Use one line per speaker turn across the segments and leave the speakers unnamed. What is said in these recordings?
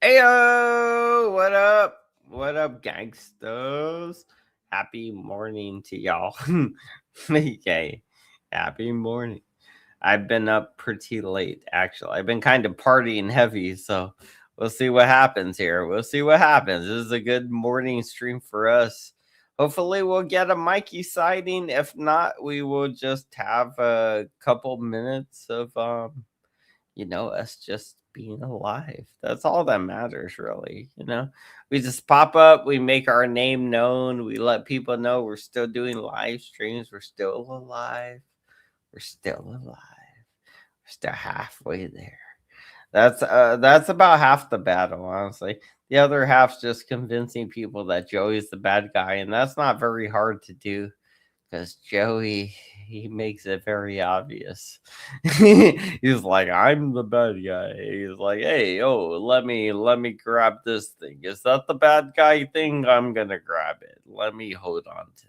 Heyo, what up? What up, gangsters? Happy morning to y'all. Okay, happy morning. I've been up pretty late, actually. I've been kind of partying heavy, so we'll see what happens here. We'll see what happens. This is a good morning stream for us. Hopefully, we'll get a Mikey sighting. If not, we will just have a couple minutes of us just being alive. That's all that matters, really. We just pop up, we make our name known, we let people know we're still doing live streams, we're still alive, we're still alive, we're still halfway there. That's about half the battle, honestly. The other half's just convincing people that Joey's the bad guy, and that's not very hard to do because Joey, he makes it very obvious. He's like, I'm the bad guy. He's like, hey, let me grab this thing. Is that the bad guy thing? I'm gonna grab it. Let me hold on to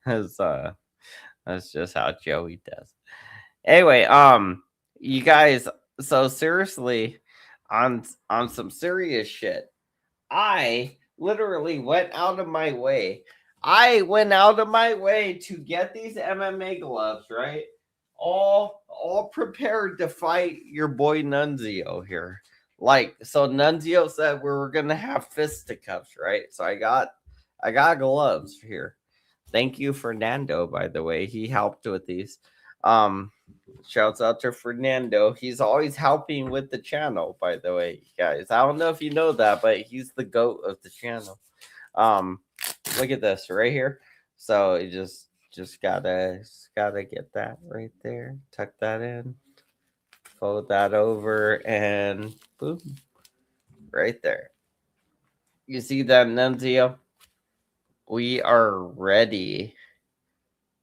that. that's just how Joey does. Anyway, you guys, so seriously, on some serious shit, I literally went out of my way. I went out of my way to get these MMA gloves, right? All prepared to fight your boy Nunzio here. Like, so Nunzio said we were gonna have fisticuffs, right? So I got gloves here. Thank you, Fernando, by the way. He helped with these. Um, Shouts out to Fernando. He's always helping with the channel, by the way, guys. I don't know if you know that, but he's the goat of the channel. Um, Look at this right here. So you just gotta get that right there. Tuck that in. Fold that over and boom. Right there. You see that, Nunzio? We are ready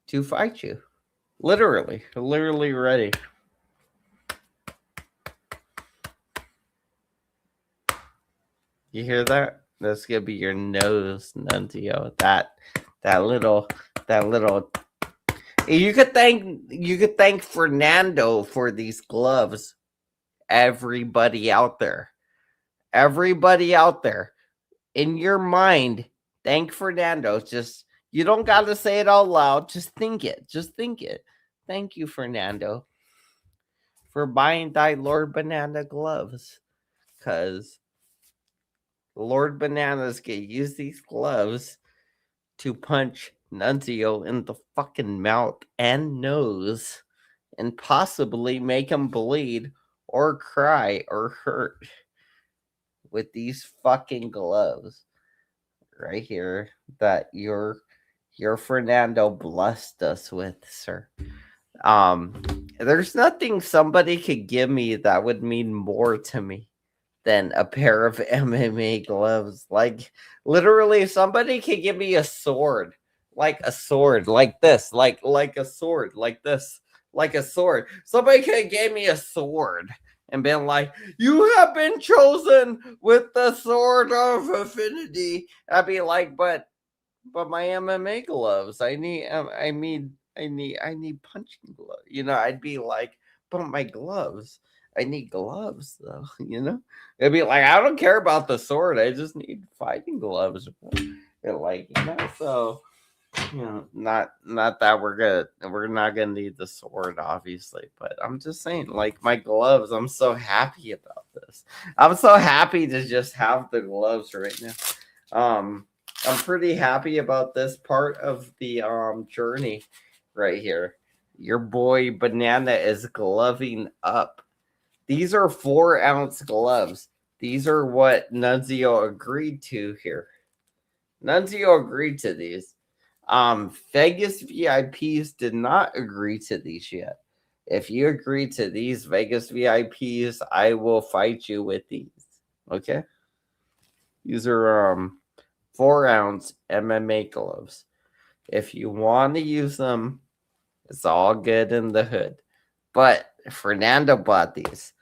to fight you. Literally ready. You hear that? That's gonna be your nose, Nunzio. That little. You could thank Fernando for these gloves. Everybody out there, in your mind, thank Fernando. Just you don't gotta say it out loud. Just think it. Just think it. Thank you, Fernando, for buying thy Lord Banana gloves. Cause Lord Bananas can use these gloves to punch Nunzio in the fucking mouth and nose and possibly make him bleed or cry or hurt with these fucking gloves right here that your Fernando blessed us with, sir. Um there's nothing somebody could give me that would mean more to me than a pair of MMA gloves. Like, literally, if somebody could give me a sword, like this, like a sword, like this, like a sword. Somebody could have gave me a sword and been like, "You have been chosen with the sword of affinity." I'd be like, but my MMA gloves. I need punching gloves. I'd be like, but my gloves. I need gloves though. It'd be like, I don't care about the sword. I just need fighting gloves. So not that we're not gonna need the sword, obviously, but I'm just saying, like, my gloves, I'm so happy about this. I'm so happy to just have the gloves right now. I'm pretty happy about this part of the journey right here. Your boy Banana is gloving up. These are 4-ounce gloves. These are what Nunzio agreed to here. Nunzio agreed to these. Vegas VIPs did not agree to these yet. If you agree to these, Vegas VIPs, I will fight you with these. Okay? These are 4-ounce MMA gloves. If you want to use them, it's all good in the hood. But Fernando bought these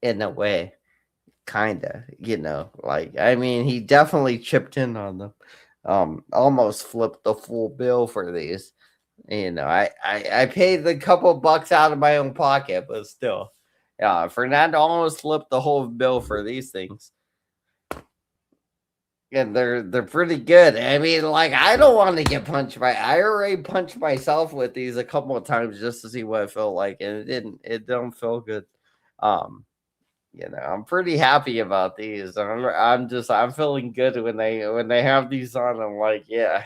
in a way, kinda, like, I mean, he definitely chipped in on them. Almost flipped the full bill for these. I paid a couple bucks out of my own pocket, but still, Yeah, Fernando almost flipped the whole bill for these things. And they're pretty good. I mean, like, I don't want to get punched by. I already punched myself with these a couple of times just to see what it felt like, and it didn't. It don't feel good. Um, I'm pretty happy about these. I'm feeling good when they have these on. I'm like, yeah,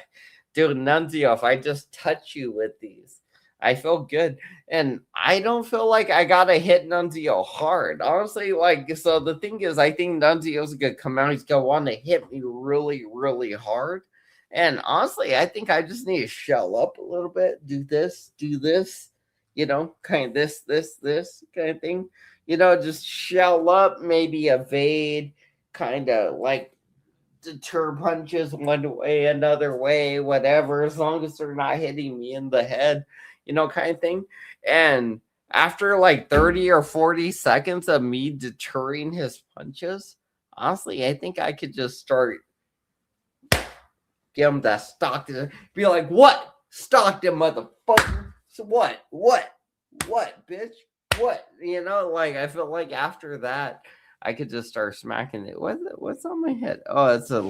dude, Nunzio, if I just touch you with these, I feel good. And I don't feel like I gotta hit Nunzio hard. Honestly, like, so the thing is, I think Nunzio's gonna come out, he's gonna want to hit me really, really hard. And honestly, I think I just need to shell up a little bit, do this, kind of this kind of thing. Just shell up, maybe evade, kind of like deter punches one way, another way, whatever, as long as they're not hitting me in the head, kind of thing. And after like 30 or 40 seconds of me deterring his punches, honestly, I think I could just start get him that Stockton, be like, what? Stockton, motherfucker. So what, bitch? What? Like, I feel like after that, I could just start smacking it. What's on my head? Oh, it's a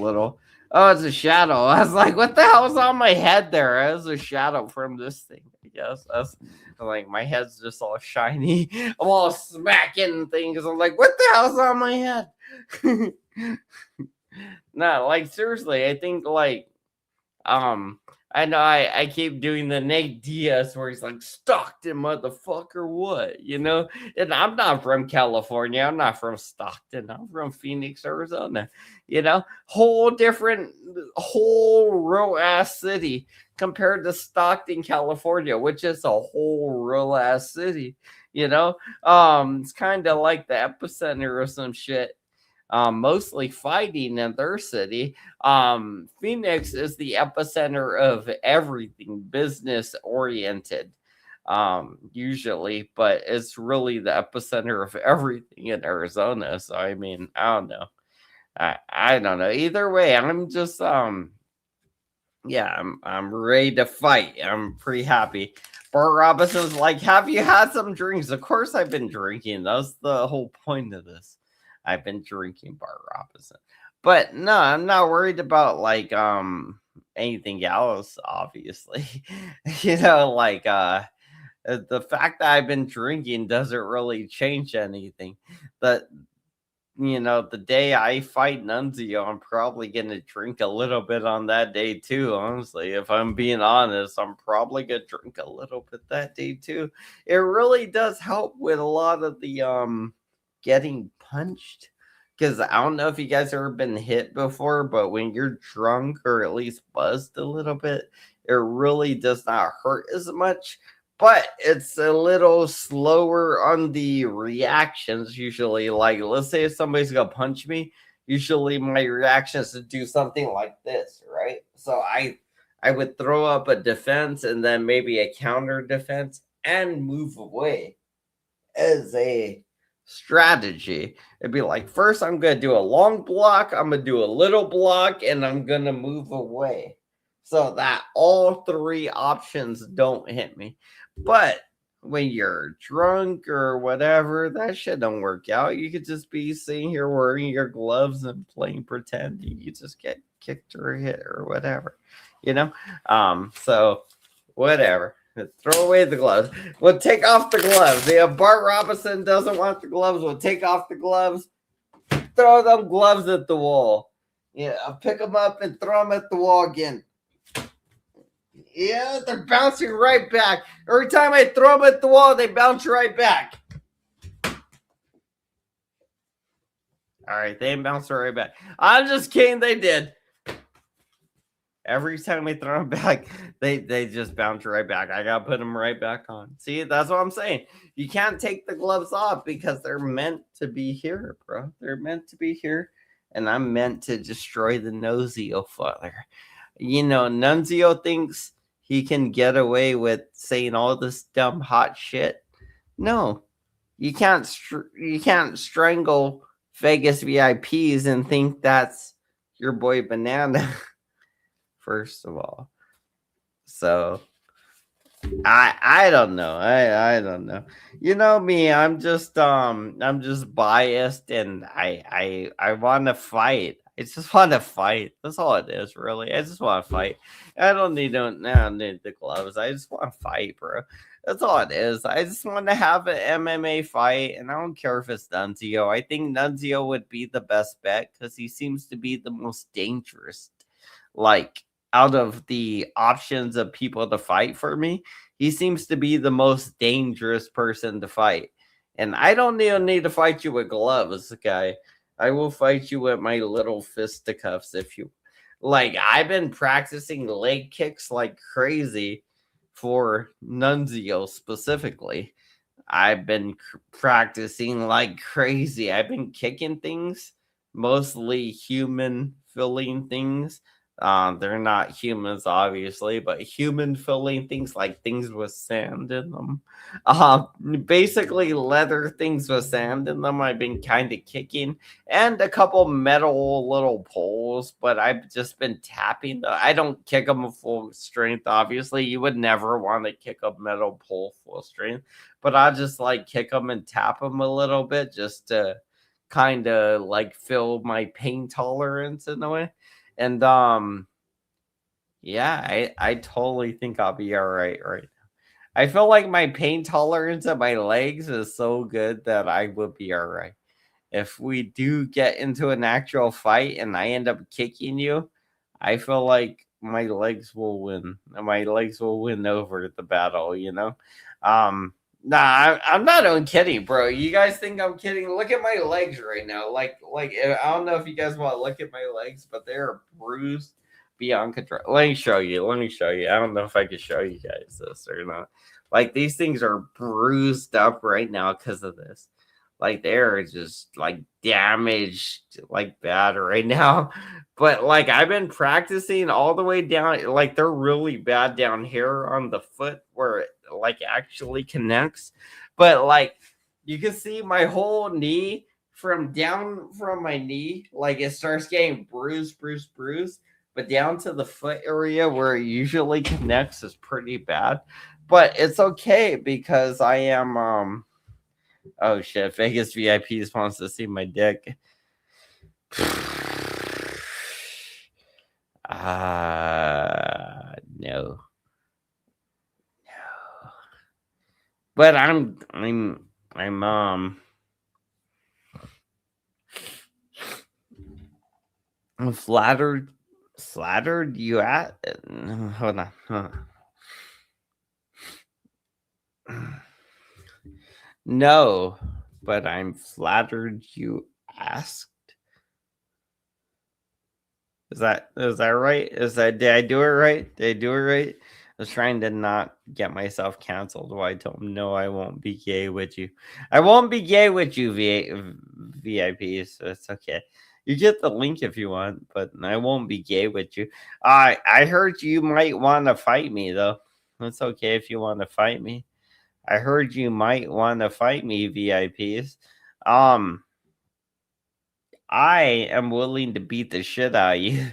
shadow. I was like, what the hell's on my head there? It was a shadow from this thing, I guess. That's like, my head's just all shiny. I'm all smacking things. I'm like, what the hell's on my head? No, like, seriously, I think, like, I know I keep doing the Nate Diaz where he's like, Stockton, motherfucker, what? And I'm not from California. I'm not from Stockton. I'm from Phoenix, Arizona. Whole real ass city compared to Stockton, California, which is a whole real ass city. It's kind of like the epicenter of some shit. Mostly fighting in their city. Phoenix is the epicenter of everything business oriented, usually, but it's really the epicenter of everything in Arizona. So I mean, I don't know. I don't know. Either way, I'm just yeah, I'm ready to fight. I'm pretty happy. Bart Robinson's like, have you had some drinks? Of course I've been drinking. That's the whole point of this. I've been drinking Bart Robinson. But no, I'm not worried about like anything else, obviously. Like the fact that I've been drinking doesn't really change anything. But the day I fight Nunzio, I'm probably gonna drink a little bit on that day too. Honestly, if I'm being honest, I'm probably gonna drink a little bit that day too. It really does help with a lot of the getting punched. Because I don't know if you guys ever been hit before, but when you're drunk or at least buzzed a little bit, it really does not hurt as much, but it's a little slower on the reactions usually. Like, let's say if somebody's gonna punch me, usually my reaction is to do something like this, right? So I would throw up a defense and then maybe a counter defense and move away as a strategy. It'd be like, first I'm gonna do a long block, I'm gonna do a little block, and I'm gonna move away so that all three options don't hit me. But when you're drunk or whatever, that shit don't work out. You could just be sitting here wearing your gloves and playing pretend you just get kicked or hit or whatever, so whatever. Throw away the gloves. We'll take off the gloves. If Bart Robinson doesn't want the gloves, we'll take off the gloves. Throw them gloves at the wall. Yeah, I'll pick them up and throw them at the wall again. Yeah, they're bouncing right back. Every time I throw them at the wall, they bounce right back. All right, they bounced right back. I'm just kidding. They did. Every time I throw them back, they just bounce right back. I gotta put them right back on. See, that's what I'm saying. You can't take the gloves off because they're meant to be here, bro. They're meant to be here, and I'm meant to destroy the Nunzio father. Nunzio thinks he can get away with saying all this dumb hot shit. No, you can't. You can't strangle Vegas VIPs and think that's your boy Banana. First of all. So I don't know. I don't know. You know me, I'm just biased and I want to fight. I just want to fight. That's all it is, really. I just want to fight. I don't need to now need the gloves. I just want to fight, bro. That's all it is. I just want to have an MMA fight, and I don't care if it's Nunzio. I think Nunzio would be the best bet because he seems to be the most dangerous. Like out of the options of people to fight for me, he seems to be the most dangerous person to fight. And I don't even need to fight you with gloves, guy. I will fight you with my little fisticuffs if you like. I've been practicing leg kicks like crazy for Nunzio specifically. I've been practicing like crazy. I've been kicking things, mostly human filling things. They're not humans, obviously, but human filling things like things with sand in them. Basically leather things with sand in them. I've been kind of kicking, and a couple metal little poles, but I've just been tapping. I don't kick them at full strength. Obviously, you would never want to kick a metal pole full strength, but I just like kick them and tap them a little bit just to kind of like fill my pain tolerance in a way. And yeah, I totally think I'll be all right now. I feel like my pain tolerance at my legs is so good that I would be all right. If we do get into an actual fight and I end up kicking you, I feel like my legs will win. My legs will win over the battle, you know? Nah, I'm not even kidding, bro. You guys think I'm kidding? Look at my legs right now. Like I don't know if you guys want to look at my legs, but they're bruised beyond control. Let me show you. Let me show you. I don't know if I can show you guys this or not. Like these things are bruised up right now because of this. Like they're just like damaged like bad right now. But like I've been practicing all the way down, like they're really bad down here on the foot where it like actually connects. But like you can see my whole knee from down from my knee, like it starts getting bruised. But down to the foot area where it usually connects is pretty bad. But it's okay because I am oh shit, Vegas VIPs wants to see my dick. No. But I'm flattered you at hold on. No, but I'm flattered you asked. Is that right? Is that did I do it right? Did I do it right? I was trying to not get myself canceled. Why I told him no, I won't be gay with you. I won't be gay with you, VIPs. So it's okay. You get the link if you want, but I won't be gay with you. I heard you might want to fight me though. It's okay if you want to fight me. I heard you might want to fight me, VIPs. Um, I am willing to beat the shit out of you.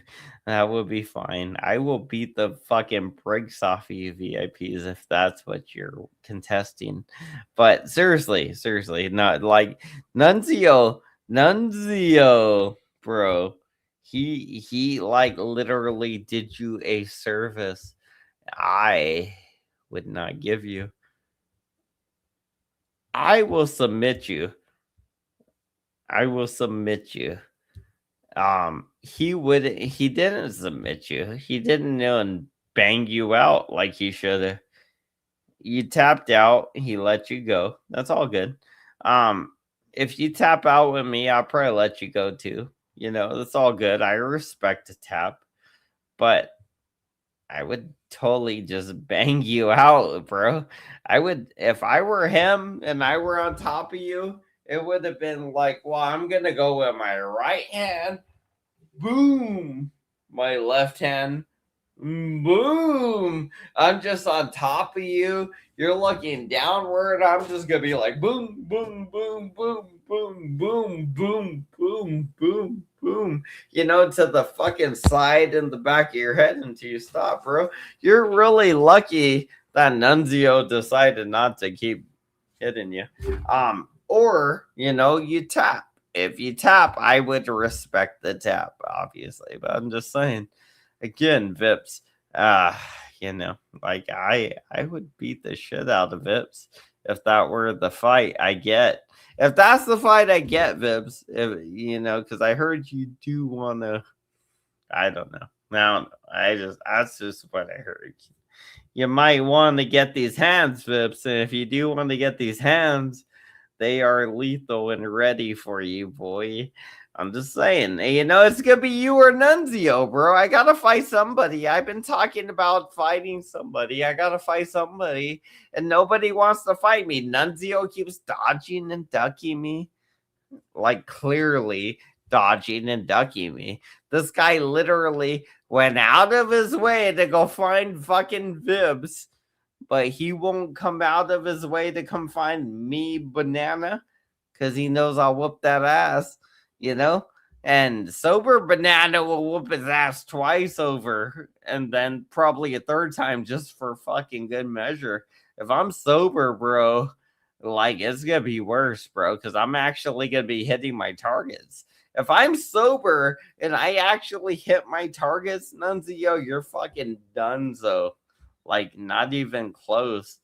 That would be fine. I will beat the fucking bricks off of you VIPs if that's what you're contesting. But seriously, not like Nunzio, bro. He like literally did you a service I would not give you. I will submit you. I will submit you. He didn't submit you. He didn't know and bang you out like he should have. You tapped out, he let you go. That's all good. Um, if you tap out with me, I'll probably let you go too. You know, that's all good. I respect a tap, but I would totally just bang you out, bro. I would if I were him and I were on top of you, it would have been like, well, I'm gonna go with my right hand. Boom. My left hand. Boom. I'm just on top of you. You're looking downward. I'm just gonna be like boom, boom, boom, boom, boom, boom, boom, boom, boom, boom. You know, to the fucking side and the back of your head until you stop, bro. You're really lucky that Nunzio decided not to keep hitting you. Or you tap. If you tap, I would respect the tap, obviously. But I'm just saying, again, Vips. Uh, like I would beat the shit out of Vips if that were the fight I get. If that's the fight I get, Vips, because I heard you do want to. I don't know. Now that's just what I heard. You might want to get these hands, Vips, and if you do want to get these hands, they are lethal and ready for you, boy. I'm just saying, it's gonna be you or Nunzio, bro. I gotta fight somebody. I've been talking about fighting somebody. I gotta fight somebody, and nobody wants to fight me. Nunzio keeps dodging and ducking me, like clearly dodging and ducking me. This guy literally went out of his way to go find fucking Vibs, but he won't come out of his way to come find me, Banana, because he knows I'll whoop that ass, And sober Banana will whoop his ass twice over, and then probably a third time just for fucking good measure. If I'm sober, bro, like it's gonna be worse, bro, because I'm actually gonna be hitting my targets. If I'm sober and I actually hit my targets, Nunzio, you're fucking donezo. Like, not even close.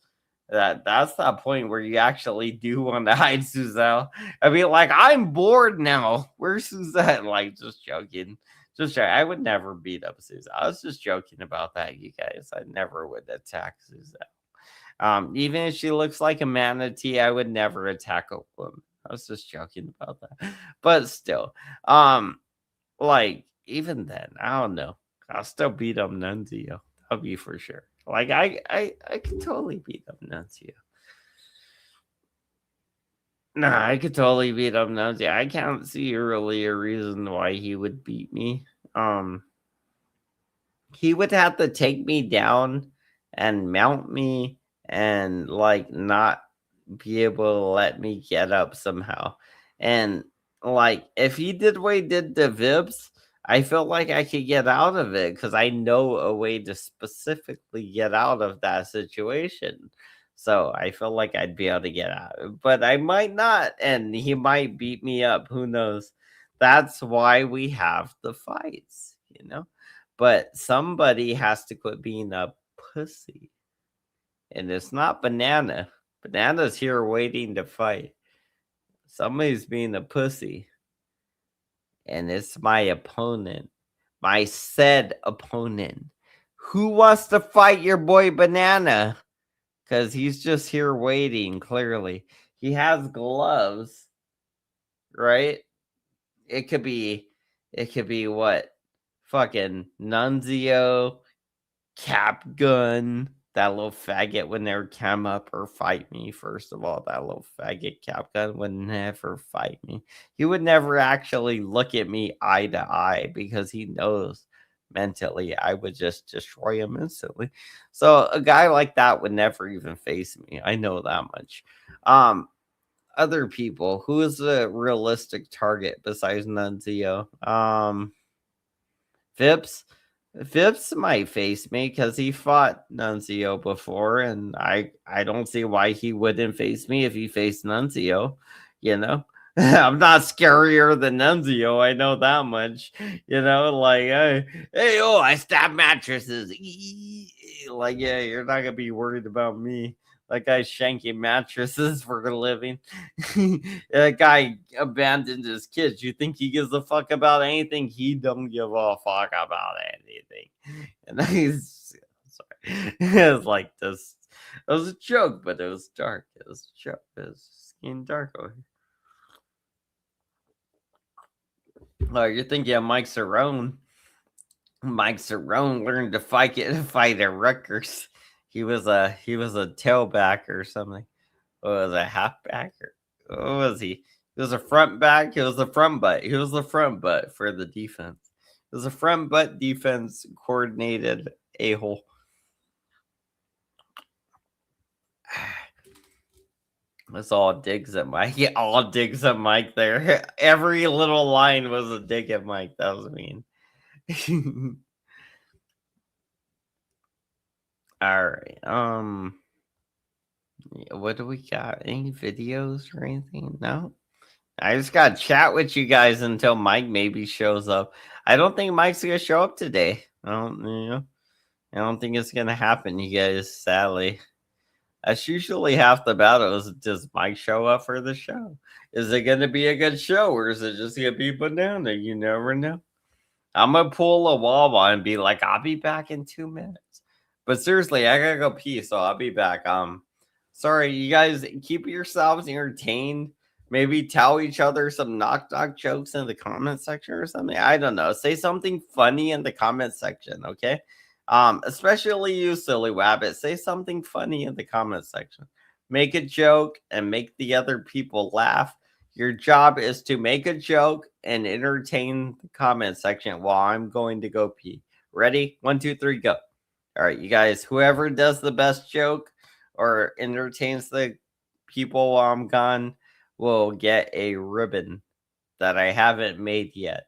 That's that point where you actually do want to hide Suzelle. I mean, like, I'm bored now. Where's Suzette? Like, just joking. Just joking. I would never beat up Suzelle. I was just joking about that, you guys. I never would attack Suzelle. Even if she looks like a manatee, I would never attack a woman. I was just joking about that. But still, like, even then, I don't know. I'll still beat up Nunzio. That'll be for sure. Like, I could totally beat up Nunzio. Nah, I could totally beat up Nunzio. I can't see really a reason why he would beat me. He would have to take me down and mount me and like not be able to let me get up somehow. And like if he did what he did to Vibs, I felt like I could get out of it because I know a way to specifically get out of that situation. So I feel like I'd be able to get out, but I might not, and he might beat me up. Who knows? That's why we have the fights. But somebody has to quit being a pussy. And it's not Banana. Banana's here waiting to fight. Somebody's being a pussy. And it's my opponent. My said opponent. Who wants to fight your boy Banana? Because he's just here waiting, clearly. He has gloves. Right? It could be what? Fucking Nunzio, Cap Gun, that little faggot would never come up or fight me. First of all, that little faggot Cap Gun would never fight me. He would never actually look at me eye to eye because he knows mentally I would just destroy him instantly. So a guy like that would never even face me. I know that much. Other people, who is a realistic target besides Nunzio? Phipps. Phipps might face me because he fought Nunzio before, and I don't see why he wouldn't face me if he faced Nunzio. I'm not scarier than Nunzio. I know that much. Like, hey, oh, I stab mattresses. Like, yeah, you're not gonna be worried about me. That guy's shanking mattresses for a living. That guy abandoned his kids. You think he gives a fuck about anything? He don't give a fuck about anything. And he's sorry. It was like this. It was a joke, but it was dark. It was a joke. It was getting dark over here. Oh, you're thinking of Mike Cerrone. Mike Cerrone learned to fight at Rutgers. He was a tailback or something. Was a halfbacker. What was he? He was a front back. He was the front butt. He was the front butt for the defense. It was a front butt defense coordinated a-hole. That's all digs at Mike. Yeah, all digs at Mike there. Every little line was a dig at Mike. That was mean. All right. What do we got? Any videos or anything? No. I just got to chat with you guys until Mike maybe shows up. I don't think Mike's gonna show up today. I don't think it's gonna happen, you guys. Sadly, that's usually half the battle. Is does Mike show up for the show? Is it gonna be a good show, or is it just gonna be banana? You never know. I'm gonna pull a Wawa and be like, I'll be back in 2 minutes. But seriously, I gotta go pee, so I'll be back. Sorry, you guys keep yourselves entertained. Maybe tell each other some knock jokes in the comment section or something. I don't know. Say something funny in the comment section, okay? Especially you, silly wabbit. Say something funny in the comment section. Make a joke and make the other people laugh. Your job is to make a joke and entertain the comment section while I'm going to go pee. Ready? 1, 2, 3, go. All right, you guys, whoever does the best joke or entertains the people while I'm gone will get a ribbon that I haven't made yet.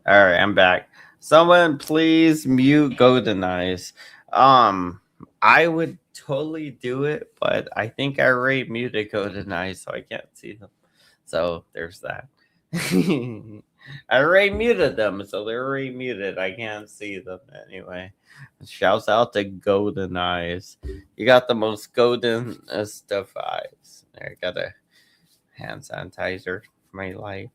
All right, I'm back. Someone please mute Golden Eyes. Um, I would totally do it, but I think I already muted Golden Eyes, so I can't see them. So there's that. I already muted them, so they're already muted. I can't see them anyway. Shouts out to Golden Eyes. You got the most golden stuff eyes. There, I got a hand sanitizer for my life.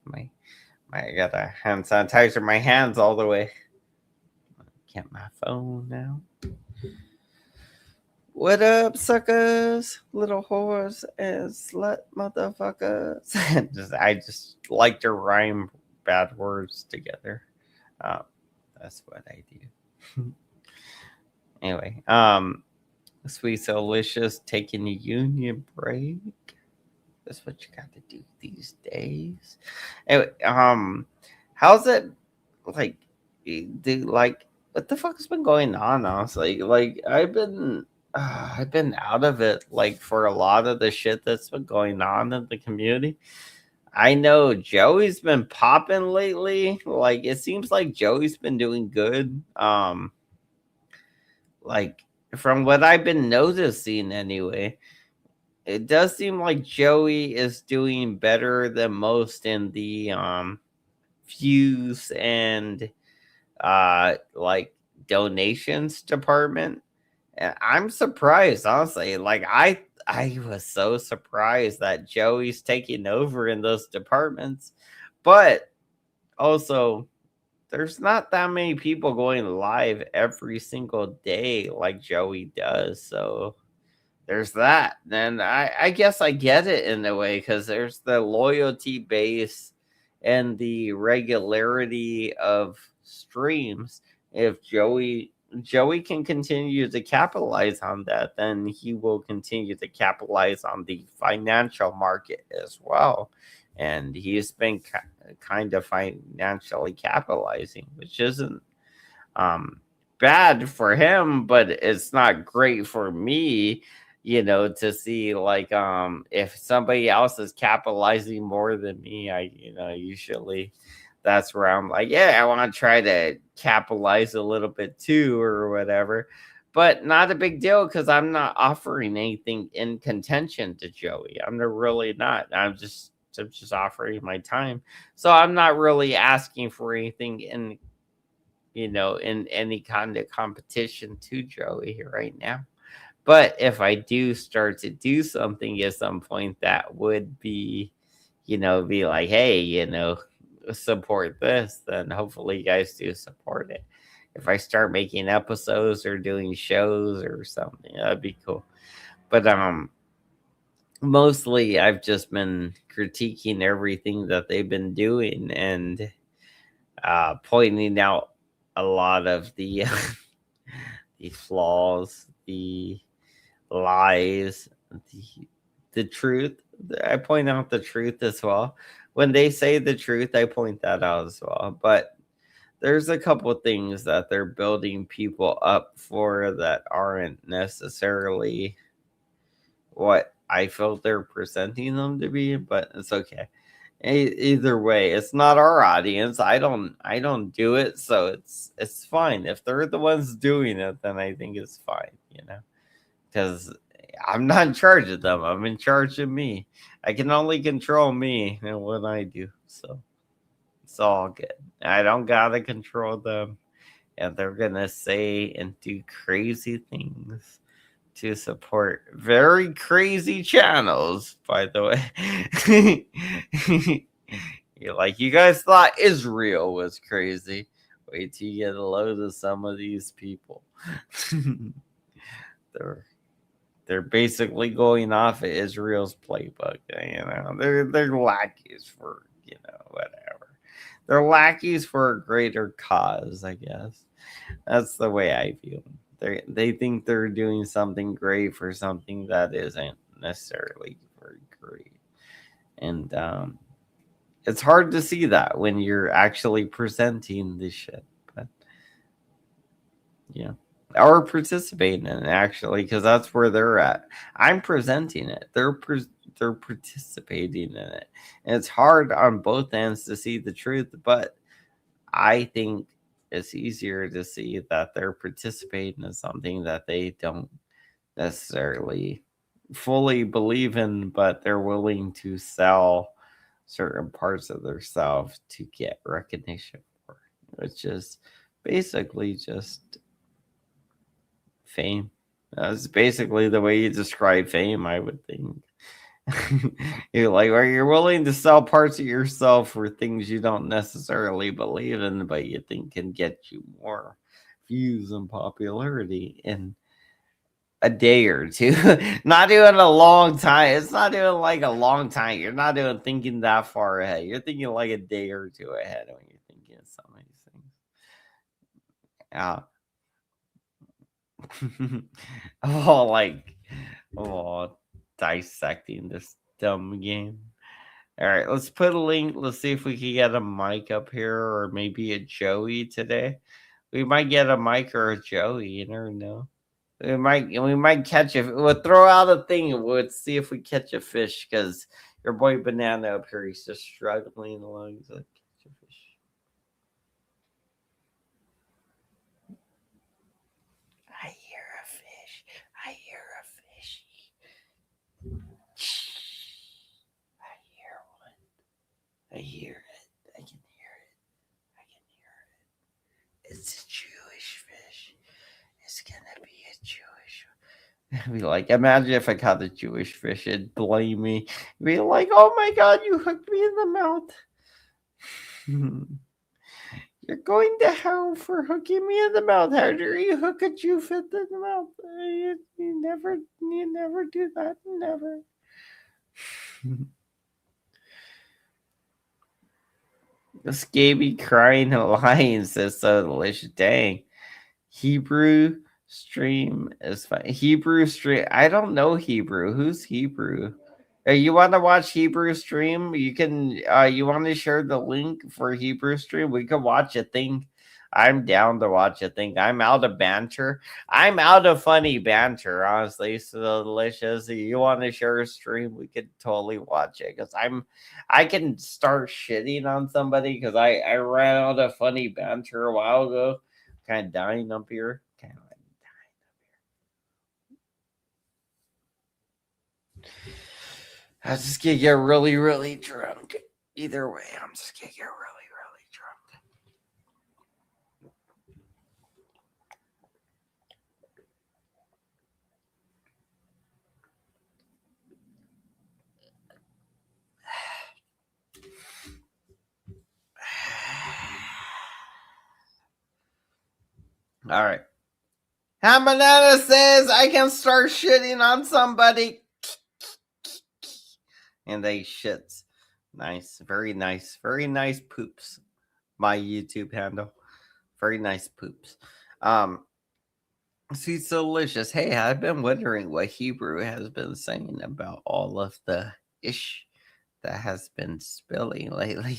I got a hand sanitizer my hands all the way. Get my phone now. What up, suckers? Little whores and slut motherfuckers. I just like to rhyme bad words together. Um, that's what I do. Anyway, Sweet Delicious taking a union break. That's what you got to do these days. Anyway, how's it like? Like what the fuck's been going on? Honestly, like I've been out of it. Like for a lot of the shit that's been going on in the community. I know Joey's been popping lately. Like it seems like Joey's been doing good. Like from what I've been noticing anyway, it does seem like Joey is doing better than most in the views and like donations department. And I'm surprised, honestly. Like I was so surprised that Joey's taking over in those departments. But also there's not that many people going live every single day like Joey does. So there's that. And I guess I get it in a way because there's the loyalty base and the regularity of streams. If Joey can continue to capitalize on that, then he will continue to capitalize on the financial market as well. And he's been kind of financially capitalizing, which isn't um bad for him, but it's not great for me, to see like if somebody else is capitalizing more than me. I usually that's where I'm like, yeah, I want to try to capitalize a little bit too or whatever. But not a big deal because I'm not offering anything in contention to Joey. I'm really not. I'm just offering my time. So I'm not really asking for anything in any kind of competition to Joey right now. But if I do start to do something at some point that would be like, hey, support this, then hopefully you guys do support it. If I start making episodes or doing shows or something, that'd be cool. But mostly I've just been critiquing everything that they've been doing and pointing out a lot of the the flaws, the lies, the truth. I point out the truth as well. When they say the truth, I point that out as well. But there's a couple things that they're building people up for that aren't necessarily what I felt they're presenting them to be, but it's okay. Either way, it's not our audience. I don't do it, so it's fine. If they're the ones doing it, then I think it's fine. Because I'm not in charge of them. I'm in charge of me. I can only control me and what I do. So it's all good. I don't gotta control them. And they're gonna say and do crazy things to support very crazy channels, by the way. You're like, you guys thought Israel was crazy. Wait till you get a load of some of these people. they're they're basically going off of Israel's playbook. They're lackeys for whatever. They're lackeys for a greater cause, I guess. That's the way I feel. They think they're doing something great for something that isn't necessarily very great, and it's hard to see that when you're actually presenting this shit. But yeah, or participating in it actually, because that's where they're at. I'm presenting it. They're participating in it, and it's hard on both ends to see the truth. But I think it's easier to see that they're participating in something that they don't necessarily fully believe in, but they're willing to sell certain parts of themselves to get recognition for, which is basically just fame. That's basically the way you describe fame, I would think. You're like, or you're willing to sell parts of yourself for things you don't necessarily believe in, but you think can get you more views and popularity. And a day or two. Not even a long time. It's not even like a long time. You're not even thinking that far ahead. You're thinking like a day or two ahead when you're thinking of some of these things. Oh, like, oh, dissecting this dumb game. All right, let's put a link. Let's see if we can get a mic up here or maybe a Joey today. We might get a mic or a Joey. You never know. We might catch a. We'll throw out a thing. We'll see if we catch a fish because your boy Banana up here, he's just struggling along. He's like, catch a fish. I hear a fish. I hear a fish. I hear one. I hear it. I can hear it. I can hear it. It's a Jewish fish. It's gonna be a Jewish. Be like, imagine if I caught a Jewish fish, it'd blame me. Be like, oh my god, you hooked me in the mouth. You're going to hell for hooking me in the mouth. How dare you hook a Jew fit in the mouth? You never do that. Never. The scaby crying lion says so delicious. Dang. Hebrew stream is fine. Hebrew stream. I don't know Hebrew. Who's Hebrew? You want to watch Hebrew stream? You can. You want to share the link for Hebrew stream? We can watch a thing. I'm down to watch a thing. I'm out of banter. I'm out of funny banter. Honestly, so delicious. If you want to share a stream? We could totally watch it because I can start shitting on somebody because I ran out of funny banter a while ago. Kind of dying up here. Kind of like dying up here. I just gonna get really, really drunk. Either way, I'm just gonna get really, really drunk. All right. Hamanana says I can start shitting on somebody. And they shits. Nice. Very nice. Very nice poops. My YouTube handle. Very nice poops. Sweet delicious. Hey, I've been wondering what Hebrew has been saying about all of the ish that has been spilling lately.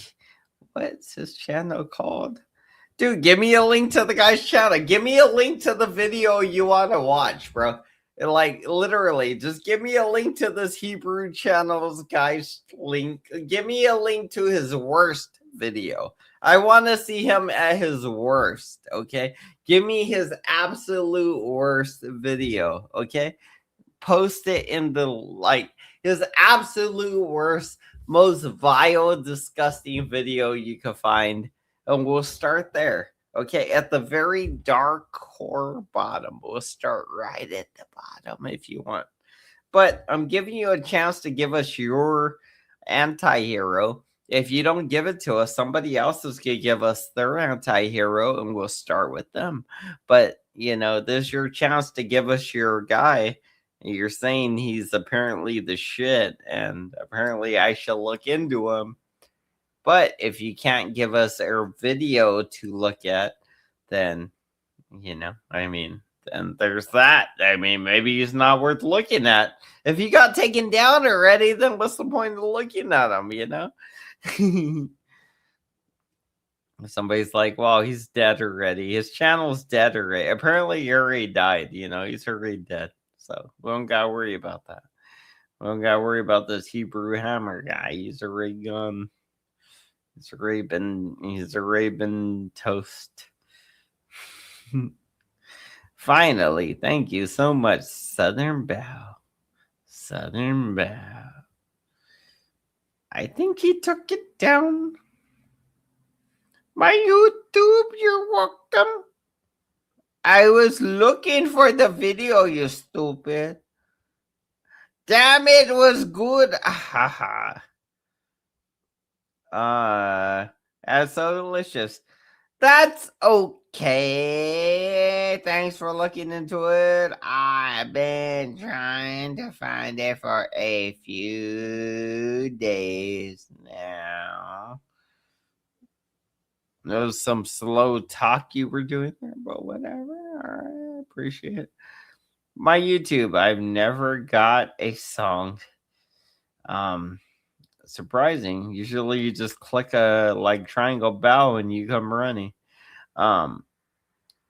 What's his channel called? Dude, give me a link to the guy's channel. Give me a link to the video you want to watch, bro. Like, literally, just give me a link to this Hebrew channel's guy's link. Give me a link to his worst video. I want to see him at his worst, okay? Give me his absolute worst video, okay? Post it in the, like, his absolute worst, most vile, disgusting video you can find. And we'll start there. Okay, at the very dark core bottom. We'll start right at the bottom if you want. But I'm giving you a chance to give us your anti-hero. If you don't give it to us, somebody else is going to give us their anti-hero and we'll start with them. But, you know, this is your chance to give us your guy. You're saying he's apparently the shit and apparently I should look into him. But if you can't give us a video to look at, then, you know, I mean, then there's that. I mean, maybe he's not worth looking at. If he got taken down already, then what's the point of looking at him, you know? Somebody's like, well, he's dead already. His channel's dead already. Apparently, he already died, you know? He's already dead. So we don't got to worry about that. We don't got to worry about this Hebrew Hammer guy. He's already gone. He's already been toast. Finally, thank you so much, Southern Belle. Southern Belle. I think he took it down. My YouTube, you're welcome. I was looking for the video, you stupid. Damn, it was good. Haha. That's so delicious. That's okay. Okay, thanks for looking into it. I've been trying to find it for a few days now. That was some slow talk you were doing there, but whatever. All right, appreciate it. My YouTube, I've never got a song. Surprising. Usually you just click a like triangle bell and you come running. Um,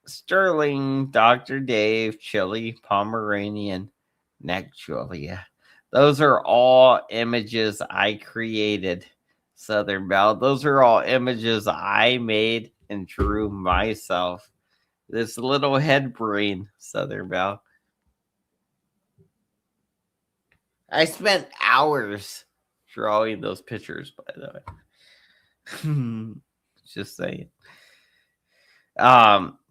Sterling, Dr. Dave, Chili, Pomeranian, Neck Julia. Those are all images I created. Southern Belle. Those are all images I made and drew myself. This little head brain, Southern Belle. I spent hours drawing those pictures, by the way. Just saying.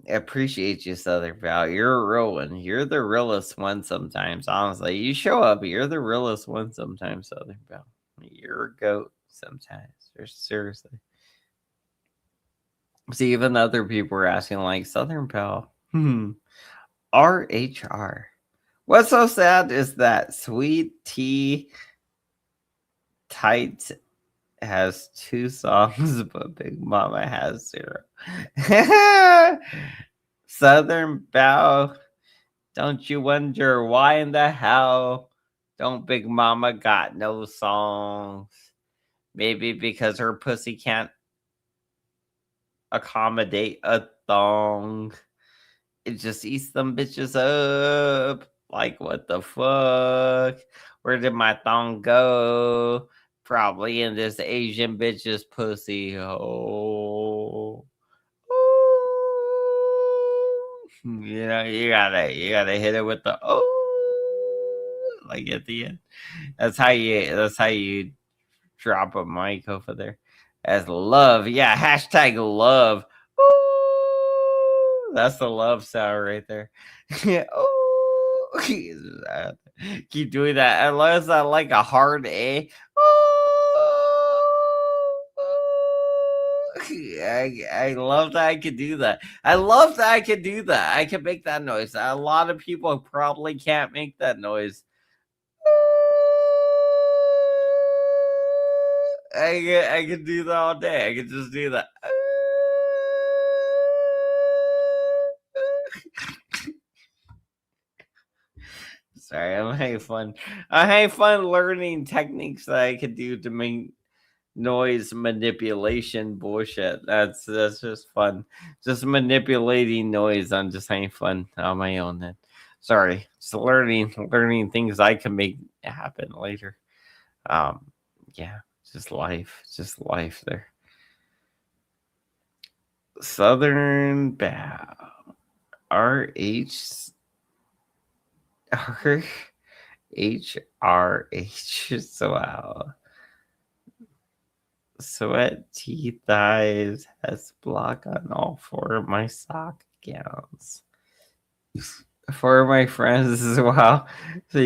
Appreciate you, Southern Val. You're a real one. You're the realest one sometimes. Honestly, you show up. You're the realest one sometimes, Southern Val. You're a goat sometimes. Seriously. See, even other people were asking, like, Southern Val, RHR. What's so sad is that Sweet Tea Tight has 2 songs, but Big Mama has 0. Southern Belle, don't you wonder why in the hell don't Big Mama got no songs? Maybe because her pussy can't accommodate a thong. It just eats them bitches up. Like, what the fuck? Where did my thong go? Probably in this Asian bitch's pussy hole. You know, you gotta hit it with the like at the end. That's how you drop a mic over there. As love, yeah, hashtag love. Ooh, that's the love sound right there. Ooh, keep doing that. Unless I like a hard A. I love that I could do that. I love that I could do that. I can make that noise. A lot of people probably can't make that noise. I could do that all day. I could just do that. Sorry, I'm having fun. I'm having fun learning techniques that I could do to make noise manipulation bullshit. That's just fun. Just manipulating noise. I'm just having fun on my own. Then, sorry, just learning things I can make happen later. Yeah, just life there. Southern Bow. RH HRH. So wow. Sweat, teeth, thighs has block on all 4 of my sock gowns. 4 of my friends as well. So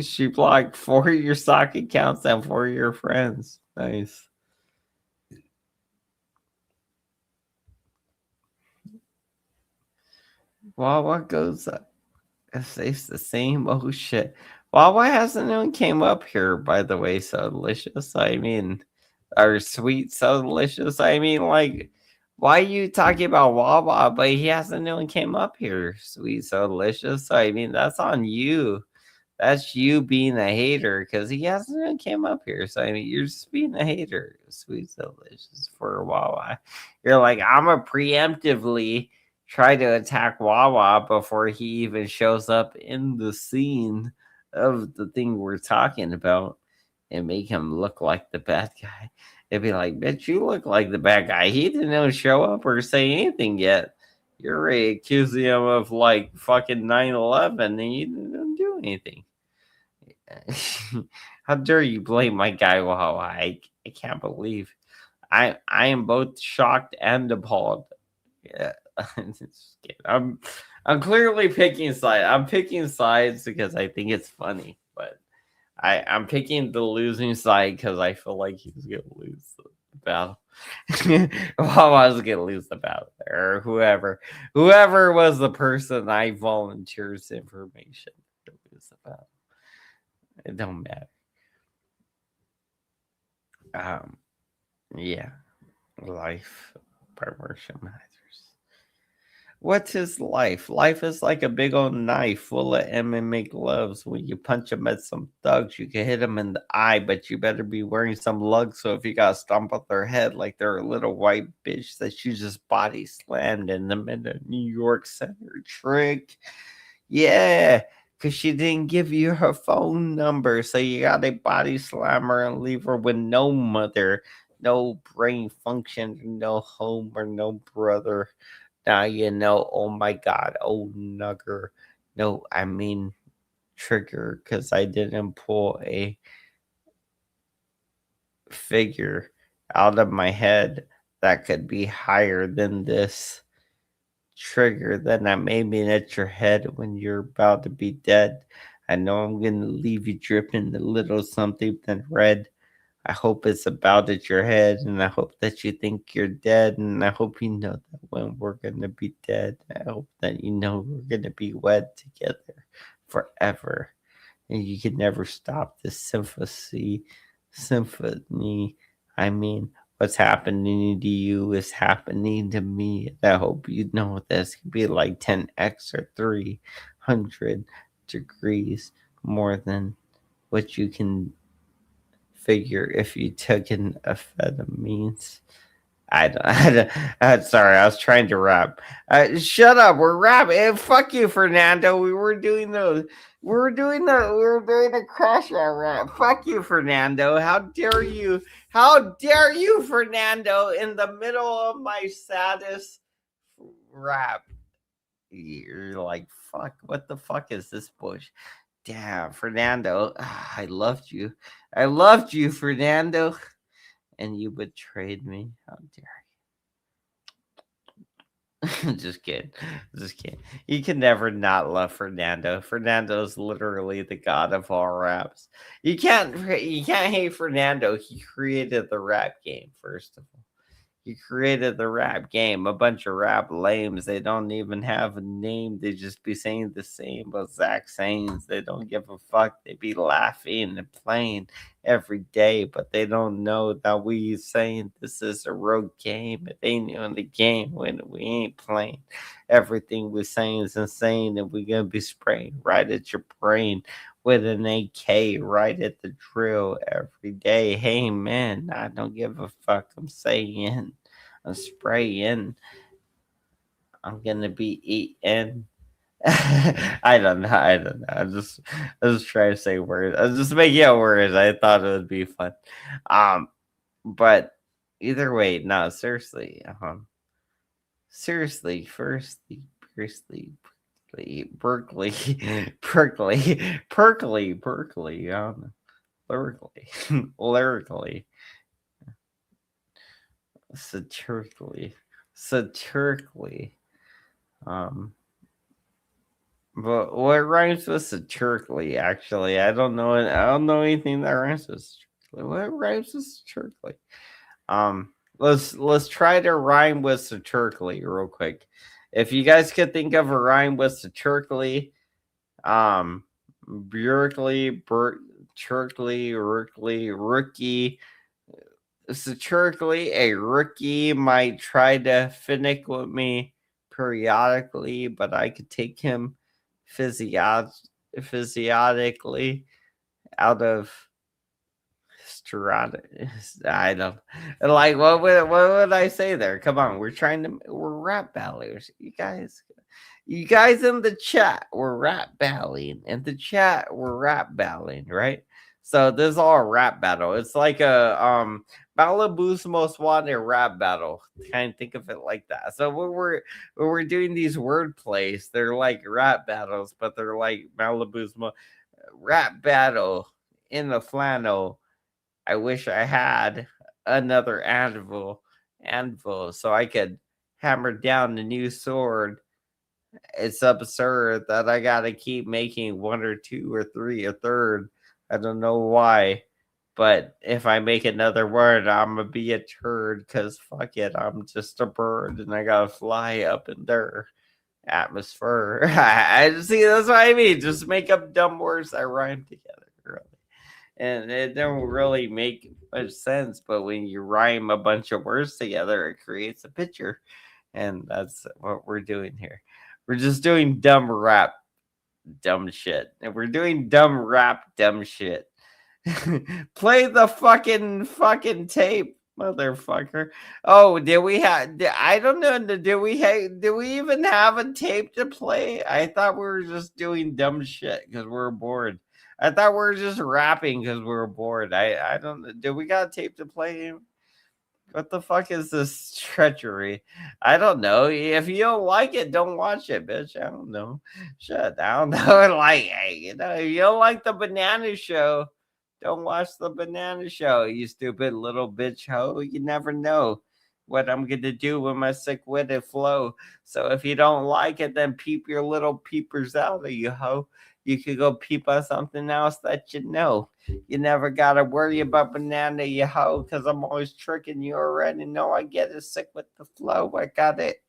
she blocked 4 of your sock accounts and 4 of your friends. Nice. Well, what goes up? It's the same. Oh shit. Well, why hasn't anyone came up here, by the way? So delicious. I mean, or sweet, so delicious. I mean, like, why are you talking about Wawa? But he hasn't anyone came up here. Sweet, so delicious. I mean, that's on you. That's you being a hater because he hasn't even came up here. So I mean, you're just being a hater. Sweet, so delicious for Wawa. You're like, I'm a preemptively try to attack Wawa before he even shows up in the scene of the thing we're talking about and make him look like the bad guy. It'd be like, bitch, you look like the bad guy. He didn't even show up or say anything yet. You're already accusing him of like fucking 9/11 and you didn't do anything. How dare you blame my guy Wawa? I can't believe. I am both shocked and appalled. Yeah. I'm clearly picking sides. I'm picking sides because I think it's funny, but I'm picking the losing side because I feel like he's gonna lose the battle. Well, I was gonna lose the battle there, or whoever was the person I volunteers information to lose the battle. It don't matter. Um, yeah, life by Marshall Mathers. What's his life? Life is like a big old knife full of MMA gloves. When you punch them at some thugs, you can hit them in the eye, but you better be wearing some lugs. So if you got to stomp up their head like they're a little white bitch that you just body slammed in the middle of New York Center trick. Yeah, because she didn't give you her phone number. So you got to body slam her and leave her with no mother, no brain function, no home, or no brother. Now you know, oh my god, oh nugger. No, I mean trigger, because I didn't pull a figure out of my head that could be higher than this trigger. Then I'm aiming at your head when you're about to be dead. I know I'm gonna leave you dripping a little something then red. I hope it's about at your head, and I hope that you think you're dead, and I hope you know that when we're gonna be dead, I hope that you know we're gonna be wed together forever, and you can never stop this symphony. I mean, what's happening to you is happening to me. And I hope you know this could be like 10x or 300 degrees more than what you can figure if you took an amphetamines. Sorry, I was trying to rap. Shut up, we're rapping. Fuck you, Fernando. We were doing a crash out rap. Fuck you, Fernando. How dare you? How dare you, Fernando? In the middle of my saddest rap, you're like, fuck. What the fuck is this bush? Damn, Fernando. I loved you. I loved you, Fernando. And you betrayed me. How dare you? Just kidding. Just kidding. You can never not love Fernando. Fernando is literally the god of all raps. You can't hate Fernando. He created the rap game, first of all. He created the rap game. A bunch of rap lames. They don't even have a name. They just be saying the same exact sayings. They don't give a fuck. They be laughing and playing every day, but they don't know that we saying this is a road game. If they knew in the game when we ain't playing, everything we're saying is insane, and we gonna be spraying right at your brain with an AK right at the drill every day. Hey man, I don't give a fuck. I'm saying, I'm spraying. I'm gonna be eating. I don't know. I don't know. I was trying to say words. I was just making up words. I thought it would be fun. Um, but either way, no, seriously. Seriously, firstly, Berkeley, Berkeley, lyrically, lyrically, satirically. Um, but what rhymes with satirically? Actually, I don't know. I don't know anything that rhymes with satirically. What rhymes with satirically? Let's try to rhyme with satirically real quick. If you guys could think of a rhyme with satirically, Bjorkley, Chirkley, Rookley, rookie. Satirically, a rookie might try to finick with me periodically, but I could take him physiologically out of Strata. I don't like what would I say there? Come on, we're rap ballers. You guys in the chat, we're rap battling. In the chat, we're rap battling, right? So this is all a rap battle. It's like a Malibu's most wanted rap battle. Kind of think of it like that. So when we're doing these word plays, they're like rap battles, but they're like rap battle in the flannel. I wish I had another anvil, so I could hammer down the new sword. It's absurd that I gotta keep making one or two or three or third. I don't know why, But if I make another word, I'm gonna be a turd because fuck it, I'm just a bird and I gotta fly up in their atmosphere. I see, that's what I mean. Just make up dumb words that rhyme together, really. And it don't really make much sense, but when you rhyme a bunch of words together, it creates a picture. And that's what we're doing here. We're just doing dumb rap, dumb shit. And we're doing dumb rap, dumb shit. Play the fucking tape, motherfucker. Oh, did we have? I don't know. Did we even have a tape to play? I thought we were just doing dumb shit because we were bored. I thought we were just rapping because we were bored. I don't know. Did we got a tape to play? What the fuck is this treachery? I don't know. If you don't like it, don't watch it, bitch. I don't know. Shit, I don't know. Like, hey, if you don't like the banana show, don't watch the banana show, you stupid little bitch hoe. You never know what I'm gonna do with my sick-witted flow. So if you don't like it, then peep your little peepers out of you, hoe. You could go peep on something else that you know. You never gotta worry about banana, you hoe, because I'm always tricking you already. Know I get it sick with the flow. I got it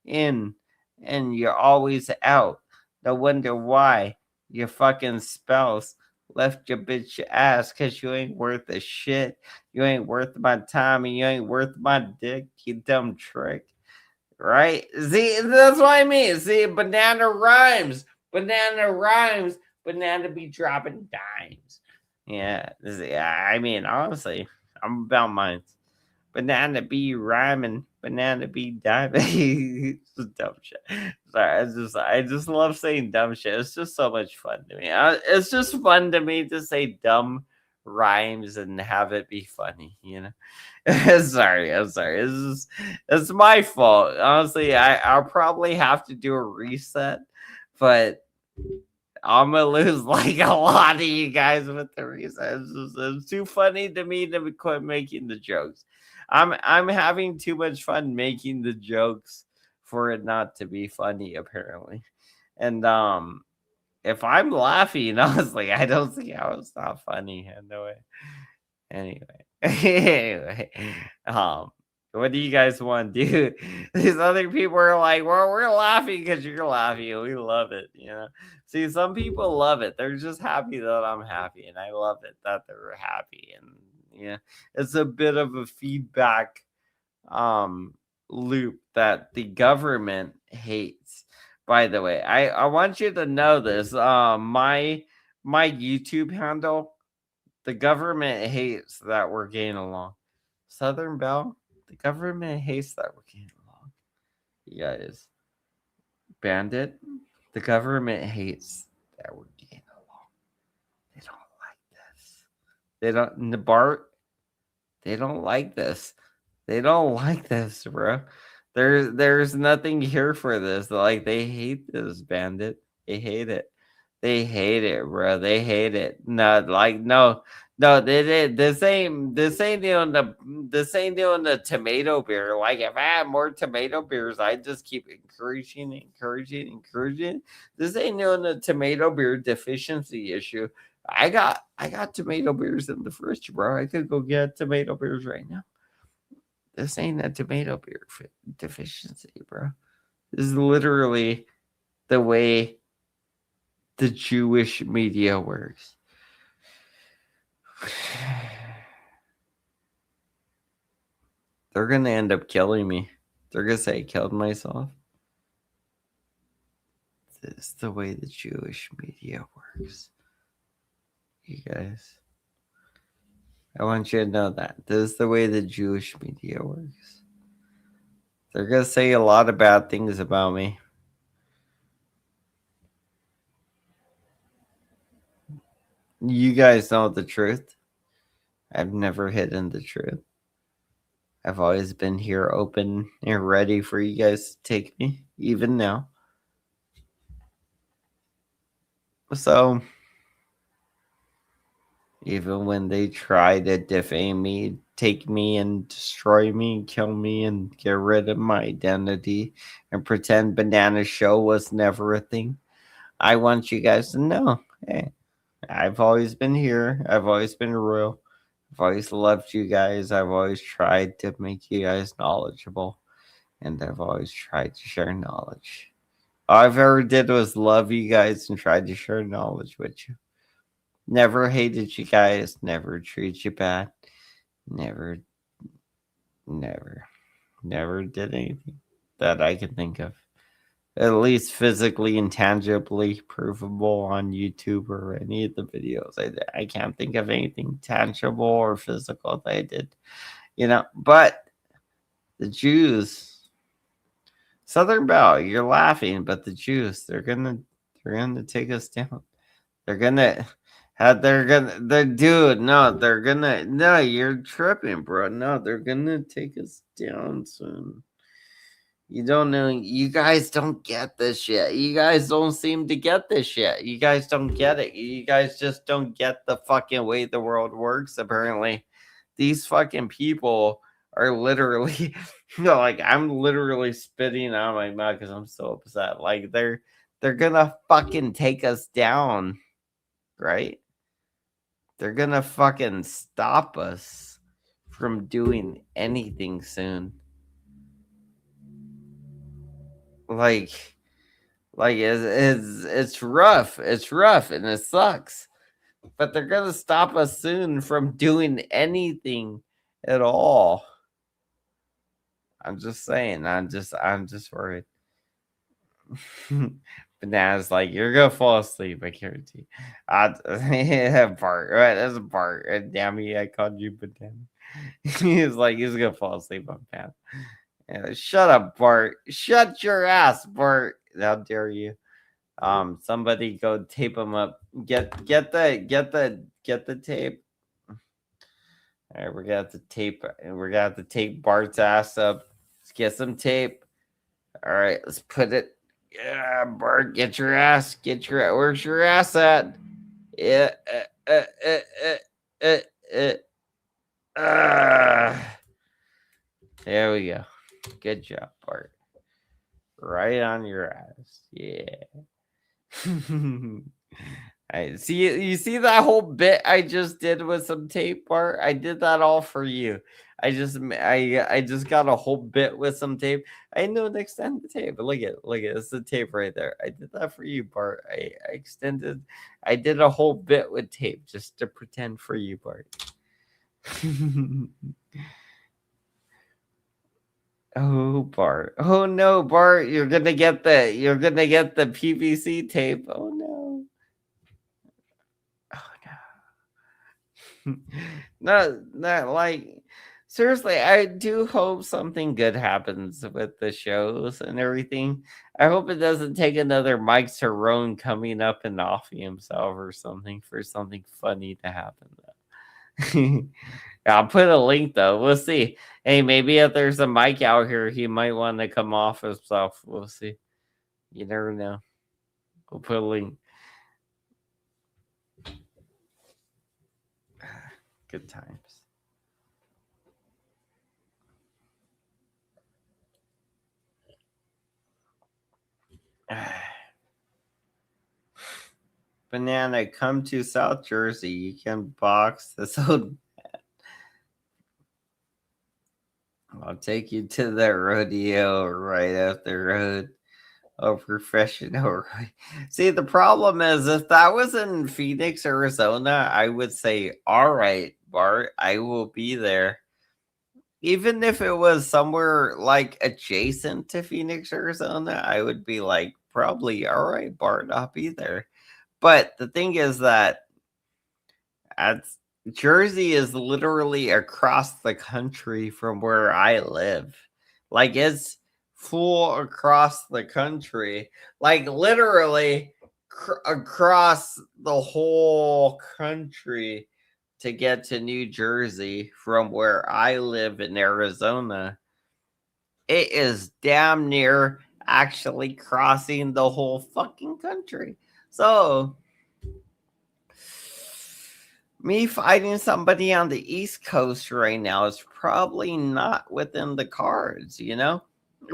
in, and you're always out. No wonder why your fucking spouse left your bitch ass because you ain't worth a shit. You ain't worth my time and you ain't worth my dick, you dumb trick. Right? See, that's what I mean. See, banana rhymes. Banana rhymes. Banana be dropping dimes. Yeah. See, I mean, honestly, I'm about mine. Banana be rhyming, banana be diamond. It's just dumb shit. Sorry, I just love saying dumb shit. It's just so much fun to me. It's just fun to me to say dumb rhymes and have it be funny. Sorry, I'm sorry. It's my fault. Honestly, I'll probably have to do a reset, but I'm gonna lose like a lot of you guys with the reset. It's too funny to me to quit making the jokes. I'm having too much fun making the jokes for it not to be funny, apparently. And if I'm laughing, honestly, I don't see how it's not funny. No way. Anyway, anyway, what do you guys want to do? These other people are like, well, we're laughing because you're laughing. We love it. See, some people love it. They're just happy that I'm happy, and I love it that they're happy. And it's a bit of a feedback loop that the government hates. By the way, I want you to know this. My YouTube handle, the government hates that we're getting along. Southern Belle, the government hates that we're getting along. You guys, Bandit, the government hates that we're getting along. They don't like this. They don't, Bart, they don't like this. They don't like this, bro. There's nothing here for this. Like, they hate this, Bandit. They hate it. They hate it, bro. They hate it. No. They did. This ain't doing the tomato beer. Like, if I had more tomato beers, I'd just keep encouraging. This ain't doing the tomato beer deficiency issue. I got tomato beers in the fridge, bro. I could go get tomato beers right now. This ain't a tomato beer deficiency, bro. This is literally the way the Jewish media works. They're going to end up killing me. They're going to say I killed myself. This is the way the Jewish media works. You guys. I want you to know that. This is the way the Jewish media works. They're going to say a lot of bad things about me. You guys know the truth. I've never hidden the truth. I've always been here open and ready for you guys to take me, even now. So, even when they try to defame me, take me and destroy me, kill me, and get rid of my identity and pretend Banana Show was never a thing, I want you guys to know, hey, I've always been here. I've always been royal. I've always loved you guys. I've always tried to make you guys knowledgeable. And I've always tried to share knowledge. All I've ever did was love you guys and tried to share knowledge with you. Never hated you guys. Never treated you bad. Never, never, never did anything that I can think of. At least physically and tangibly provable on YouTube or any of the videos. I can't think of anything tangible or physical that I did. But the Jews, Southern Belle, you're laughing, but the Jews, they're gonna take us down. They're gonna no, you're tripping, bro. No, they're gonna take us down soon. You don't know. You guys don't get this shit. You guys don't seem to get this shit. You guys don't get it. You guys just don't get the fucking way the world works, apparently. These fucking people are literally, like, I'm literally spitting out my mouth because I'm so upset. Like, they're gonna fucking take us down, right? They're gonna fucking stop us from doing anything soon. Like it's rough. It's rough and it sucks. But they're gonna stop us soon from doing anything at all. I'm just saying. I'm just worried. Banana's like, you're gonna fall asleep, I guarantee. Bart, right? That's Bart. Damn me, I called you banana. He's like, he's gonna fall asleep on Pat. Shut up, Bart. Shut your ass, Bart. How dare you? Somebody go tape him up. Get the tape. All right, we're gonna have to tape. We're gonna have to tape Bart's ass up. Let's get some tape. All right, let's put it. Yeah, Bart, get your ass. Where's your ass at? Yeah. There we go. Good job, Bart. Right on your ass. Yeah. I see. You see that whole bit I just did with some tape, Bart? I did that all for you. I just got a whole bit with some tape. I know to extend the tape. But look at it's the tape right there. I did that for you, Bart. I extended. I did a whole bit with tape just to pretend for you, Bart. Oh, Bart. Oh no, Bart, you're gonna get the PVC tape. Oh no. Oh no. No, like seriously, I do hope something good happens with the shows and everything. I hope it doesn't take another Mike Cerrone coming up and offing himself or something for something funny to happen though. I'll put a link though. We'll see. Hey, maybe if there's a Mike out here, he might want to come off himself. We'll see. You never know. We'll put a link. Good times. Banana, come to South Jersey. You can box this old. I'll take you to the rodeo right up the road. Oh, professional. See, the problem is if that was in Phoenix, Arizona, I would say, all right, Bart, I will be there. Even if it was somewhere like adjacent to Phoenix, Arizona, I would be like, probably, all right, Bart, I'll be there. But the thing is that Jersey is literally across the country from where I live. Like it's full across the country. Like literally across the whole country to get to New Jersey from where I live in Arizona. It is damn near actually crossing the whole fucking country. So me fighting somebody on the East Coast right now is probably not within the cards, you know?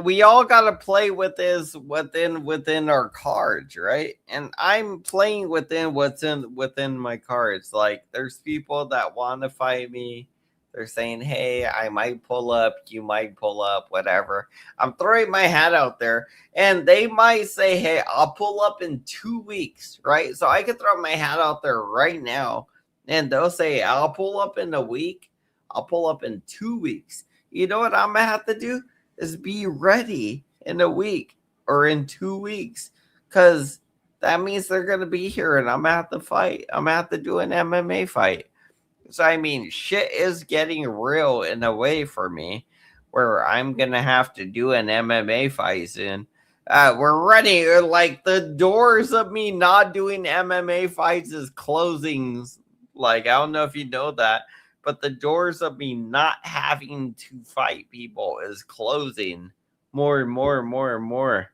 we all gotta play with this within our cards, right? And I'm playing within within my cards. Like there's people that want to fight me. They're saying, "Hey, I might pull up, you might pull up, whatever." I'm throwing my hat out there, and they might say, "Hey, I'll pull up in 2 weeks," right? So I could throw my hat out there right now, and they'll say, "I'll pull up in a week. I'll pull up in 2 weeks." You know what I'm gonna have to do? Is be ready in a week or in 2 weeks, because that means they're going to be here and I'm going to have to fight. I'm going to have to do an MMA fight. So, I mean, shit is getting real in a way for me where I'm going to have to do an MMA fight soon. We're ready. Like, the doors of me not doing MMA fights is closing. Like, I don't know if you know that, but the doors of me not having to fight people is closing more and more and more and more.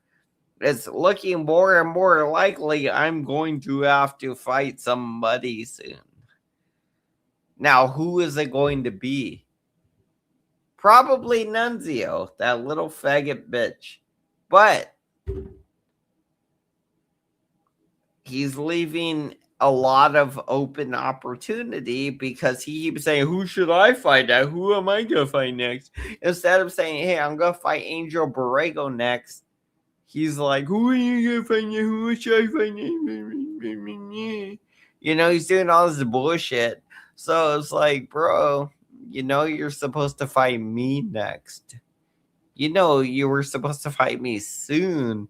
It's looking more and more likely I'm going to have to fight somebody soon. Now, who is it going to be? Probably Nunzio, that little faggot bitch. But he's leaving a lot of open opportunity because he keeps saying, "Who should I fight at? Who am I gonna fight next?" Instead of saying, "Hey, I'm gonna fight Angel Borrego next," he's like, "Who are you gonna fight? Who should I fight?" You know, he's doing all this bullshit. So it's like, bro, you know, you're supposed to fight me next. You know, you were supposed to fight me soon.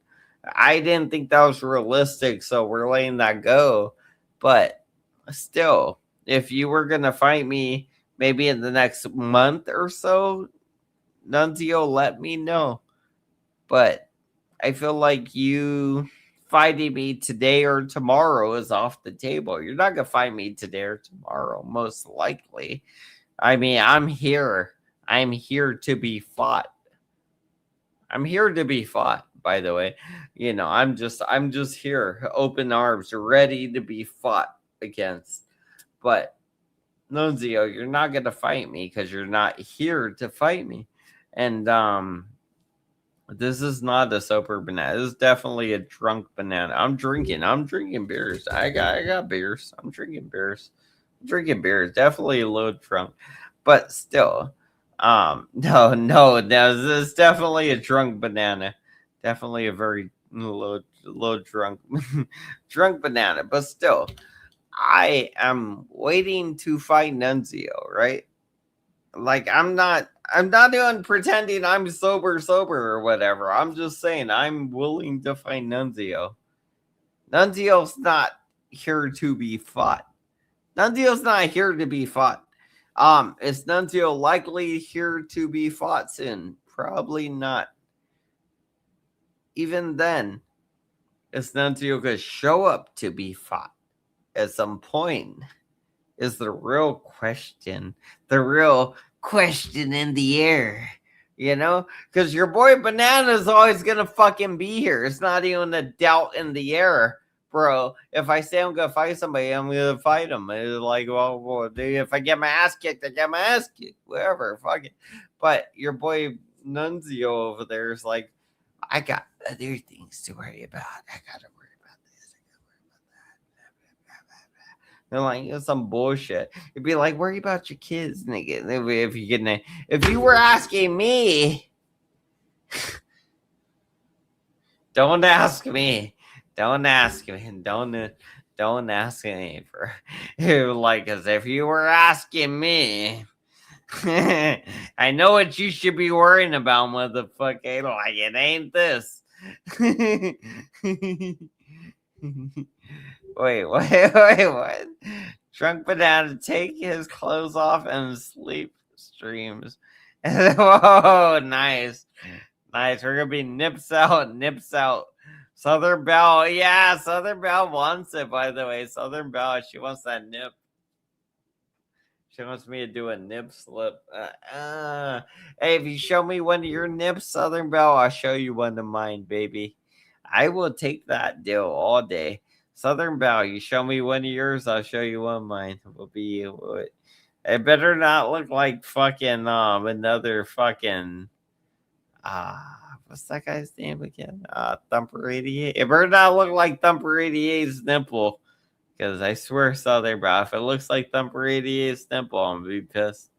I didn't think that was realistic, so we're letting that go. But still, if you were gonna fight me maybe in the next month or so, Nunzio, let me know. But I feel like you fighting me today or tomorrow is off the table. You're not gonna fight me today or tomorrow, most likely. I mean, I'm here. I'm here to be fought. I'm here to be fought, by the way. You know, I'm just here, open arms, ready to be fought against. But Nunzio, you're not gonna fight me because you're not here to fight me. And this is not a sober banana. This is definitely a drunk banana. I'm drinking. I'm drinking beers. I got beers. I'm drinking beers. I'm drinking beers. Definitely a little drunk. But still, no, this is definitely a drunk banana. Definitely a very low drunk drunk banana. But still, I am waiting to fight Nunzio, right? Like I'm not even pretending I'm sober or whatever. I'm just saying I'm willing to fight Nunzio. Nunzio's not here to be fought. Nunzio's not here to be fought. Is Nunzio likely here to be fought soon? Probably not. Even then, is Nunzio gonna show up to be fought at some point? Is the real question. The real question in the air. You know? Because your boy Banana is always going to fucking be here. It's not even a doubt in the air, bro. If I say I'm going to fight somebody, I'm going to fight him. It's like, well, if I get my ass kicked, I get my ass kicked. Whatever. Fuck it. But your boy Nunzio over there is like, I got other things to worry about. I got to worry about this. I got to worry about that. They're like, it's some bullshit. It'd be like, worry about your kids, nigga. If you get, if you were asking me, don't ask me. Don't ask me. Don't ask me for like, cause if you were asking me, I know what you should be worrying about, motherfucker. Like it ain't this. Wait, what? Drunk banana take his clothes off and sleep streams. Whoa, nice. Nice. We're gonna be nips out, nips out. Southern Belle, yeah, Southern Belle wants it, by the way. Southern Belle, she wants that nip. She wants me to do a nip slip. Hey, if you show me one of your nips, Southern Belle, I'll show you one of mine, baby. I will take that deal all day. Southern Belle, you show me one of yours, I'll show you one of mine. Will be it better not look like fucking another fucking What's that guy's name again? Thumper 88. It better not look like Thumper 88's nipple. Because I swear, Southern bro, if it looks like Thumper 88's nipple, I'm gonna be pissed.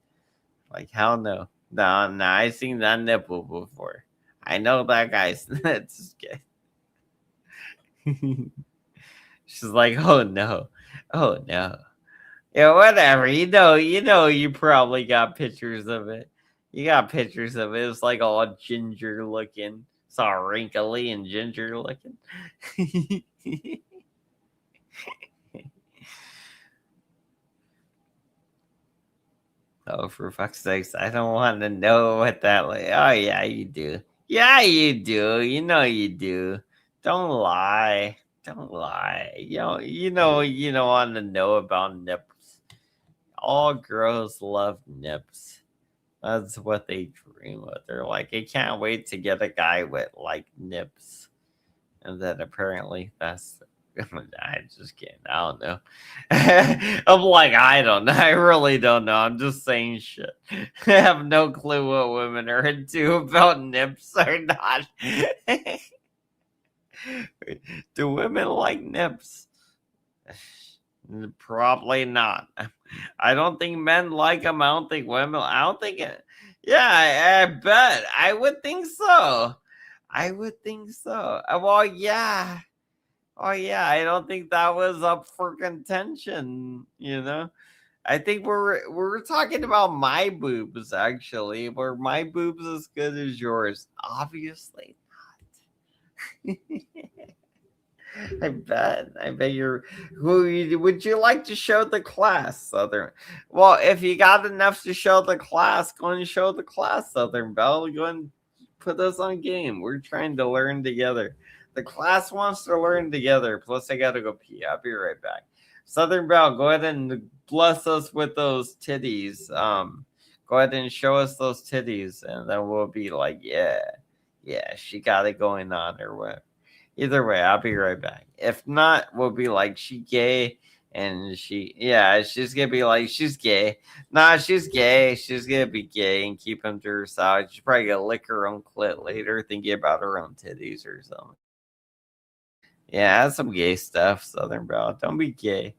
Like, hell no. No, no, I seen that nipple before. I know that guy's. That's good. She's like, oh no. Oh no. Yeah, whatever. You probably got pictures of it. You got pictures of it. It's like all ginger looking. It's all wrinkly and ginger looking. Oh, for fuck's sakes, I don't want to know what that like. Oh yeah, you do. Yeah, you do. You do. Don't lie. Don't lie. You don't want to know about nips. All girls love nips. That's what they dream of. They're like, I can't wait to get a guy with like nips. And then apparently that's I just can't. I don't know. I'm like, I don't know. I really don't know. I'm just saying shit. I have no clue what women are into about nips or not. Do women like nips? Probably not. I don't think men like them. I don't think women. I don't think it. Yeah, I bet. I would think so. I would think so. Well, yeah. Oh yeah, I don't think that was up for contention. I think we're talking about my boobs actually. Were my boobs as good as yours? Obviously not. I bet. I bet you're. Would you like to show the class, Southern? Well, if you got enough to show the class, go and show the class, Southern Belle. Go and put us on game. We're trying to learn together. The class wants to learn together. Plus, I gotta go pee. I'll be right back. Southern Belle, go ahead and bless us with those titties. Go ahead and show us those titties, and then we'll be like, yeah, yeah, she got it going on, or what. Either way, I'll be right back. If not, we'll be like, she gay. And she's gonna be like, she's gay. Nah, she's gay. She's gonna be gay and keep him to herself. She's probably gonna lick her own clit later, thinking about her own titties or something. Yeah, that's some gay stuff, Southern Belle. Don't be gay.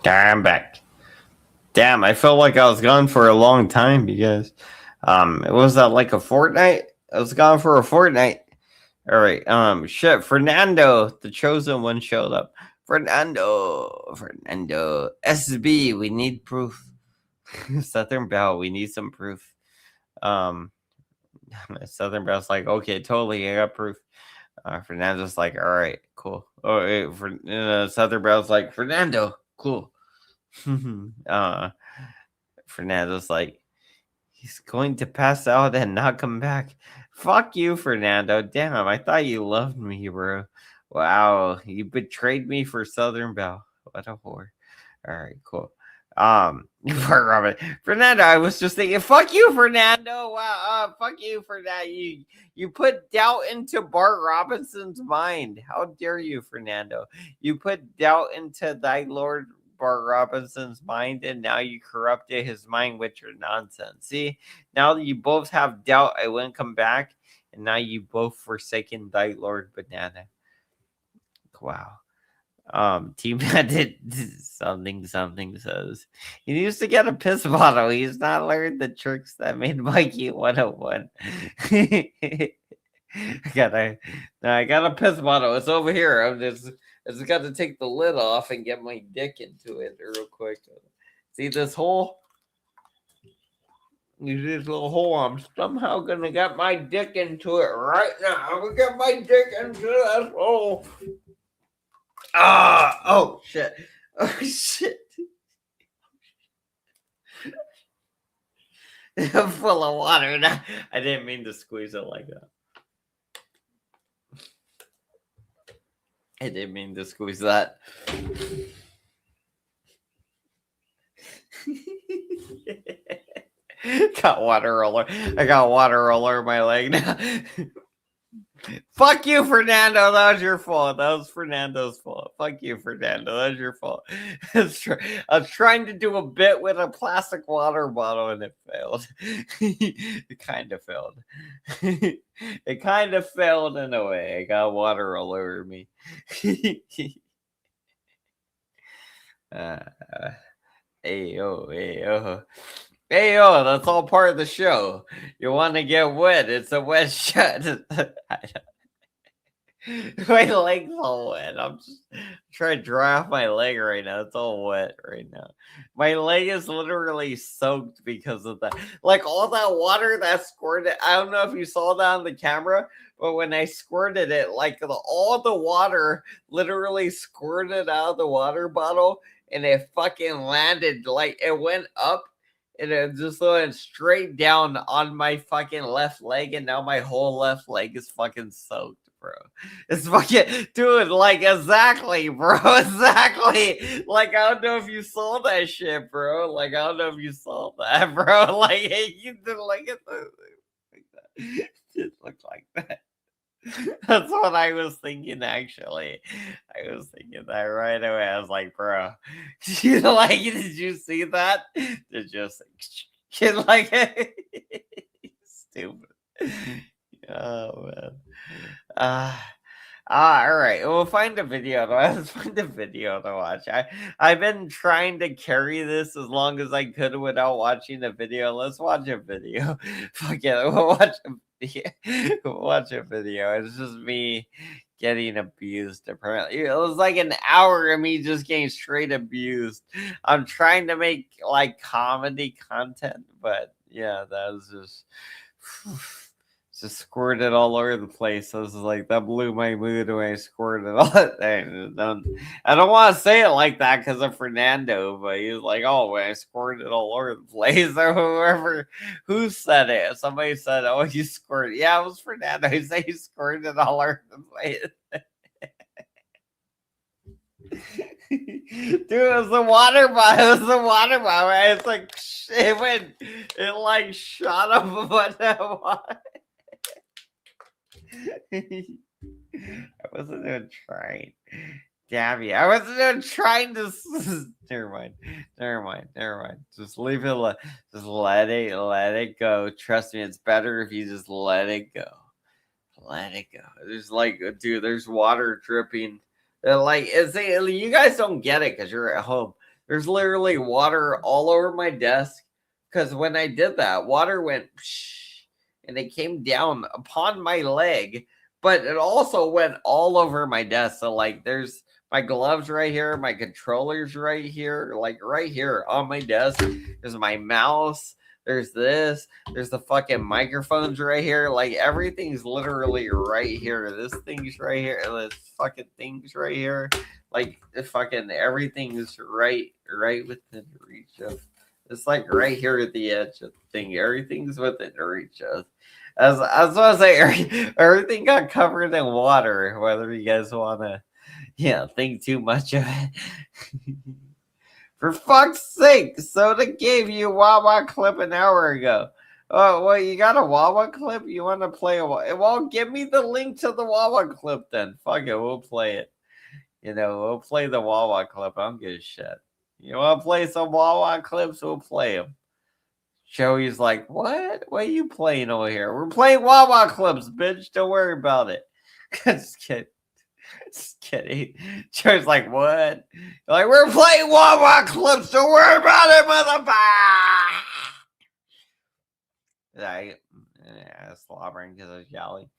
I'm back. Damn, I felt like I was gone for a long time because it was like a fortnight. I was gone for a fortnight. All right. Shit. Fernando, the chosen one, showed up. Fernando. SB, we need proof. Southern Belle, we need some proof. Um, Southern Belle's like, okay, totally, I got proof. Fernando's like, all right, cool. Oh, Southern Belle's like, Fernando, cool. uh, Fernando's like, he's going to pass out and not come back. Fuck you, Fernando. Damn, I thought you loved me, bro. Wow, you betrayed me for Southern Belle. What a whore. All right, cool. Poor Robin. Fernando, I was just thinking, fuck you, Fernando. Wow, fuck you for that. You put doubt into Bart Robinson's mind. How dare you, Fernando? You put doubt into thy Lord Bart Robinson's mind, and now you corrupted his mind with your nonsense. See, now you both have doubt I wouldn't come back, and now you both forsaken thy Lord Banana. Wow. Team did something says he needs to get a piss bottle. He's not learned the tricks that made Mikey 101. I got a piss bottle. It's over here. I just got to take the lid off and get my dick into it real quick. See this hole? This little hole. I'm somehow gonna get my dick into it right now. I'm gonna get my dick into that hole. Oh shit. Oh shit. I'm full of water now. I didn't mean to squeeze it like that. I didn't mean to squeeze that. Got water roller. I got water roller in my leg now. Fuck you, Fernando. That was your fault. That was Fernando's fault. Fuck you, Fernando. That was your fault. I was trying to do a bit with a plastic water bottle and it failed. It kind of failed. It kind of failed in a way. I got water all over me. Ayo. Hey, yo, that's all part of the show. You want to get wet? It's a wet shot. My leg's all wet. I'm just trying to dry off my leg right now. It's all wet right now. My leg is literally soaked because of that. Like all that water that squirted. I don't know if you saw that on the camera, but when I squirted it, like all the water literally squirted out of the water bottle and it fucking landed. Like it went up and it just went straight down on my fucking left leg, and now my whole left leg is fucking soaked, bro. It's fucking, dude, like, exactly, bro, exactly. Like, I don't know if you saw that shit, bro. Like, I don't know if you saw that, bro. Like, you did like it like that. It looked like that. That's what I was thinking, actually. I was thinking that right away. I was like, bro, did you see that? Did you see, like, stupid. Oh, man. All right. We'll find a video. Let's find a video to watch. I've been trying to carry this as long as I could without watching a video. Let's watch a video. Fuck it. We'll watch a video. Watch a video. It's just me getting abused. Apparently, it was like an hour of me just getting straight abused. I'm trying to make like comedy content, but yeah, that was just squirted all over the place. I was like, that blew my mood when I squirted all that. I don't want to say it like that because of Fernando, but he was like, oh, when I squirted all over the place, or who said it? Somebody said, oh, you squirted. Yeah, it was Fernando. He said he squirted all over the place. Dude, it was the water bottle. It was the water bottle. It's like, it like shot up a bunch of water. I wasn't even trying. Damn you. I wasn't even trying to. Never mind. Just leave it. Just let it go. Trust me, it's better if you just let it go. Let it go. There's like, dude, there's water dripping. Like, you guys don't get it because you're at home. There's literally water all over my desk because when I did that, water went psh, and it came down upon my leg, but it also went all over my desk. So like, there's my gloves right here, my controllers right here, like right here on my desk. There's my mouse. There's this. There's the fucking microphones right here. Like everything's literally right here. This thing's right here. And this fucking thing's right here. Like fucking everything's right within reach of. It's like right here at the edge of the thing. Everything's within reach of. As I was gonna say, everything got covered in water. Whether you guys wanna, think too much of it. For fuck's sake, Soda gave you a Wawa clip an hour ago. Oh, well, you got a Wawa clip? You want to play a Wawa? Well, give me the link to the Wawa clip then. Fuck it, we'll play it. We'll play the Wawa clip. I don't give a shit. You want to play some Wawa clips? We'll play them. Joey's like, what? What are you playing over here? We're playing Wawa clips, bitch. Don't worry about it. Just kidding. Just kidding. Joe's like, what? Like, we're playing Wawa clips. Don't worry about it, motherfucker. Yeah, slobbering because I was yelling.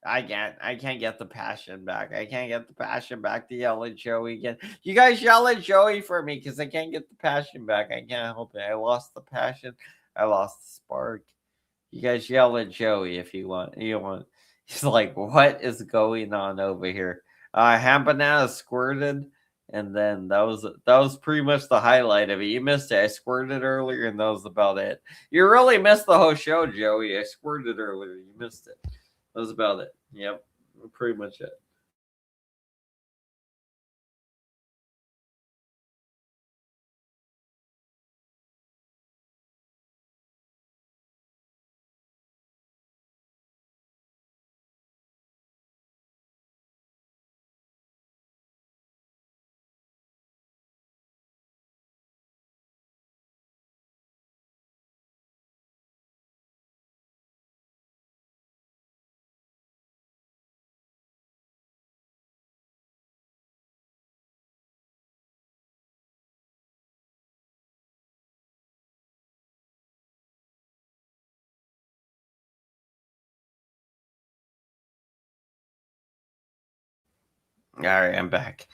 I can't get the passion back. I can't get the passion back to yell at Joey again. You guys yell at Joey for me because I can't get the passion back. I can't help it. I lost the passion. I lost the spark. You guys yell at Joey if you want. He's like, what is going on over here? Hambanana squirted, and then that was pretty much the highlight of it. You missed it. I squirted earlier, and that was about it. You really missed the whole show, Joey. I squirted earlier. You missed it. That was about it. Yep, pretty much it. All right, I'm back.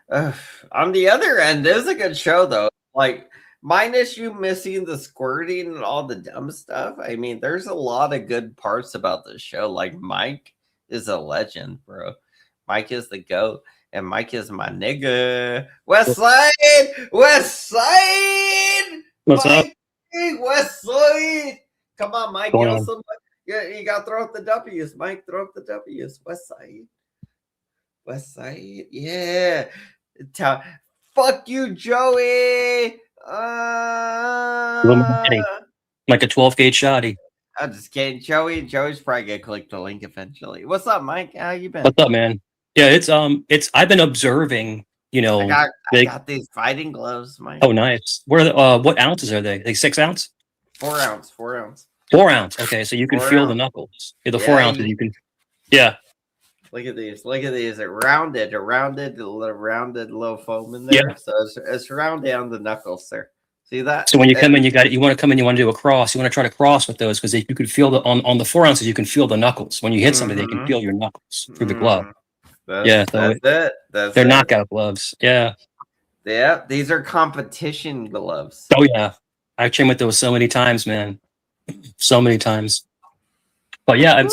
On the other end, it was a good show though. Like, minus you missing the squirting and all the dumb stuff. I mean, there's a lot of good parts about the show. Like, Mike is a legend, bro. Mike is the GOAT, and Mike is my nigga. West Side, West Side.
What's up?
West Side. Come on, Mike.
Going on?
You got to throw up the W's, Mike. Throw up the W's. West Side. West Side, yeah. Fuck you, Joey.
Like a 12-gauge shotty.
I'm just kidding, Joey. Joey's probably gonna click the link eventually. What's up, Mike? How you been?
What's up, man? Yeah, it's I've been observing.
I got these fighting gloves, Mike.
Oh, nice. What ounces are they? Like 6 ounce?
4 ounce. 4 ounce.
4 ounce. Okay, so you can feel the knuckles. Yeah, the 4 ounces you can. Yeah.
Look at these. Look at these. A rounded little foam in there. Yeah. So it's rounded on the knuckles there. See that?
So when you come in, you want to come in, you want to do a cross. You want to try to cross with those because you can feel on the 4 ounces, you can feel the knuckles. When you hit somebody, they can feel your knuckles through the glove.
That's it.
They're knockout gloves. Yeah.
Yeah. These are competition gloves.
Oh yeah. I've trained with those so many times, man. So many times. But yeah,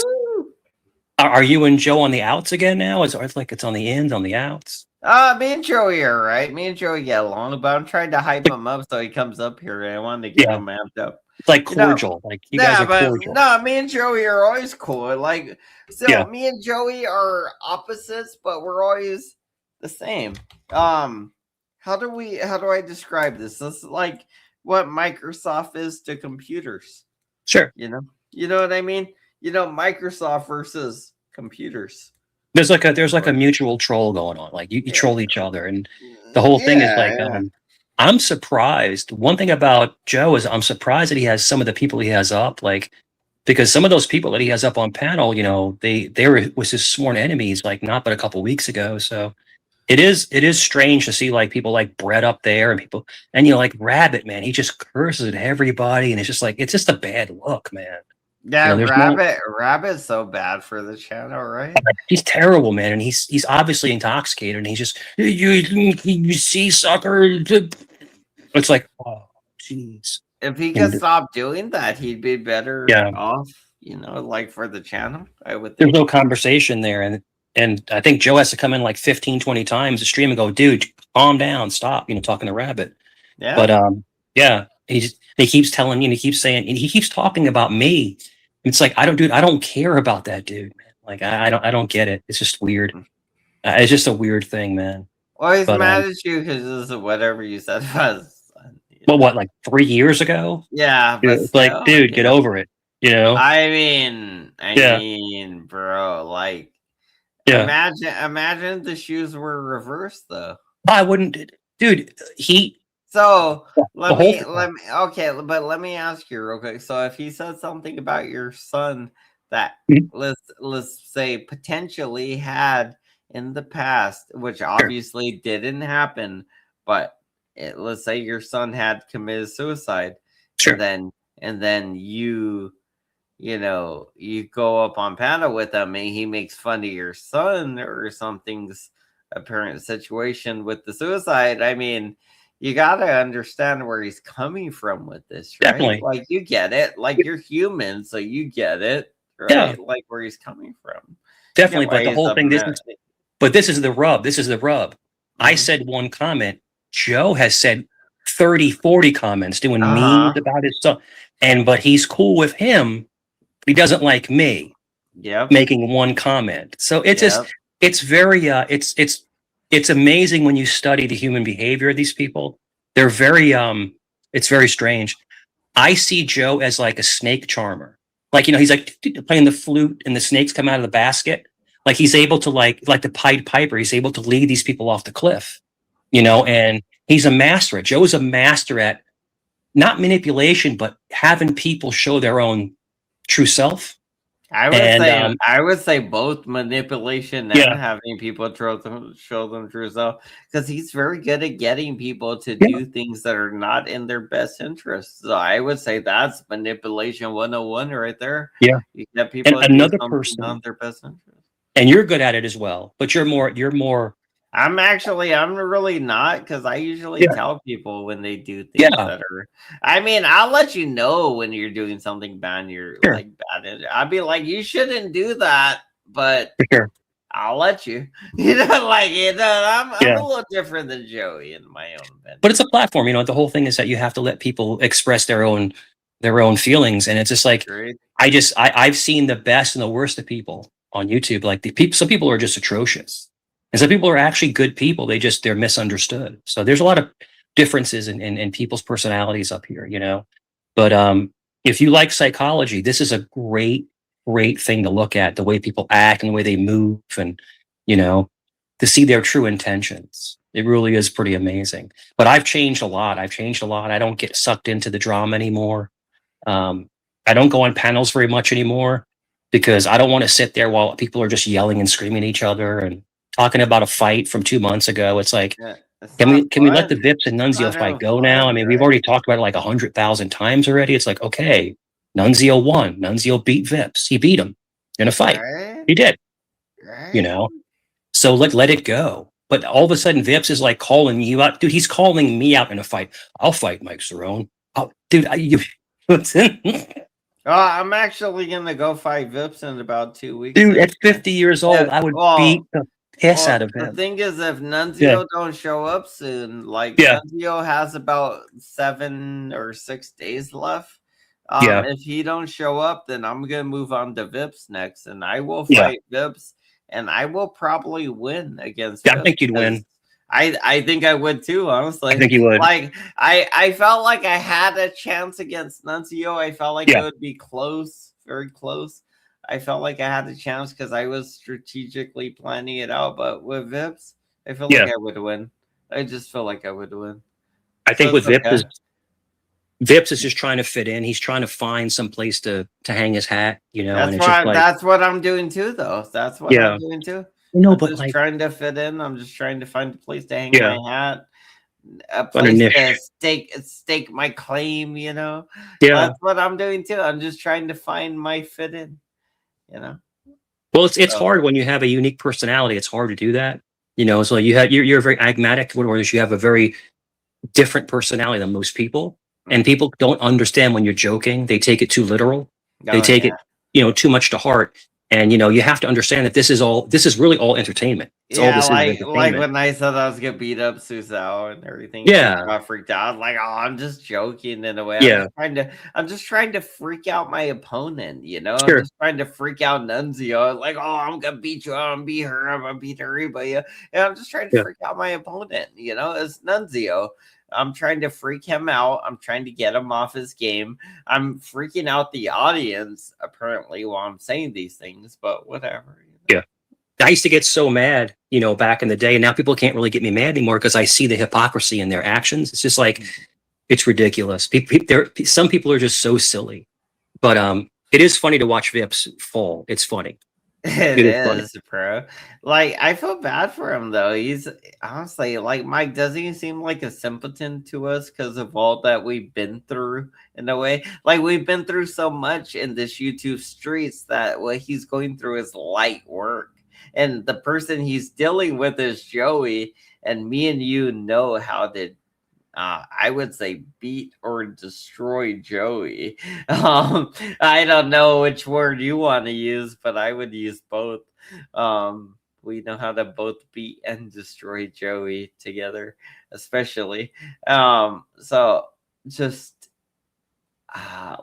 are you and Joe on the outs again now? It's like it's on the ends, on the outs.
Me and Joey are right. Me and Joey get along, but I'm trying to hype him up so he comes up here. And I wanted to get him amped up.
It's like cordial. Like you guys are cordial.
No, me and Joey are always cool. Like, so me and Joey are opposites, but we're always the same. How do I describe this? This is like what Microsoft is to computers.
Sure.
You know what I mean? Microsoft versus computers.
There's like a mutual troll going on. Like you troll each other, and the whole thing is like I'm surprised. One thing about Joe is I'm surprised that he has some of the people he has up, like because some of those people that he has up on panel, they were his sworn enemies, like not but a couple weeks ago. So it is strange to see like people like Brett up there and people and like Rabbit, man, he just curses at everybody and it's just like it's just a bad look, man.
Yeah,
There's no
Rabbit's so bad for the channel, right?
he's terrible, man, and he's obviously intoxicated and he's just you see sucker. It's like, oh jeez.
If he could
And
stop doing that, he'd be better
yeah,
off, like for the channel, I would
there's
think.
no conversation there and I think Joe has to come in like 15, 20 times to stream and go, dude, calm down, stop, talking to Rabbit.
Yeah.
But yeah, he keeps telling he keeps saying, and he keeps talking about me. It's like, I don't care about that dude, man. Like I don't get it. It's just weird. It's just a weird thing, man.
Well, he's
But
mad at you because of whatever you said about his son.
but what, like 3 years ago?
Yeah, but
It's like,
still,
dude, get over it.
I
Yeah,
mean, bro, like,
yeah.
imagine the shoes were reversed though.
I wouldn't, dude.
So
The whole
okay, but let me ask you real quick. So if he said something about your son that
thing.
let's say potentially had in the past, which obviously didn't happen, but let's say your son had committed suicide,
Sure.
and then you go up on panel with him and he makes fun of your son or something's apparent situation with the suicide. I mean, you gotta understand where he's coming from with this, right?
Definitely.
Like you get it, like you're human, so you get it, right?
Yeah,
Like where he's coming from.
definitely. But the whole thing, this is the rub. This is the rub. I said one comment. Joe has said 30, 40 comments doing memes about his son. But he's cool with him. He doesn't like me.
Yeah.
Making one comment. So it's just it's very it's amazing when you study the human behavior of these people. They're very it's very strange. I see Joe as like a snake charmer. Like, he's like playing the flute and the snakes come out of the basket. Like he's able to like the Pied Piper, he's able to lead these people off the cliff, and he's a master at Joe is a master at not manipulation, but having people show their own true self.
I would say both manipulation and having people show them true self, because he's very good at getting people to do things that are not in their best interest. So I would say that's manipulation 101 right there.
Yeah,
you get people
and another person
on their best interest,
and you're good at it as well. But you're more.
I'm really not, because I usually tell people when they do things that are. I mean, I'll let you know when you're doing something bad. And you're like bad at it. I'll be like, you shouldn't do that, but I'll let you. I'm a little different than Joey in my own opinion.
But it's a platform. The whole thing is that you have to let people express their own feelings, and it's just like I've seen the best and the worst of people on YouTube. Like some people are just atrocious. And some people are actually good people. They're misunderstood. So there's a lot of differences in people's personalities up here, But if you like psychology, this is a great thing to look at, the way people act and the way they move and, to see their true intentions. It really is pretty amazing. But I've changed a lot. I don't get sucked into the drama anymore. I don't go on panels very much anymore because I don't want to sit there while people are just yelling and screaming at each other and talking about a fight from 2 months ago. It's like, can we let the Vips and Nunzio fight go now? I mean, we've already talked about it like 100,000 times already. It's like, okay, Nunzio won. Nunzio beat Vips. He beat him in a fight. He did. So let it go. But all of a sudden, Vips is like calling you out, dude. He's calling me out in a fight. I'll fight Mike Cerrone. Oh, dude,
I'm actually gonna go fight Vips in about 2 weeks.
Dude, at 50 years old, I would beat the piss out of him.
The thing is, if Nunzio don't show up soon, Nunzio has about 7 or 6 days left. If he don't show up, then I'm gonna move on to Vips next, and I will fight Vips, and I will probably win against.
Vips, I think you'd win.
I think I would too, honestly.
I think you would.
Like I felt like I had a chance against Nunzio. I felt like it would be close, very close. I felt like I had a chance because I was strategically planning it out. But with Vips, I feel like I would win. I just feel like I would win.
I think with Vips, Vips is just trying to fit in. He's trying to find some place to hang his hat,
That's what I'm doing too, though. That's what I'm doing too.
No,
I'm
but
just
like,
trying to fit in. I'm just trying to find a place to hang
yeah,
my hat, a
on a
place to
niche.
stake my claim.
Yeah.
That's what I'm doing too. I'm just trying to find my fit in. You know.
Well, it's
So
hard when you have a unique personality. It's hard to do that. So you're very agmatic, whereas you have a very different personality than most people, and
mm,
people don't understand when you're joking. They take it too literal. They
oh
take
yeah.
it, too much to heart. And you have to understand that this is really all entertainment. It's all
Yeah,
this is
like
entertainment.
when I said I was gonna beat up Suzelle and everything, she
Yeah,
got freaked out. Like, oh, I'm just joking in a way.
yeah,
I'm just trying to freak out my opponent. I'm
sure,
just trying to freak out Nunzio. Like, oh, I'm gonna beat you. I'm gonna beat her. I'm gonna beat everybody. And I'm just trying to
yeah,
freak out my opponent. It's Nunzio. I'm trying to freak him out. I'm trying to get him off his game. I'm freaking out the audience apparently while I'm saying these things, but whatever.
yeah. I used to get so mad, back in the day, and now people can't really get me mad anymore because I see the hypocrisy in their actions. It's just like it's ridiculous. Some people are just so silly, but it is funny to watch Vips fall. It's funny.
It
It is funny.
is, bro. Like, I feel bad for him though. He's honestly like Mike. Doesn't he seem like a simpleton to us because of all that we've been through in a way? Like we've been through so much in this YouTube streets that what he's going through is light work, and the person he's dealing with is Joey. And me and you know how to I would say beat or destroy Joey. I don't know which word you want to use, but I would use both. We know how to both beat and destroy Joey together, especially. So just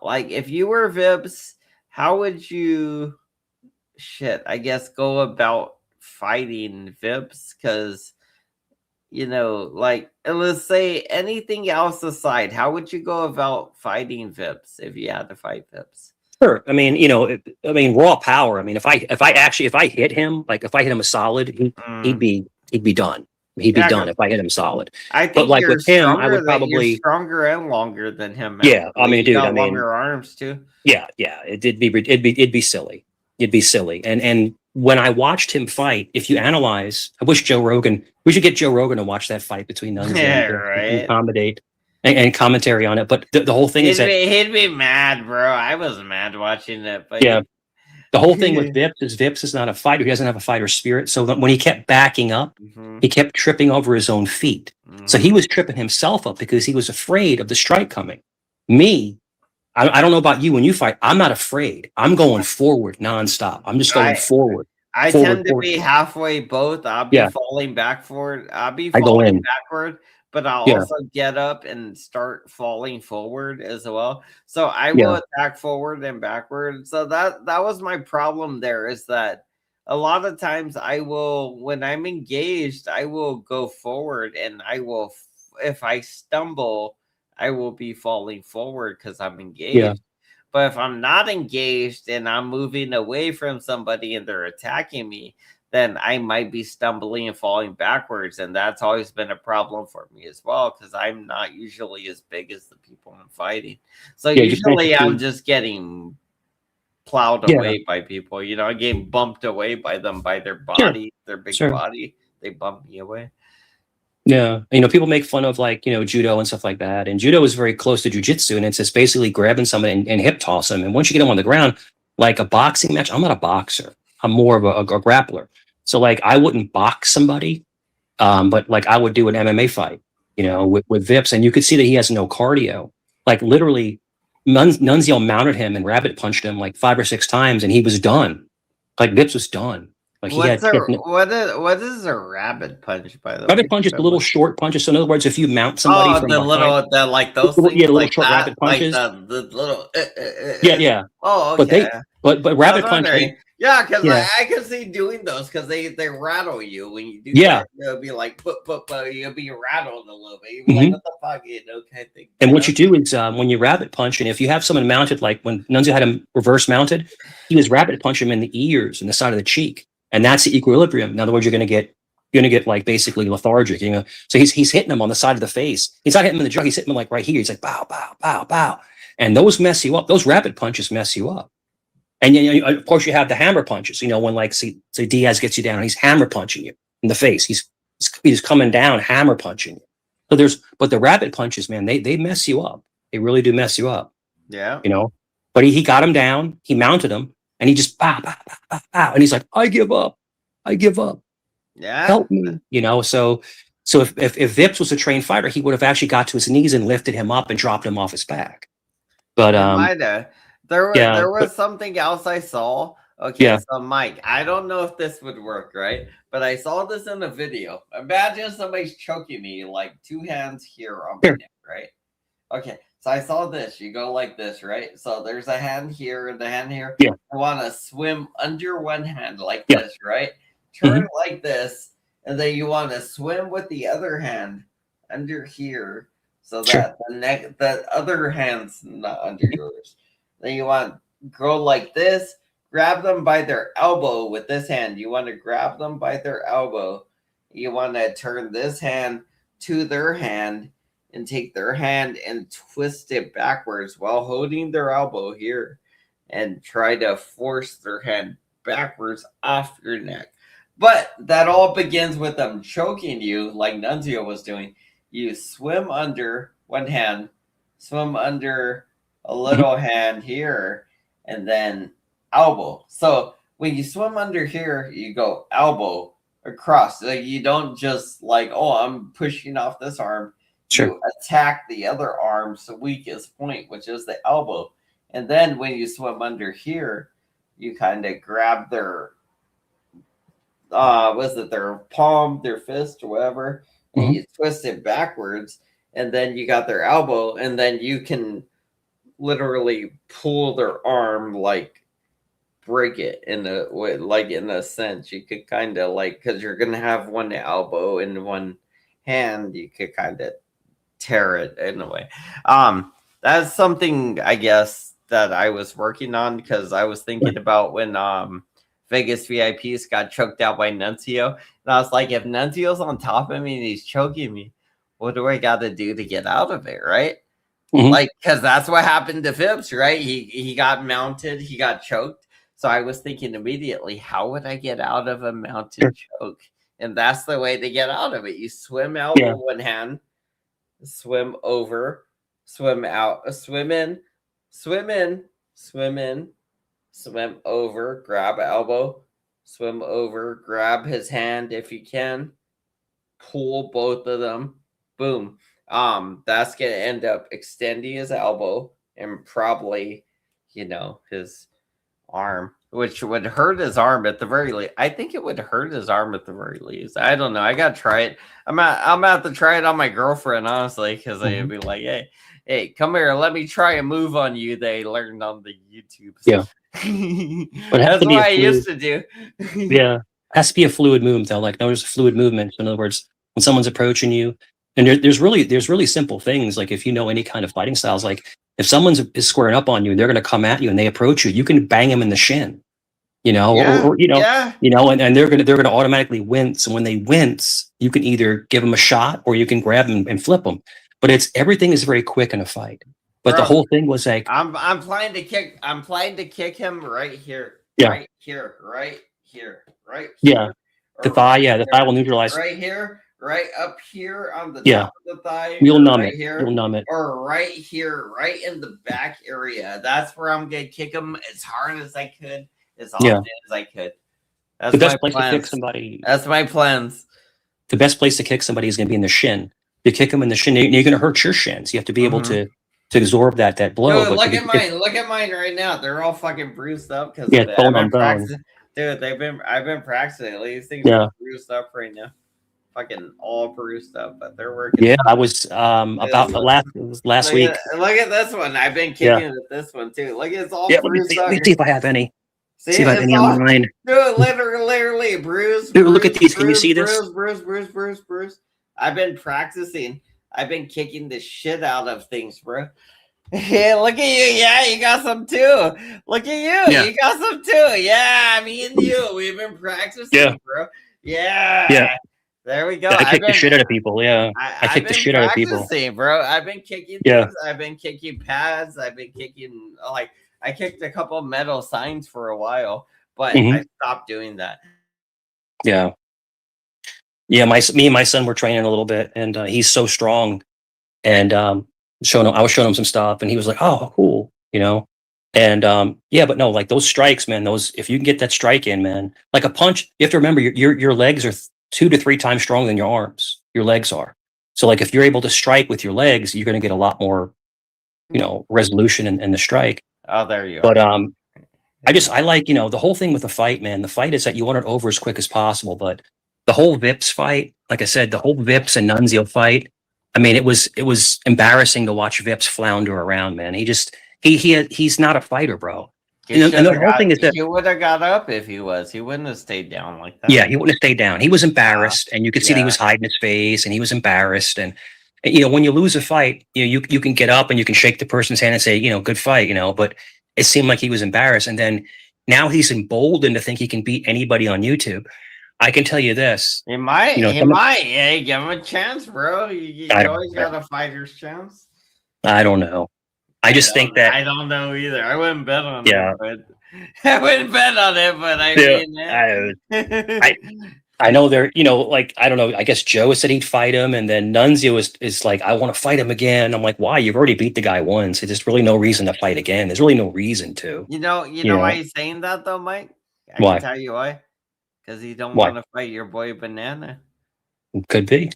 like if you were Vibs, how would you I guess go about fighting Vibs? Because like let's say anything else aside, how would you go about fighting Vips if you had to fight Vips?
Sure. I mean, raw power. I mean, if I hit him, like if I hit him a solid,
Mm,
he'd be done. He'd be
yeah,
done
'cause
if I hit him solid.
I
But
think
like with him, I would
you're
probably,
stronger and longer than him
yeah. I
mentally.
mean,
You
dude. I
got
mean,
longer arms too.
yeah, yeah. It'd be silly. It'd be silly. And when I watched him fight, if you analyze, I wish Joe Rogan. We should get Joe Rogan to watch that fight between Nunzio
Yeah,
and Vips and
right.
accommodate and commentary on it. But the whole thing is that,
He'd be mad, bro. I was mad watching it, but
yeah. The whole thing with Vips is not a fighter. He doesn't have a fighter spirit. So that when he kept backing up,
Mhm,
he kept tripping over his own feet. So he
mhm.
was tripping himself up because he was afraid of the strike coming. Me, I don't know about you when you fight. I'm not afraid. I'm going forward nonstop. I'm just going
I
forward,
I
forward,
tend to
forward.
be halfway both. I'll be
Yeah,
falling backward. I'll be
I go
falling
in.
backward, but I'll
Yeah,
also get up and start falling forward as well. So I will
yeah,
attack forward and backward. So that was my problem there is that a lot of times I will when I'm engaged, I will go forward and if I stumble, I will be falling forward because I'm
yeah.
engaged. But if I'm not engaged and I'm moving away from somebody and they're attacking me, then I might be stumbling and falling backwards. And that's always been a problem for me as well, because I'm not usually as big as the people I'm fighting. So
Yeah, you just mentioned
usually I'm
two.
just getting plowed
Yeah,
away by people. I'm getting bumped away by them by their
sure,
body, their big
sure.
body. They bump me away.
Yeah, people make fun of like judo and stuff like that, and judo is very close to jujitsu, and it's just basically grabbing somebody and hip toss them. And once you get them on the ground, like a boxing match, I'm not a boxer. I'm more of a grappler. So like I wouldn't box somebody, but like I would do an MMA fight, with Vips, and you could see that he has no cardio. Like literally, Nunzio mounted him and rabbit punched him like 5 or 6 times, and he was done. Like Vips was done. Like
What's a
he had
what is a rabbit punch, by the
rabbit
way?
punches, the little short punches. So in other words, if you mount somebody
Oh,
from
the
behind,
little, the like those
yeah,
things
the little
like
short
that,
rabbit
like
punches.
the little.
Yeah, yeah.
Oh,
But
okay.
but
I was
rabbit punch,
wondering. Yeah, because
yeah,
I can see doing those because they rattle you when you do
yeah.
that. It'll be like you'll be rattled a little bit. You'll be like,
Hmm.
what the fuck, kind of thing.
And what you do is when you rabbit punch, and if you have someone mounted, like when Nunzio had him reverse mounted, he was rabbit punch him in the ears and the side of the cheek, and that's the equilibrium. In other words, you're gonna get like basically lethargic. So he's hitting him on the side of the face. He's not hitting him in the jaw. He's hitting him like right here. He's like bow, bow, bow, bow, and those mess you up. Those rabbit punches mess you up. And of course, you have the hammer punches. You know, when like say Diaz gets you down, he's hammer punching you in the face. He's coming down, hammer punching you. So but the rabbit punches, man, they mess you up. They really do mess you up.
Yeah.
You know, but he got him down. He mounted him, and he just pow, pow, pow, pow, pow, and he's like, I give up. I give up.
Yeah.
Help me. You know, so if Vips was a trained fighter, he would have actually got to his knees and lifted him up and dropped him off his back. But
It might have. There
yeah,
was something else I saw. Okay,
yeah.
so Mike, I don't know if this would work, right? But I saw this in a video. Imagine somebody's choking me like 2 hands here on my
Sure.
neck, right? Okay, so I saw this. You go like this, right? So there's a hand here and the hand here.
Yeah.
I want to swim under one hand like
Yeah.
this, right? Turn like this, and then you want to swim with the other hand under here, so that the other hand's not under yours. Then you want to go like this. Grab them by their elbow with this hand. You want to grab them by their elbow. You want to turn this hand to their hand and take their hand and twist it backwards while holding their elbow here and try to force their hand backwards off your neck. But that all begins with them choking you like Nunzio was doing. You swim under one hand, swim under a little hand here, and then elbow. So when you swim under here, you go elbow across. Like you don't just like, oh, I'm pushing off this arm.
Sure.
You attack the other arm's weakest point, which is the elbow. And then when you swim under here, you kind of grab their their palm, their fist, or whatever, and you twist it backwards, and then you got their elbow, and then you can literally pull their arm, like break it in a way, like in a sense. You could kind of like, because you're gonna have one elbow in one hand, you could kind of tear it in a way. That's something I guess that I was working on, because I was thinking about when Vegas VIPs got choked out by Nunzio. And I was like, if Nunzio's on top of me and he's choking me, what do I got to do to get out of it, right? Like, because that's what happened to Phipps, right? He got mounted, he got choked. So I was thinking immediately, how would I get out of a mounted choke? And that's the way to get out of it. You swim out with one hand, swim over, swim out, swim in, swim in, swim in, swim over, grab elbow, swim over, grab his hand if you can, pull both of them, boom. That's gonna end up extending his elbow and probably, his arm, which would hurt his arm at the very least. I think it would hurt his arm at the very least. I don't know. I gotta try it. I'm gonna have to try it on my girlfriend, honestly, because they'd be like, hey, come here, let me try a move on you they learned on the YouTube.
Yeah.
But that's what I used to do.
Yeah. It has to be a fluid movement though. Like there's a fluid movement. In other words, when someone's approaching you, and there's really simple things. Like if you know any kind of fighting styles, like if someone's is squaring up on you and they're gonna come at you and they approach you, you can bang them in the shin. And they're gonna automatically wince. And when they wince, you can either give them a shot or you can grab them and flip them. But everything is very quick in a fight. But the whole thing was like,
I'm planning to kick him right here.
Yeah.
Right here. Right here. Right
here.
Yeah.
The thigh, the thigh will neutralize.
Right here, right up here on the
top
of the thigh.
You'll numb
right
it.
Here,
You'll numb it.
Or right here, right in the back area. That's where I'm gonna kick him as hard as I could, as often as I could. That's
the best place to kick somebody.
That's my plans.
The best place to kick somebody is gonna be in the shin. You kick them in the shin, you're gonna hurt your shins. You have to be able to absorb that blow.
Dude, look at mine. Look at mine right now. They're all fucking bruised up because
bone on bone.
Dude, I've been practicing. These things are bruised up right now. Fucking all bruised up, but they're working.
Yeah, I was about last week.
Look at this one. I've been kicking at this one too. Look, it's all bruised up.
Let me see if I have any.
See if I have any
on mine.
Dude, literally bruised.
Dude, look at these. Can you see this?
Bruise. I've been practicing. I've been kicking the shit out of things, bro. Yeah, look at you. Yeah, you got some too. Look at you. Yeah. You got some too. Yeah, me and you. We've been practicing, bro. Yeah. There we go.
I kick the shit out of people. Yeah. I kick the shit out of people.
Bro. I've been kicking things. I've been kicking pads. I've been kicking, I kicked a couple metal signs for a while, but
Mhm.
I stopped doing that.
Yeah. Yeah, me and my son were training a little bit, and he's so strong. And I was showing him some stuff, and he was like, "Oh, cool," you know. And yeah, but no, like those strikes, man. Those if you can get that strike in, man, like a punch. You have to remember your legs are 2 to 3 times stronger than your arms. Your legs are. So like if you're able to strike with your legs, you're going to get a lot more, resolution in the strike.
Oh, there you
But
are.
I like, the whole thing with the fight, man. The fight is that you want it over as quick as possible. But the whole Vips fight, like I said, the whole Vips and Nunzio fight. I mean, it was embarrassing to watch Vips flounder around, man. He's not a fighter, bro. And the whole thing is that
He would have got up if he was. He wouldn't have stayed down like that.
yeah, he wouldn't have stayed down. He was
Uh,
embarrassed, and you could see that he
yeah.
was hiding his face, and he was embarrassed. And when you lose a fight, you can get up and you can shake the person's hand and say, good fight, But it seemed like he was embarrassed, and then now he's emboldened to think he can beat anybody on YouTube. I can tell you this,
He might. He
some
might. Hey, give him a chance, bro. You
I
always
don't,
got a fighter's chance.
I don't know. I just think that
I don't know either. I wouldn't bet on
yeah,
it, but I wouldn't bet on it. But I
yeah,
mean,
I know they're, like, I don't know. I guess Joe said he'd fight him. And then Nunzio is like, I want to fight him again. I'm like, why? You've already beat the guy once. There's really no reason to fight again. There's really no reason to.
you know why he's saying that though, Mike? I can
Why?
tell you why. Because he don't
Why?
want to fight your boy Banana.
Could be.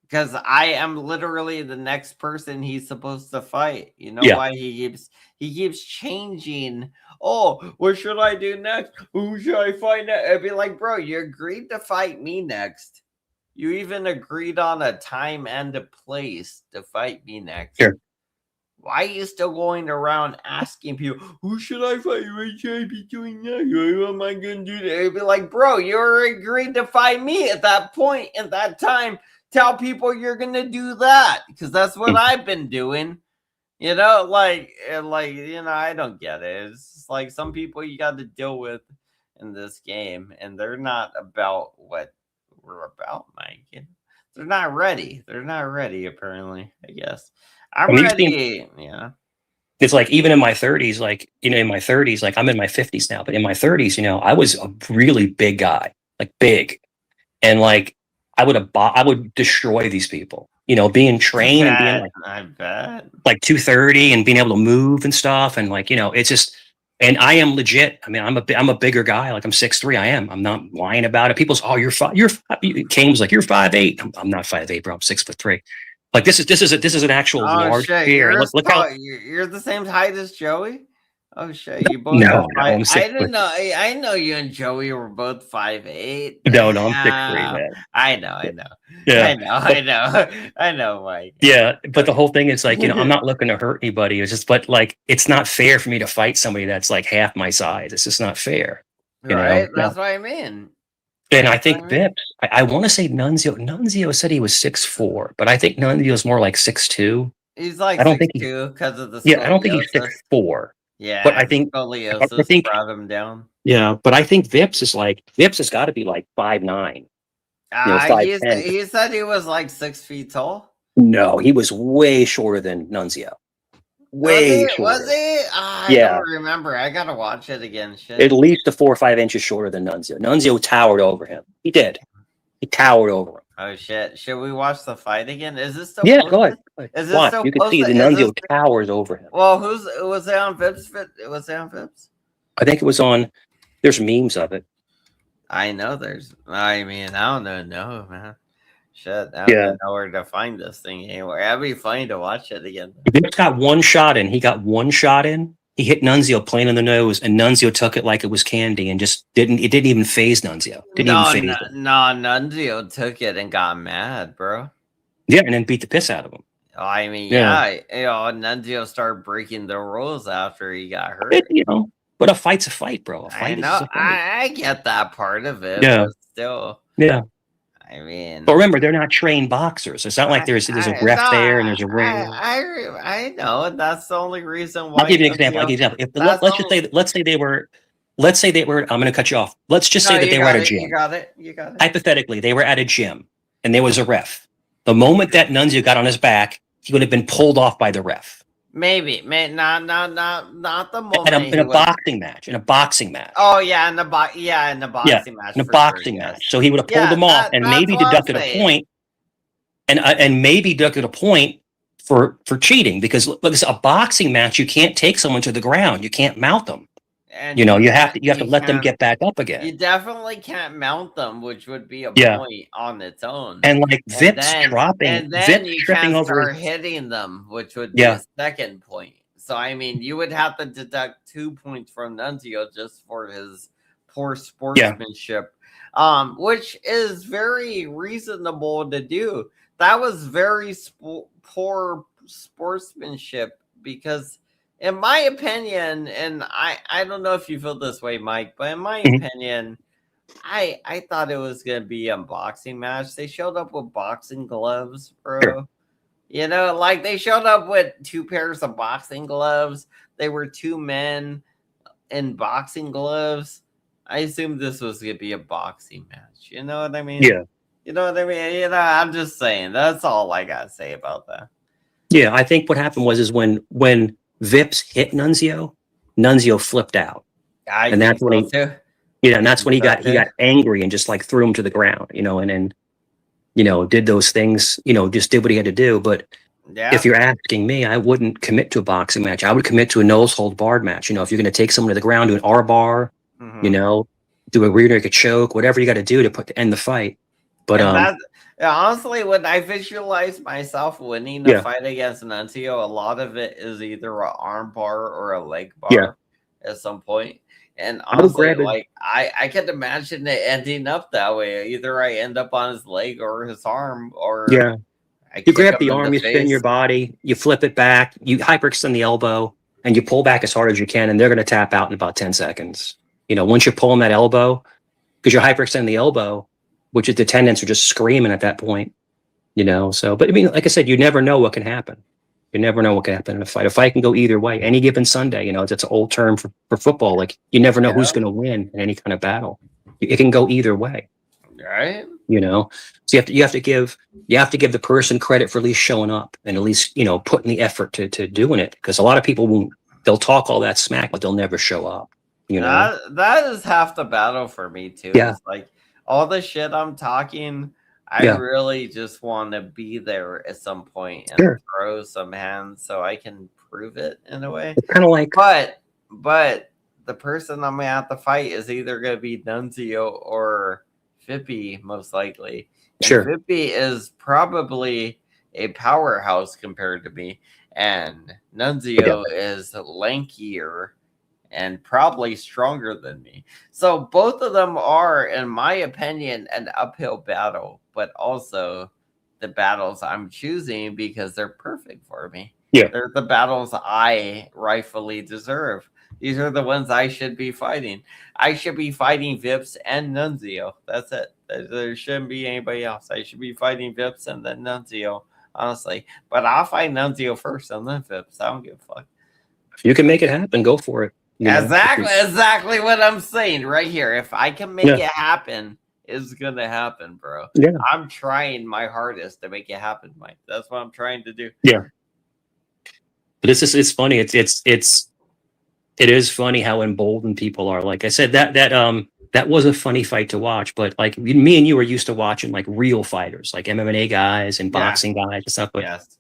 Because I am literally the next person he's supposed to fight. You know
Yeah.
why he keeps changing. Oh, what should I do next? Who should I fight next? I'd be like, bro, you agreed to fight me next. You even agreed on a time and a place to fight me next.
Sure.
Why are you still going around asking people, who should I fight? What should I be doing next? What am I going to do? They'd be like, bro, you agreed to fight me at that point, at that time. Tell people you're going to do that because that's what I've been doing. I don't get it. It's just like some people you got to deal with in this game, and they're not about what we're about, Mike. They're not ready. They're not ready, apparently, I guess. I'm ready. Yeah.
It's like even in my 30s, like, in my 30s, like I'm in my 50s now, but in my 30s, I was a really big guy, like big. And like I would destroy these people, being trained and being
I bet.
like 230 and being able to move and stuff. And like, it's just, and I am legit. I mean, I'm a bigger guy. Like I'm 6'3". I'm not lying about it. People's, oh, Kane was like, you're 5'8". I'm not 5'8", bro. I'm 6'3". Like this is an actual large
shit.
bear. Look how
You're the same height as Joey. Oh shit! You both
no,
I'm I didn't know. I know you and Joey were both 5'8".
No, I'm 6'3", man.
I know.
Yeah,
I know, Mike.
Yeah, but the whole thing is like, I'm not looking to hurt anybody. It's just, but like, it's not fair for me to fight somebody that's like half my size. It's just not fair.
Right? That's what I mean.
And I think Vips, I want to say Nunzio said he was 6'4", but I think Nunzio's more like 6'2".
He's like
I don't think
6'2" because of the scoliosis.
Yeah, I don't think he's 6'4".
Yeah,
but I think
scoliosis brought him down.
Yeah, but I think Vips has got to be like 5'9".
He said he was like 6 feet tall.
No, he was way shorter than Nunzio. Way shorter.
Was he? I don't remember. I gotta watch it again. Shit.
At least 4 or 5 inches shorter than Nunzio. Nunzio towered over him. He did. He towered over him.
Oh shit! Should we watch the fight again? Is this still?
Yeah, go ahead.
Is this still?
You can see the Nunzio towers over him.
Well, was it on Vips? Was it on Vips?
I think it was on. There's memes of it.
I know there's. I mean, I don't know, man. Shit, I don't know where to find this thing anywhere. That'd be funny to watch it again.
Vips got one shot in. He got one shot in. He hit Nunzio plain in the nose, and Nunzio took it like it was candy and just didn't. It didn't even phase Nunzio.
Nunzio took it and got mad, bro.
Yeah, and then beat the piss out of him.
I mean, Nunzio started breaking the rules after he got hurt.
But a fight's a fight, bro.
I know. I get that part of it.
Yeah.
But still.
Yeah.
I mean,
but remember, they're not trained boxers. It's not like there's a ref there and there's a ring.
I know. That's the only reason why.
I'll give you an example. Let's say they were. I'm going to cut you off. Let's just say that they were at a gym.
You got it.
Hypothetically, they were at a gym and there was a ref. The moment that Nunzio got on his back, he would have been pulled off by the ref.
Maybe, not the
At
moment
in
he
a
was.
boxing match. In a boxing match.
Oh yeah, in the
Yeah,
boxing match
in a
for sure.
boxing match.
Yes.
So he would have pulled
Yeah,
them off and
that's
maybe
what I'm
deducted a
saying.
point, and maybe deducted a point for cheating because look, it's a boxing match. You can't take someone to the ground. You can't mount them.
And
You have to
you
let them
can't
get back up again.
you definitely can't mount them, which would be a
Yeah,
point on its own.
and like
And
Vips
then you
tripping
can't
over his.
start hitting them, which would be a
Yeah,
second point. So I mean, you would have to deduct 2 points from Nunzio just for his poor
yeah,
sportsmanship, which is very reasonable to do. That was very poor sportsmanship because in my opinion, and I don't know if you feel this way, Mike, but in my
mhm,
opinion, I thought it was gonna be a boxing match. They showed up with boxing gloves,
sure.
bro. You know, like they showed up with two pairs of boxing gloves. They were two men in boxing gloves. I assumed this was gonna be a boxing match. You know what I mean?
Yeah,
You know what I mean? You know, I'm just saying. That's all I gotta say about that.
yeah. I think what happened was is when Vips hit Nunzio, Nunzio flipped out,
I
and that's
think
when
so
he
too.
and
I
that's
think
when
so
he
too.
got angry and just like threw him to the ground, and then did those things, just did what he had to do. But if
Yeah.
you're asking me, I wouldn't commit to a boxing match. I would commit to a nose hold barred match. If you're going to take someone to the ground, do an R bar, you
Hmm.
know, do a rear naked choke, whatever you got to do to end the fight. But
And that honestly, when I visualize myself winning a
yeah,
fight against Nunzio, a lot of it is either a arm bar or a leg
yeah,
bar at some point. And
I would
honestly,
grab it.
like I could imagine it ending up that way. Either I end up on his leg or his arm, or
Yeah,
I
you
kick
grab
him
the
in the
arm, you spin your
face.
body, you flip it back, you hyperextend the elbow, and you pull back as hard as you can, and they're going to tap out in about 10 seconds. Once you're pulling that elbow, because you're hyperextending the elbow, which is the tendons are just screaming at that point. So, but I mean, like I said, you never know what can happen. You never know what can happen in a fight. A fight can go either way. Any given Sunday, that's an old term for football. Like you never know who's
Yeah,
going to win in any kind of battle. It can go either way.
right.
So you have to give the person credit for at least showing up and at least putting the effort to doing it, because a lot of people won't. They'll talk all that smack, but they'll never show up. You know.
That is half the battle for me too.
Yeah.
Is like all the shit I'm talking. I
Yeah.
really just want to be there at some point and
Sure.
throw some hands so I can prove it in a way.
It's kind of like
But the person I'm gonna have to fight is either gonna be Nunzio or Fippy, most likely. And
sure.
Fippy is probably a powerhouse compared to me, and
Yeah.
Nunzio is lankier and probably stronger than me. So both of them are, in my opinion, an uphill battle, but also the battles I'm choosing because they're perfect for me.
Yeah.
They're the battles I rightfully deserve. These are the ones I should be fighting. I should be fighting Vips and Nunzio. That's it. There shouldn't be anybody else. I should be fighting Vips and then Nunzio, honestly. But I'll fight Nunzio first and then Vips. I don't give a fuck.
If you can make it happen, go for it.
Exactly what I'm saying right here. If I can make
Yeah.
it happen, it's gonna happen, bro.
Yeah.
I'm trying my hardest to make it happen, Mike. That's what I'm trying to do.
Yeah. But it's funny. It is funny how emboldened people are. Like I said, that was a funny fight to watch. But like me and you were used to watching like real fighters, like MMA guys and
Yeah.
boxing guys and stuff. But
Yes.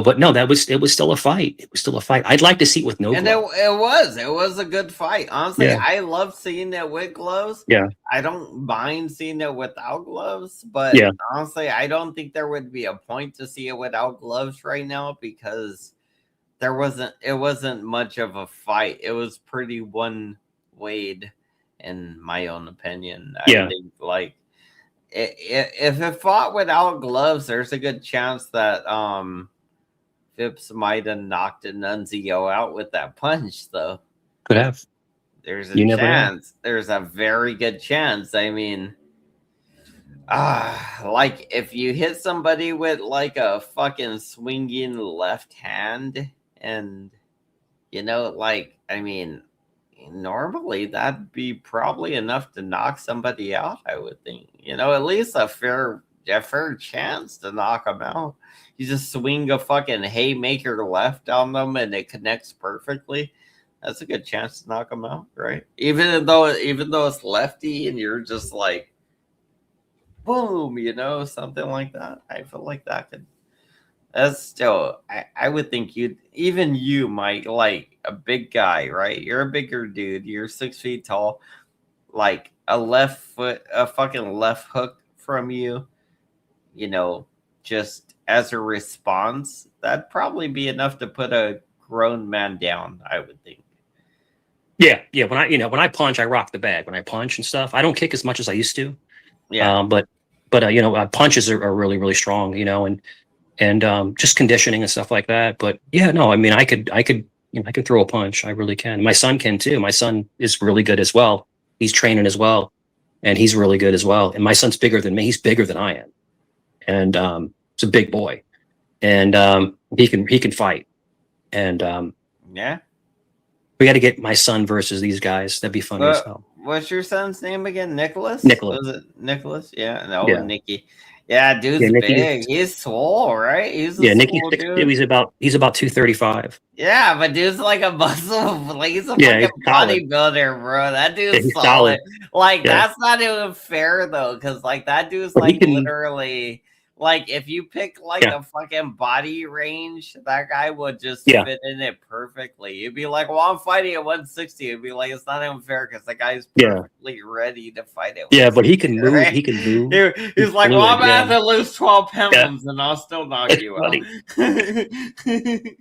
but no, it was still a fight. It was still a fight. I'd like to see it with no
And
gloves.
it was a good fight. Honestly,
Yeah.
I love seeing it with gloves.
Yeah.
I don't mind seeing it without gloves, but
Yeah.
honestly, I don't think there would be a point to see it without gloves right now because it wasn't much of a fight. It was pretty one wayed in my own opinion. I
Yeah.
think like if it fought without gloves, there's a good chance that Phipps might have knocked Nunzio out with that punch though.
Could have.
There's a
You never know.
chance. There's a very good chance. I mean, like if you hit somebody with like a fucking swinging left hand and like I mean, normally that'd be probably enough to knock somebody out, I would think. At least a fair a fair chance to knock him out. You just swing a fucking haymaker left on them and it connects perfectly. That's a good chance to knock him out, right? Even though it's lefty and you're just like boom, something like that. I feel like that could. That's still. I would think you might like a big guy, right? You're a bigger dude. You're 6 feet tall. Like a fucking left hook from you, you know, just as a response, that'd probably be enough to put a grown man down, I would think.
Yeah. When I punch, I rock the bag. When I punch and stuff, I don't kick as much as I used to.
Yeah.
But punches are really really strong. And just conditioning and stuff like that. But yeah, no, I mean, I could throw a punch. I really can. My son can too. My son is really good as well. He's training as well, and he's really good as well. And my son's bigger than me. He's bigger than I am, and it's a big boy, and he can fight. And
Yeah.
we got to get my son versus these guys. That'd be funny as hell.
What's your son's name again? Nicholas?
Nicholas.
Was it Nicholas? Yeah. No,
Yeah.
Nicky. Yeah, dude's
Yeah,
big. He's swole, right? He's a
Yeah, Nicky's
swole
6'2".
dude.
He's about 235.
Yeah, but dude's like a muscle. Like he's a
Yeah,
fucking
he's solid.
bodybuilder, bro. That dude's
He's
solid.
solid.
Like
Yeah,
that's not even fair though, because like that dude's
but he
like
can.
literally like if you pick like
Yeah,
the fucking body range, that guy would just
yeah,
fit in it perfectly. You'd be like, well, I'm fighting at 160. It'd be like it's not even fair because the guy's
yeah,
perfectly ready to fight at
yeah. But he can
160.
move.
Right?
He can move.
He's like, well,
Fluid.
I'm gonna have
Yeah,
to lose 12
yeah.
pounds and I'll still knock
It's
you
funny.
out.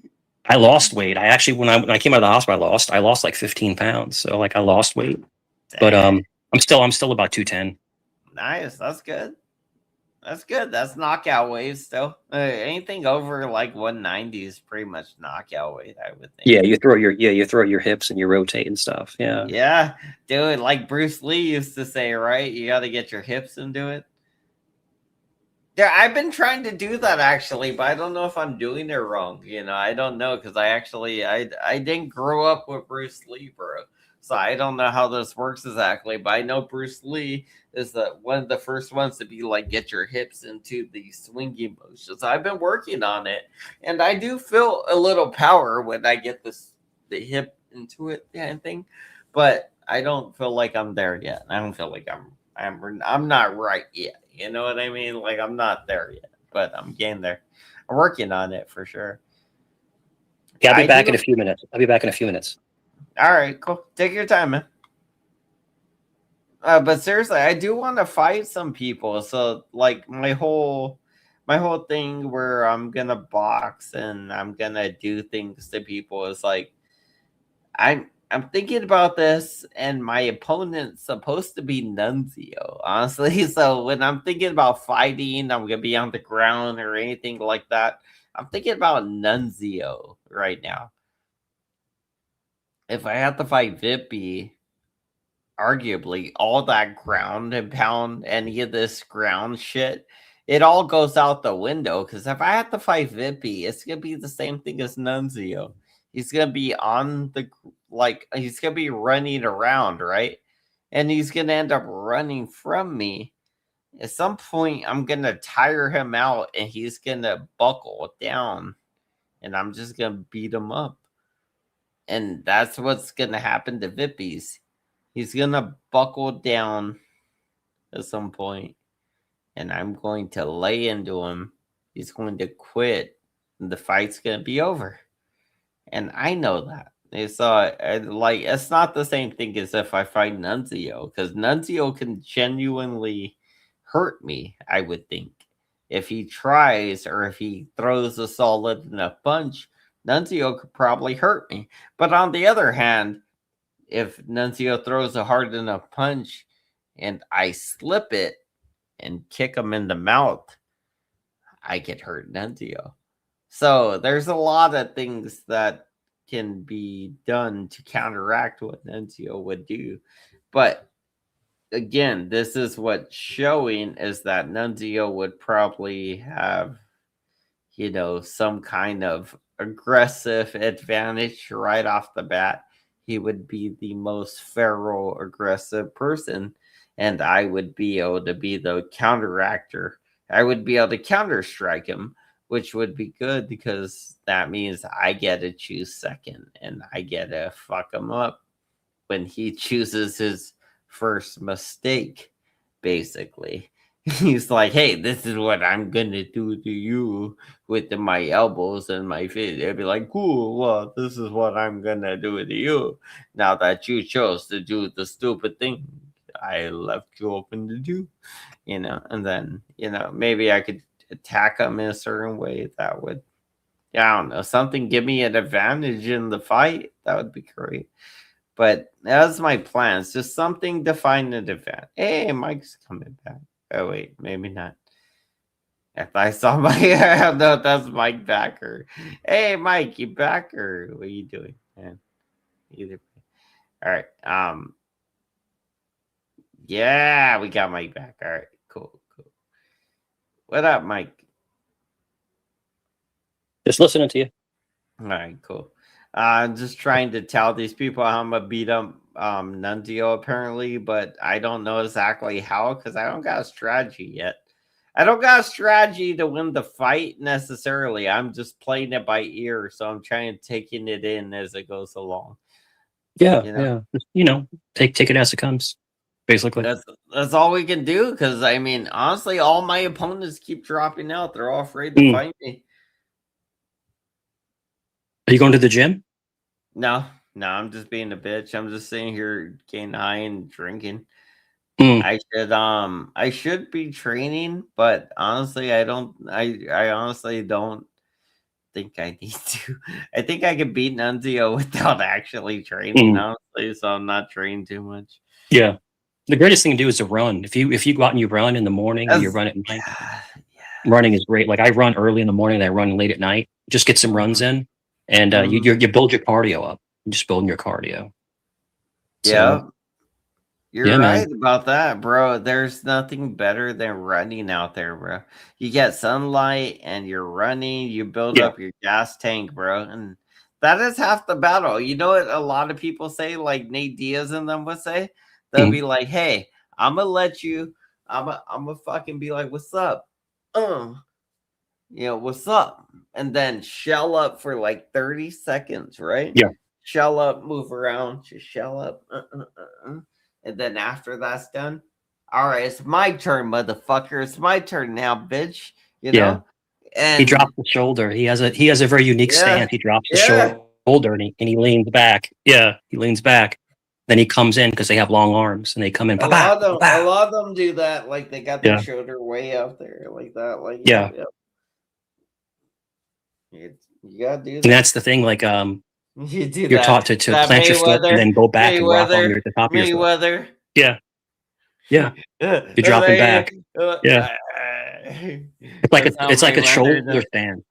I lost weight. I actually, when I came out of the hospital, I lost like 15 pounds. So like I lost weight, but
Dang.
I'm still about 210.
Nice. That's good. That's good. That's knockout weight still. Anything over like 190 is pretty much knockout weight, I would think.
Yeah, you throw your hips and you rotate and stuff. Yeah,
Yeah, dude. Like Bruce Lee used to say, right? You got to get your hips into it. Yeah, I've been trying to do that actually, but I don't know if I'm doing it wrong. I don't know because I didn't grow up with Bruce Lee, bro. So I don't know how this works exactly, but I know Bruce Lee is one of the first ones to be like get your hips into the swinging motions. I've been working on it, and I do feel a little power when I get the hip into it kind of thing, but I don't feel like I'm there yet. I don't feel like I'm not right yet. You know what I mean? Like I'm not there yet, but I'm getting there. I'm working on it for sure.
yeah. I'll be
I
back
do.
in a few minutes. I'll be back in a few minutes.
All right, cool. Take your time, man. But seriously, I do want to fight some people. So like my whole thing where I'm gonna box and I'm gonna do things to people is like I'm thinking about this, and my opponent's supposed to be Nunzio, honestly. So when I'm thinking about fighting, I'm gonna be on the ground or anything like that. I'm thinking about Nunzio right now. If I have to fight Vippy, arguably all that ground and pound any of this ground shit, it all goes out the window. Because if I have to fight Vippy, it's gonna be the same thing as Nunzio. He's gonna be he's gonna be running around, right? And he's gonna end up running from me. At some point, I'm gonna tire him out, and he's gonna buckle down, and I'm just gonna beat him up. And that's what's gonna happen to Vippies. He's gonna buckle down at some point, and I'm going to lay into him. He's going to quit, and the fight's gonna be over. And I know that. Like it's not the same thing as if I fight Nunzio, because Nunzio can genuinely hurt me. I would think if he tries or if he throws a solid enough punch, Nunzio could probably hurt me. But on the other hand, if Nunzio throws a hard enough punch and I slip it and kick him in the mouth, I could hurt Nunzio. So there's a lot of things that can be done to counteract what Nunzio would do. But again, this is what's showing is that Nunzio would probably have, some kind of aggressive advantage right off the bat. He would be the most feral, aggressive person, and I would be able to be the counteractor I would be able to counter strike him, which would be good because that means I get to choose second and I get to fuck him up when he chooses his first mistake, basically. He's like, hey, this is what I'm gonna do to you with my elbows and my feet. They'd be like, cool, well, this is what I'm gonna do to you. Now that you chose to do the stupid thing I left you open to do, and then, maybe I could attack him in a certain way that would, I don't know, something give me an advantage in the fight. That would be great. But that's my plans. Just something to find an event. Hey, Mike's coming back. Oh wait, maybe not. If I saw my, I don't know if that's Mike Backer. Hey, Mike, you back or what are you doing, man? Either. All right. Yeah, we got Mike back. All right, cool. What up, Mike?
Just listening to you.
All right, cool. I'm just trying to tell these people how I'm gonna beat up Nunzio apparently, but I don't know exactly how because I don't got a strategy yet. I don't got a strategy to win the fight necessarily. I'm just playing it by ear, so I'm trying to taking it in as it goes along.
Yeah,
You know,
yeah. Take it as it comes, basically.
that's all we can do. Because I mean, honestly, all my opponents keep dropping out. They're all afraid to fight me.
Are you going to the gym?
No, I'm just being a bitch. I'm just sitting here getting high and drinking.
Mm.
I should be training, but honestly, I honestly don't think I need to. I think I can beat Nunzio without actually training, honestly, so I'm not training too much.
Yeah. The greatest thing to do is to run. If you go out and you run in the morning and you run at night, running is great. Like I run early in the morning and I run late at night. Just get some runs in, and you build your cardio up. You're just building your cardio.
Yeah.
So,
You're
yeah,
right
man.
about that, bro. There's nothing better than running out there, bro. You get sunlight and you're running, you build
Yeah.
up your gas tank, bro. And that is half the battle. You know what a lot of people say, like Nate Diaz and them would say? They'll be like, hey, I'm gonna let you, I'm gonna fucking be like, what's up? What's up? And then shell up for like 30 seconds, right?
Yeah.
Shell up, move around, just shell up. And then after that's done, all right, it's my turn, motherfucker. It's my turn now, bitch.
Yeah. He
And
drops the shoulder. He has a very unique stance. He drops the shoulder and he leans back. Yeah, he leans back. Then he comes in because they have long arms and they come in.
A lot of them do that. Like they got their shoulder way out there, like that. Like
yeah.
You gotta do that.
And that's the thing. Like
you do
you're taught to plant your foot and then go back and rock on the top of your foot. Yeah. Yeah. You're dropping back. Yeah. It's like a shoulder stand.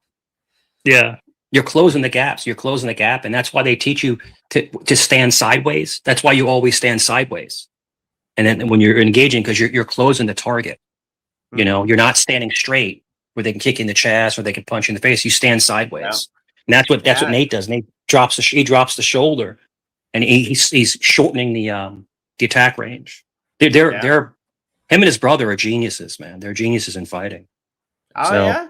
Yeah. You're closing the gaps. You're closing the gap. And that's why they teach you to stand sideways. That's why you always stand sideways. And then when you're engaging, because you're closing the target, you're not standing straight where they can kick you in the chest or they can punch you in the face. You stand sideways. And that's what Nate does. Nate drops the shoulder and he's shortening the attack range. They're him and his brother are geniuses, man. They're geniuses in fighting.
Oh
so,
yeah.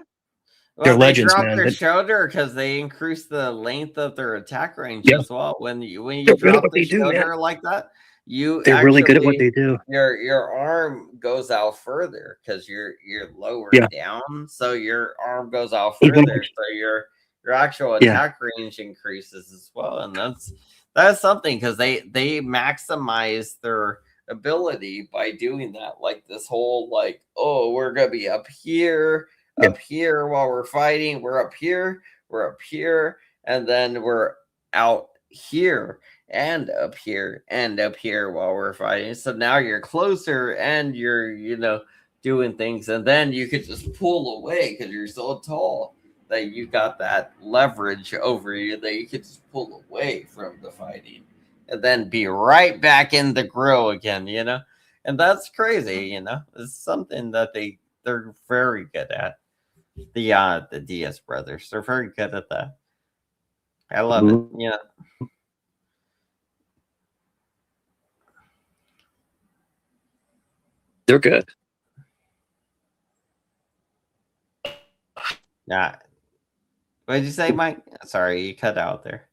Well,
they're
they
legends,
drop
man.
their shoulder because they increase the length of their attack range as well. When you
they're
drop the shoulder like that,
they're really good at what they do.
Your arm goes out further because you're lower down, so your arm goes out further, so your actual attack range increases as well, and that's something because they maximize their ability by doing that. Like this whole like, oh, we're gonna be up here while we're fighting. We're up here, and then we're out here and up here while we're fighting. So now you're closer and you're, doing things, and then you could just pull away because you're so tall that you got that leverage over you that you could just pull away from the fighting and then be right back in the grill again, and that's crazy, it's something that they're very good at. The Diaz brothers, they're very good at that. I love it.
They're good.
Nah. What did you say, Mike? Sorry, you cut out there.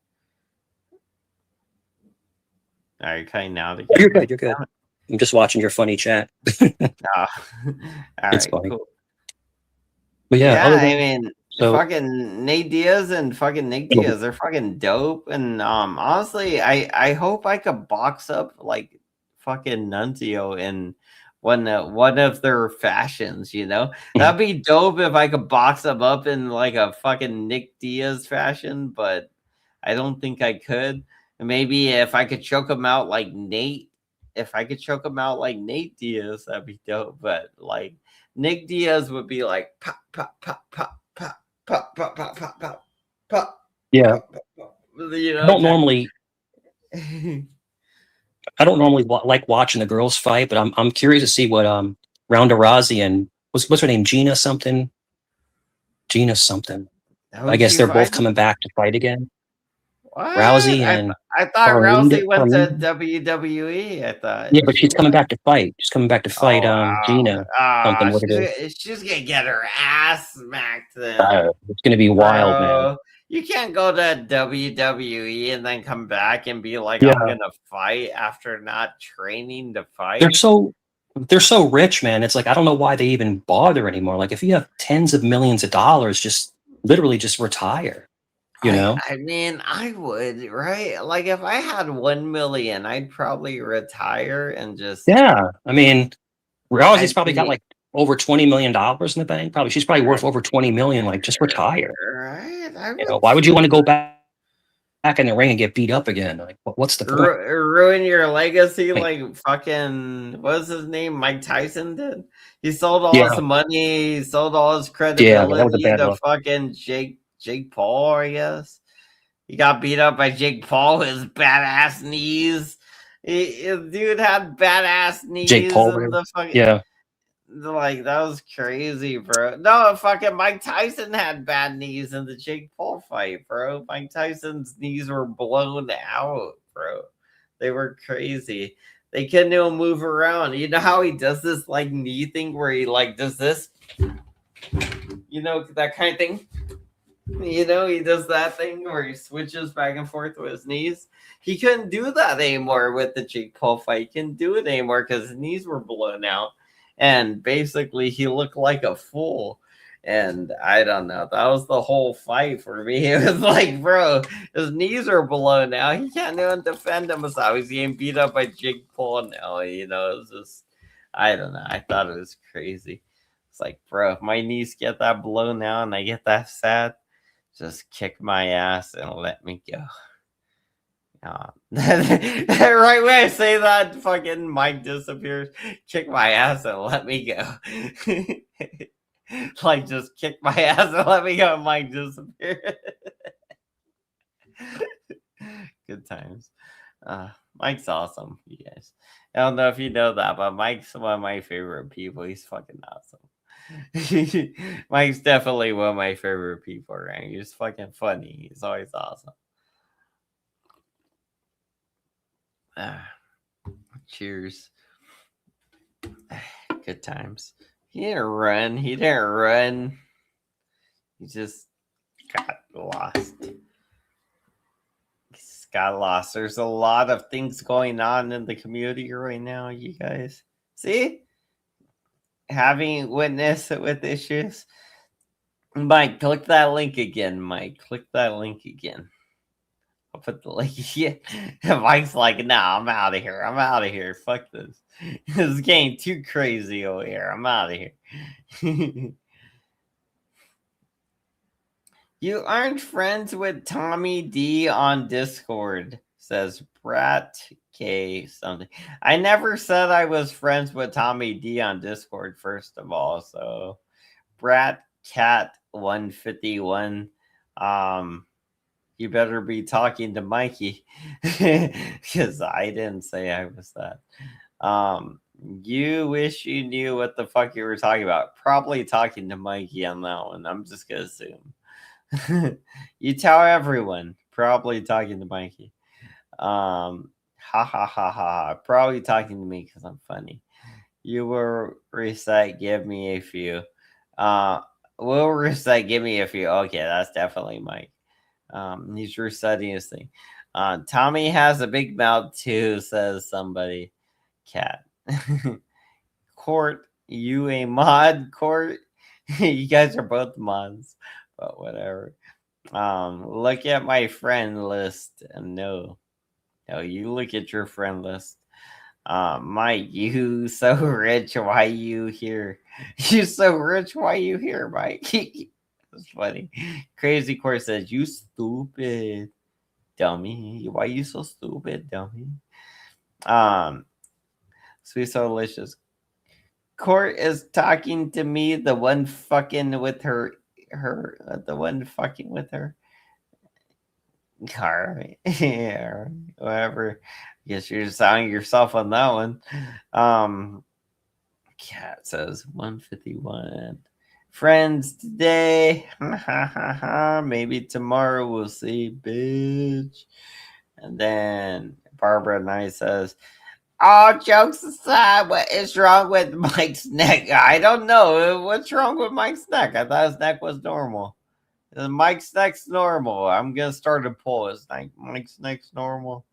Are you cutting out
Oh, you're
again?
good. You're good. I'm just watching your funny chat.
Oh, all
It's
right,
funny.
cool.
But yeah,
Yeah,
other
I
than
mean,
so
fucking Nate Diaz and fucking Nick Diaz, they're fucking dope. And honestly, I hope I could box up like fucking Nunzio in one of their fashions. You know, that'd be dope if I could box them up in like a fucking Nick Diaz fashion. But I don't think I could. Maybe if I could choke him out like Nate, if I could choke him out like Nate Diaz, that'd be dope. But like Nick Diaz would be like pop, pop, pop, pop, pop, pop, pop, pop, pop, pop, pop,
yeah,
pop, pop, pop. You
I
know,
don't
kind
normally
of.
I don't normally like watching the girls fight, but I'm curious to see what Ronda Rousey and what's her name, Gina something. I
Who's
guess
she
they're both
fighting?
coming back to fight again.
What?
Rousey and
I thought
Faroon.
Rousey went to WWE. I thought
Yeah, but
she
she's coming
left.
back to fight. She's coming back to fight
Oh wow!
Gina something. What it is?
She's gonna get her ass smacked then.
It's gonna be wild, man.
Bro, you can't go to WWE and then come back and be like, I'm
Yeah,
gonna fight after not training to
they're
fight.
so they're so rich, man. It's like I don't know why they even bother anymore. Like if you have tens of millions of dollars, just literally just retire. You know?
I mean, I would, right? Like if I had 1 million, I'd probably retire and just
Yeah. I mean, Rousey's
I'd
probably got
be
like over $20 million in the bank. Probably she's probably worth over 20 million. Like just retire.
right. I
You know,
would
why would you want to go back in the ring and get beat up again? Like what's the point?
ruin your legacy like fucking what's his name? Mike Tyson did. He sold all his
Yeah.
money, he sold all his
Yeah, that was a
credibility
bad
to
look.
fucking Jake Paul, I guess. He got beat up by Jake Paul, his badass knees. His dude had badass
Jake
knees
Paul.
and the fucking
Yeah.
like that was crazy, bro. No, fucking Mike Tyson had bad knees in the Jake Paul fight, bro. Mike Tyson's knees were blown out, bro. They were crazy. They couldn't even move around. You know how he does this like knee thing where he like does this, you know, that kind of thing. You know, he does that thing where he switches back and forth with his knees. He couldn't do that anymore with the Jake Paul fight. He couldn't do it anymore because his knees were blown out. And basically, he looked like a fool. And I don't know. That was the whole fight for me. It was like, bro, his knees are blown out. He can't even defend himself. He's getting beat up by Jake Paul now. You know, it was just, I don't know. I thought it was crazy. It's like, bro, if my knees get that blown out and I get that sad, just kick my ass and let me go. The right way I say that, fucking Mike disappears. Kick my ass and let me go. Like, just kick my ass and let me go. Mike disappears. Good times. Mike's awesome, you guys. I don't know if you know that, but Mike's one of my favorite people. He's fucking awesome. Mike's definitely one of my favorite people, right? He's fucking funny. He's always awesome. Ah, cheers. Good times. He didn't run. He didn't run. He just got lost. He just got lost. There's a lot of things going on in the community right now, you guys. See? Having witnessed it with issues. Mike, click that link again, Mike. Click that link again. I'll put the link. Yeah. Mike's like, nah, I'm out of here. I'm out of here. Fuck this. This is getting too crazy over here. I'm out of here. You aren't friends with Tommy D on Discord, says Brat K something. I never said I was friends with Tommy D on Discord, first of all. So Brat Cat 151. You better be talking to Mikey. Because I didn't say I was that. You wish you knew what the fuck you were talking about. Probably talking to Mikey on that one. I'm just gonna assume. You tell everyone. Probably talking to Mikey. Ha ha ha ha. Probably talking to me because I'm funny. You will recite. Give me a few. Uh, Will reset. Give me a few. Okay, that's definitely Mike. He's resetting his thing. Tommy has a big mouth too, says somebody. Cat. Court, you a mod? Court, you guys are both mods, but whatever. Look at my friend list. No, you look at your friend list. Mike, you so rich. Why you here? You so rich. Why you here, Mike? That's funny. Crazy Core says, "You stupid dummy. Why you so stupid, dummy?" Um, Sweet so delicious. Court is talking to me. The one fucking with the one fucking with her. Alright. Yeah, whatever. Guess you're selling yourself on that one. Cat says 151. Friends today. Maybe tomorrow we'll see, bitch. And then Barbara Knight says, all jokes aside, what is wrong with Mike's neck? I don't know. What's wrong with Mike's neck? I thought his neck was normal. Mike's neck's normal. I'm gonna start a poll. Is Mike's neck's normal?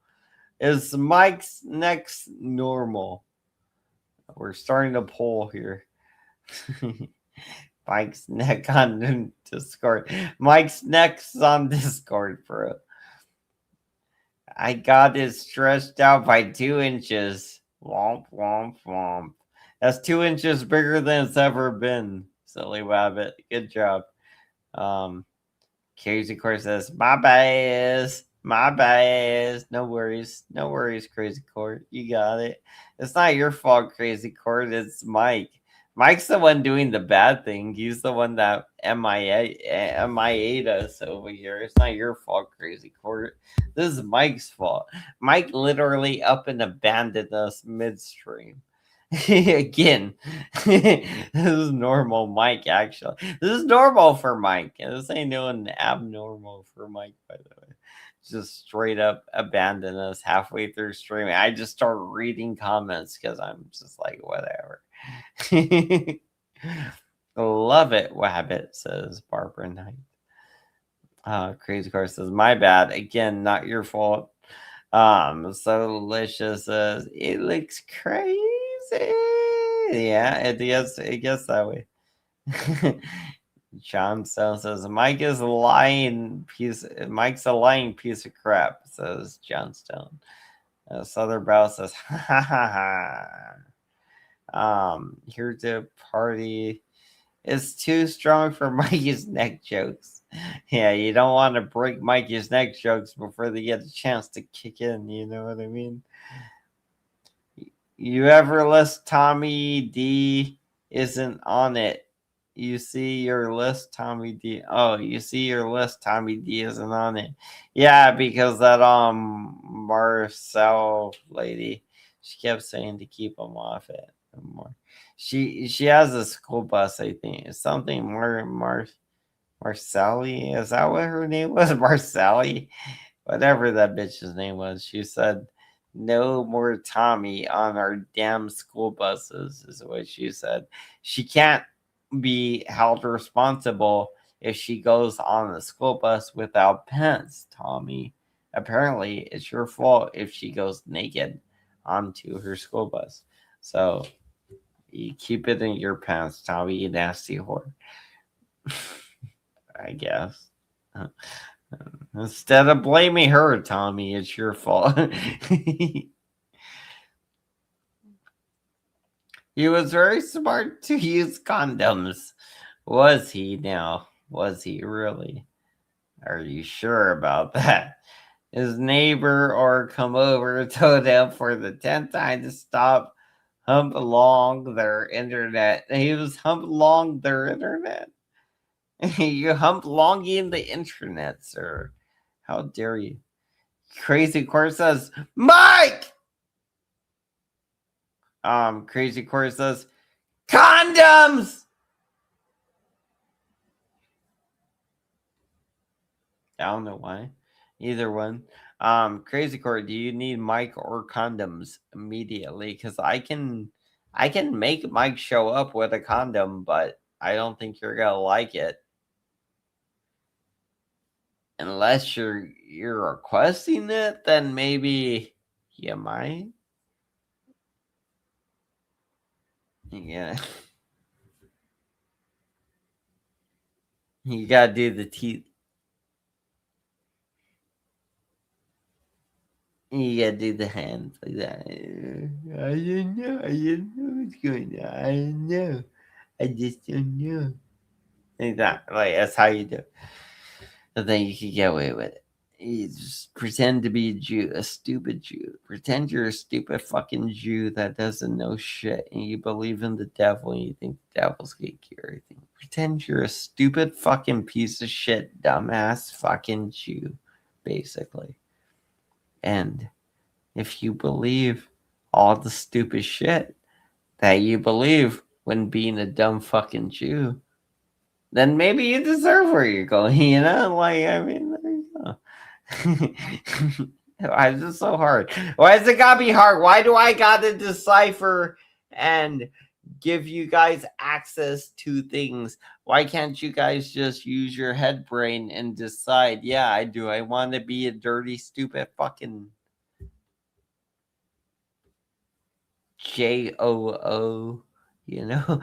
Is Mike's neck's normal? We're starting a poll here. Mike's neck on Discord. Mike's neck's on Discord, bro. I got it stretched out by 2 inches. Womp, womp, womp. That's 2 inches bigger than it's ever been. Silly rabbit. Good job. Crazy Court says, my bias. My bias. No worries. No worries, Crazy Court. You got it. It's not your fault, Crazy Court. It's Mike. Mike's the one doing the bad thing. He's the one that MIA'd us over here. It's not your fault, Crazy Court. This is Mike's fault. Mike literally up and abandoned us midstream. Again, this is normal, Mike. Actually, this is normal for Mike. This ain't doing abnormal for Mike, by the way. Just straight up abandon us halfway through streaming. I just start reading comments because I'm just like, whatever. Love it, Wabbit, says Barbara Knight. Crazy Car says, my bad. Again, not your fault. So delicious says, it looks crazy. Yeah, it gets that way. John Stone says, Mike's a lying piece of crap, says John Stone. Southern Bell says, ha ha ha ha. Here to party. It's too strong for Mikey's neck jokes. Yeah, you don't want to break Mikey's neck jokes before they get a chance to kick in. You know what I mean? You ever list Tommy D isn't on it? You see your list, Tommy D. Oh, you see your list, Tommy D isn't on it. Yeah, because that Marcel lady, she kept saying to keep him off it more. She has a school bus, I think. It's something Marcelli. Is that what her name was? Marcelli? Whatever that bitch's name was. She said, no more Tommy on our damn school buses, is what she said. She can't be held responsible if she goes on the school bus without pants, Tommy. Apparently, it's your fault if she goes naked onto her school bus. So, you keep it in your pants, Tommy, you nasty whore. I guess. Instead of blaming her, Tommy, it's your fault. He was very smart to use condoms. Was he now? Was he really? Are you sure about that? His neighbor or come over told him for the 10th time to stop hump along their internet. He was hump along their internet. You hump longing the internet, sir. How dare you? Crazy Court says, Mike! Crazy Court says, condoms! I don't know why. Either one. Crazy Court, do you need Mike or condoms immediately? Because I can make Mike show up with a condom, but I don't think you're gonna like it. Unless you're requesting it, then maybe you might. Yeah. You gotta do the teeth. You gotta do the hands like that. I don't know. I don't know what's going on. I don't know. I just don't know. Like that. Like that's how you do it. And then you can get away with it. You just pretend to be a Jew, a stupid Jew. Pretend you're a stupid fucking Jew that doesn't know shit and you believe in the devil and you think the devil's gonna cure everything. Pretend you're a stupid fucking piece of shit, dumbass fucking Jew, basically. And if you believe all the stupid shit that you believe when being a dumb fucking Jew, then maybe you deserve where you're going, you know? Like, I mean, there you go. Why is it so hard? Why is it gotta be hard? Why do I gotta decipher and give you guys access to things? Why can't you guys just use your head brain and decide, yeah, I do. I want to be a dirty, stupid fucking JOO, you know?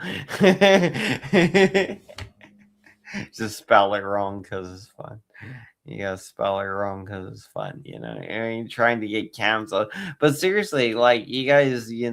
Just spell it wrong because it's fun. You gotta spell it wrong because it's fun, you know? I ain't trying to get canceled. But seriously, like, you guys, you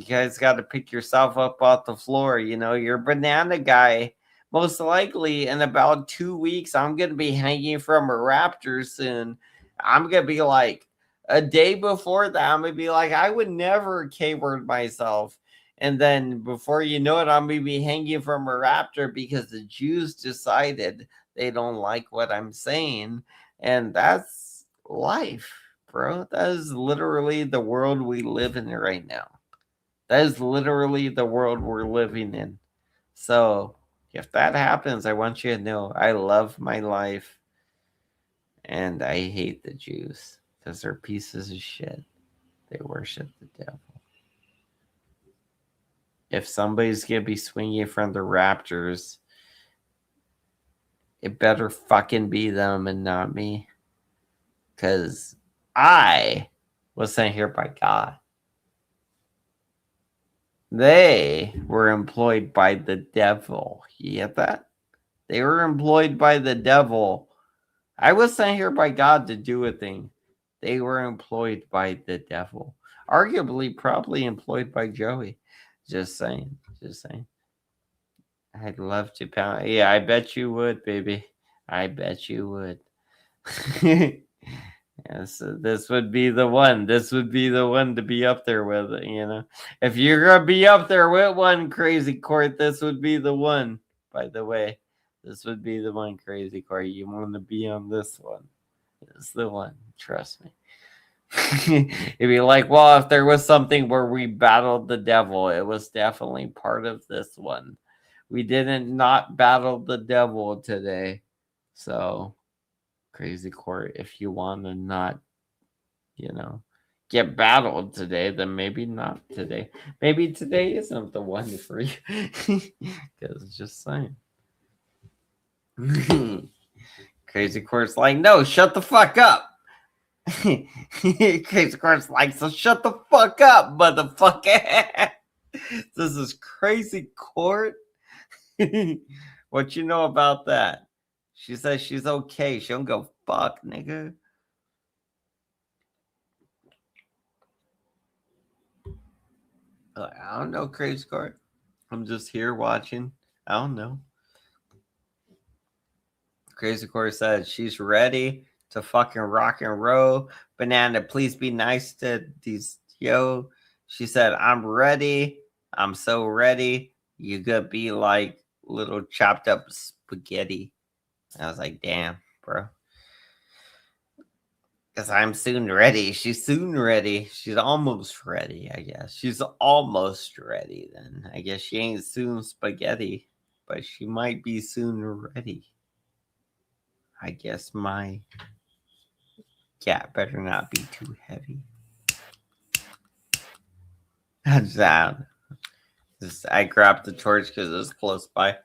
got to pick yourself up off the floor. You know, you're a banana guy. Most likely in about 2 weeks, I'm going to be hanging from a raptor soon. I'm going to be like, a day before that, I'm going to be like, I would never K-word myself. And then before you know it, I'm going to be hanging from a raptor because the Jews decided they don't like what I'm saying. And that's life, bro. That is literally the world we live in right now. That is literally the world we're living in. So if that happens, I want you to know I love my life and I hate the Jews because they're pieces of shit. They worship the devil. If somebody's going to be swinging from the Raptors, it better fucking be them and not me. Because I was sent here by God. They were employed by the devil. You get that? They were employed by the devil. I was sent here by God to do a thing. They were employed by the devil. Arguably, probably employed by Joey. Just saying. Just saying. I'd love to pound. Yeah, I bet you would, baby. I bet you would. Yeah, so this would be the one. This would be the one to be up there with, you know. If you're gonna be up there with one, Crazy Court, this would be the one. By the way, this would be the one, Crazy Court. You want to be on this one. It's the one. Trust me. It'd be like, well, if there was something where we battled the devil, it was definitely part of this one. We didn't not battle the devil today. So, Crazy Court, if you want to not, get battled today, then maybe not today. Maybe today isn't the one for you. Because just saying. Crazy Court's like, no, shut the fuck up. Crazy Court's like, so shut the fuck up, motherfucker. This is Crazy Court. What you know about that? She says she's okay. She don't go fuck, nigga. I don't know, Crazy Court. I'm just here watching. I don't know. Crazy Court said she's ready to fucking rock and roll. Banana, please be nice to these yo. She said, I'm ready. I'm so ready. You could be like little chopped up spaghetti. I was like, damn, bro. Because I'm soon ready. She's soon ready. She's almost ready, I guess. She's almost ready then. I guess she ain't soon spaghetti, but she might be soon ready. I guess my cat better not be too heavy. That's that. I grabbed the torch because it was close by.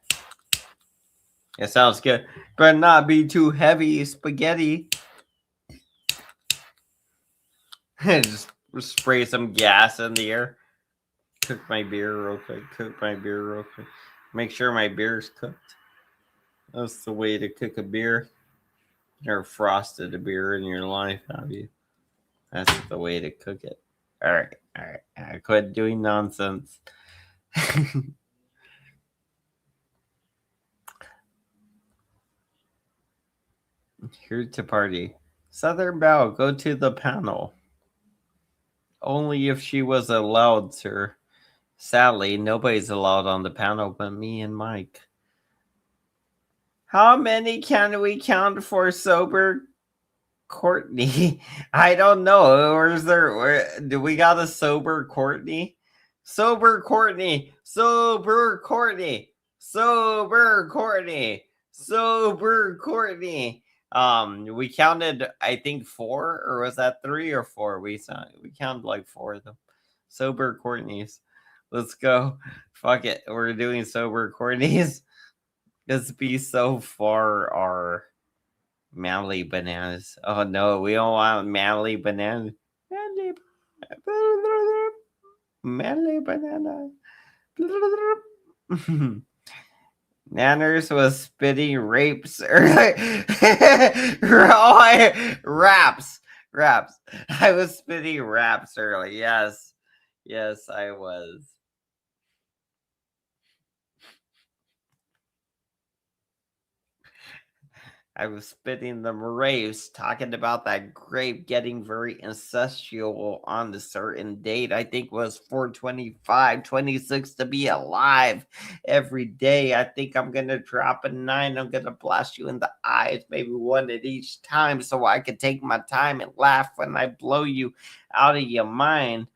It sounds good. But not be too heavy spaghetti. Just spray some gas in the air. Cook my beer real quick. Make sure my beer's cooked. That's the way to cook a beer. Never frosted a beer in your life, have you? That's the way to cook it. All right. I quit doing nonsense. Here to party. Southern Belle, go to the panel. Only if she was allowed, sir. Sadly, nobody's allowed on the panel but me and Mike. How many can we count for sober Courtney? I don't know. Where's there? Do we got a sober Courtney? Sober Courtney. Sober Courtney. Sober Courtney. Sober Courtney. We counted, I think 4, or was that 3 or 4? We counted like 4 of them. Sober Courtneys. Let's go. Fuck it. We're doing sober Courtneys. Let's be so far our manly bananas. Oh no, we don't want manly bananas. Manly banana. Nanners was spitting rapes. Raps. I was spitting raps early. Yes, I was. I was spitting the rapes, talking about that grape getting very incestual on a certain date. I think was 425, 26 to be alive every day. I think I'm going to drop a 9. I'm going to blast you in the eyes, maybe 1 at each time, so I can take my time and laugh when I blow you out of your mind.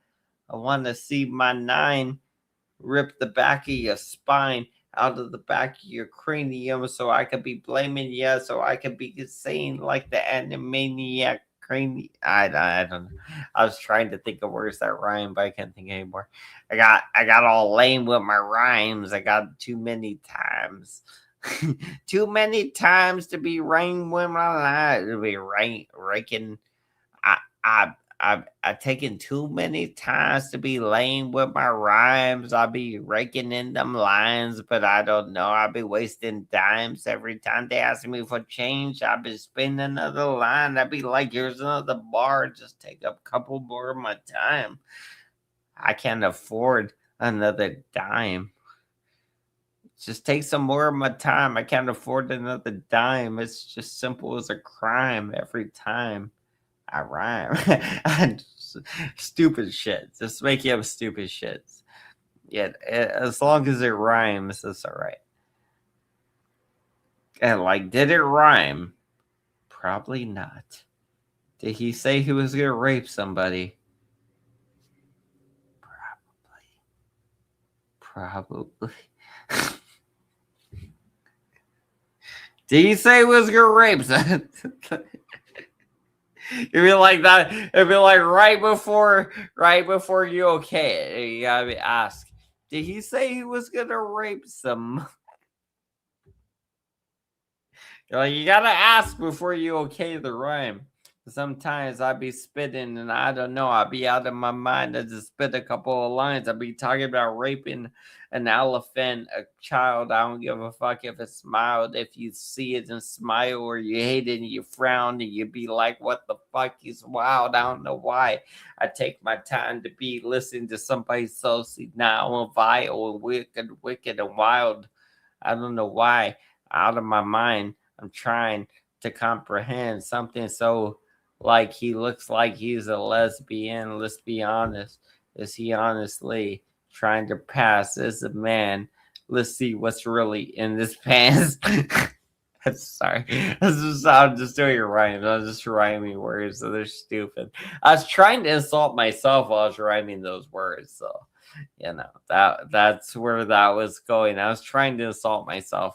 I want to see my 9 rip the back of your spine out of the back of your cranium so I could be blaming you, so I could be saying like the Animaniac cranium. I don't know. I was trying to think of words that rhyme, but I can't think anymore. I got all lame with my rhymes. I got too many times. Too many times to be rhyme with my life. To be raking. I've taken too many times to be lame with my rhymes. I'll be raking in them lines, but I don't know. I'll be wasting dimes every time they ask me for change. I'll be spinning another line. I'll be like, here's another bar. Just take up a couple more of my time. I can't afford another dime. Just take some more of my time. I can't afford another dime. It's just simple as a crime every time I rhyme. Stupid shit. Just making up stupid shit. Yeah, as long as it rhymes, it's all right. And like, did it rhyme? Probably not. Did he say he was gonna rape somebody? Probably. Did he say he was gonna rape somebody? It'd be like that. It'd be like right before you okay it. You gotta be asked. Did he say he was gonna rape some? Like, you gotta ask before you okay the rhyme. Sometimes I'd be spitting and I don't know, I'd be out of my mind. I just spit a couple of lines. I'd be talking about raping an elephant, a child. I don't give a fuck if it smiled. If you see it and smile, or you hate it and you frown and you be like, what the fuck? He's wild. I don't know why. I take my time to be listening to somebody so senile and vile and wicked and wild. I don't know why. Out of my mind. I'm trying to comprehend something so like he looks like he's a lesbian. Let's be honest. Is he honestly trying to pass as a man? Let's see what's really in his pants. Sorry. I'm just doing rhymes. I'm just rhyming words, so they're stupid. I was trying to insult myself while I was rhyming those words, so you know that's where that was going. I was trying to insult myself.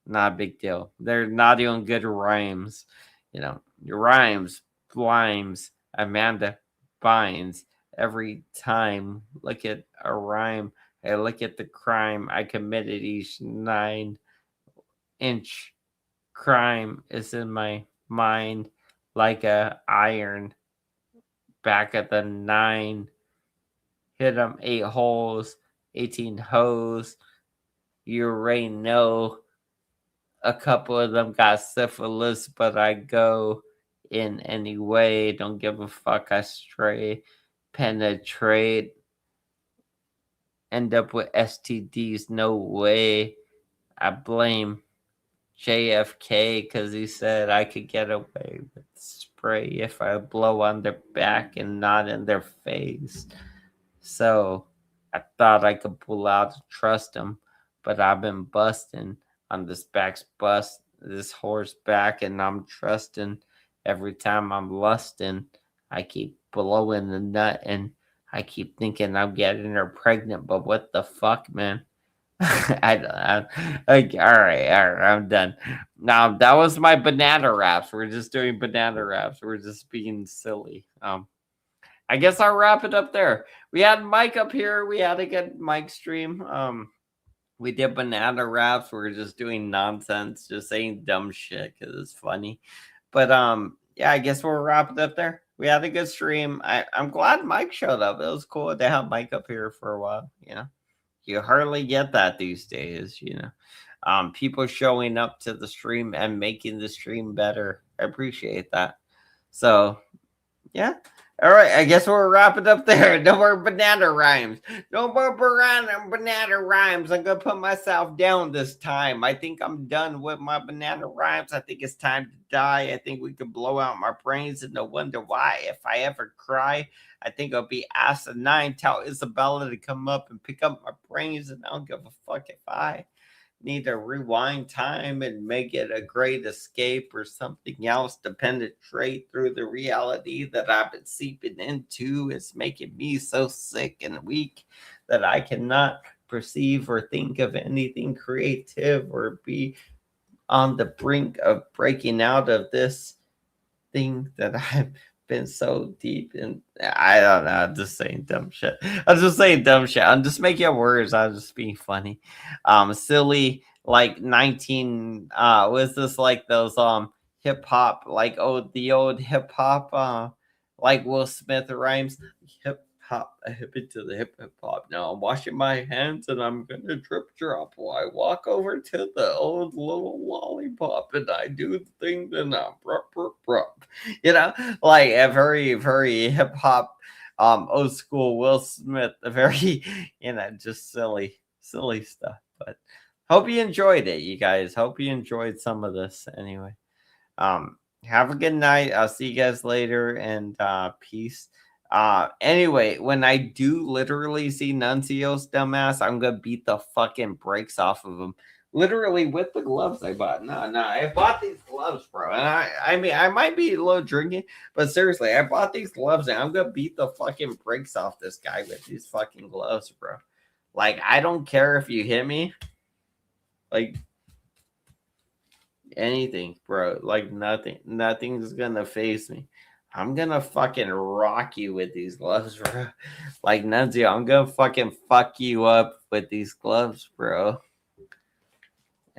Not a big deal. They're not even good rhymes. You know, your rhymes, blimes, Amanda Bynes, every time. Look at a rhyme. I look at the crime I committed each 9 inch crime is in my mind like a iron back at the 9. Hit 'em 8 holes, 18 hoes. You already know a couple of them got syphilis, but I go in anyway. Don't give a fuck. I stray, penetrate, end up with STDs. No way. I blame JFK because he said I could get away with spray if I blow on their back and not in their face. So I thought I could pull out and trust him, but I've been busting on this back's bust, this horse back, and I'm trusting every time I'm lusting. I keep blowing the nut and I keep thinking I'm getting her pregnant, but what the fuck, man? Okay, all right, I'm done. Now that was my banana raps. We're just doing banana raps. We're just being silly. I guess I'll wrap it up there. We had Mike up here. We had a good Mike stream. We did banana raps. We're just doing nonsense, just saying dumb shit because it's funny. But yeah, I guess we'll wrap it up there. We had a good stream. I'm glad Mike showed up. It was cool to have Mike up here for a while. You hardly get that these days. People showing up to the stream and making the stream better. I appreciate that. So yeah. All right, I guess we'll wrap it up there. No more banana rhymes. No more banana rhymes. I'm going to put myself down this time. I think I'm done with my banana rhymes. I think it's time to die. I think we could blow out my brains and no wonder why. If I ever cry, I think I'll be asinine. Tell Isabella to come up and pick up my brains, and I don't give a fuck if I need to rewind time and make it a great escape or something else to penetrate through the reality that I've been seeping into. It's making me so sick and weak that I cannot perceive or think of anything creative or be on the brink of breaking out of this thing that I've been so deep in. I don't know. I'm just saying dumb shit. I'm just saying dumb shit. I'm just making up words. I'm just being funny. Silly like 19 was this like those hip hop like the old hip hop like Will Smith rhymes. Hip hop, I hip it to the hip hop. Now I'm washing my hands and I'm gonna drip drop while I walk over to the old little lollipop and I do the thing then I'm brup, brup, brup. Like a very, very hip hop, old school Will Smith, a very, just silly stuff. But hope you enjoyed it, you guys. Hope you enjoyed some of this anyway. Have a good night. I'll see you guys later and peace. Anyway, when I do literally see Nuncio's dumbass, I'm gonna beat the fucking brakes off of him. Literally with the gloves I bought. No, I bought these gloves, bro. And I mean, I might be a little drinking, but seriously, I bought these gloves and I'm gonna beat the fucking brakes off this guy with these fucking gloves, bro. Like, I don't care if you hit me. Like, anything, bro. Like, nothing's gonna face me. I'm gonna fucking rock you with these gloves, bro. Like, Nunzio, I'm gonna fucking fuck you up with these gloves, bro.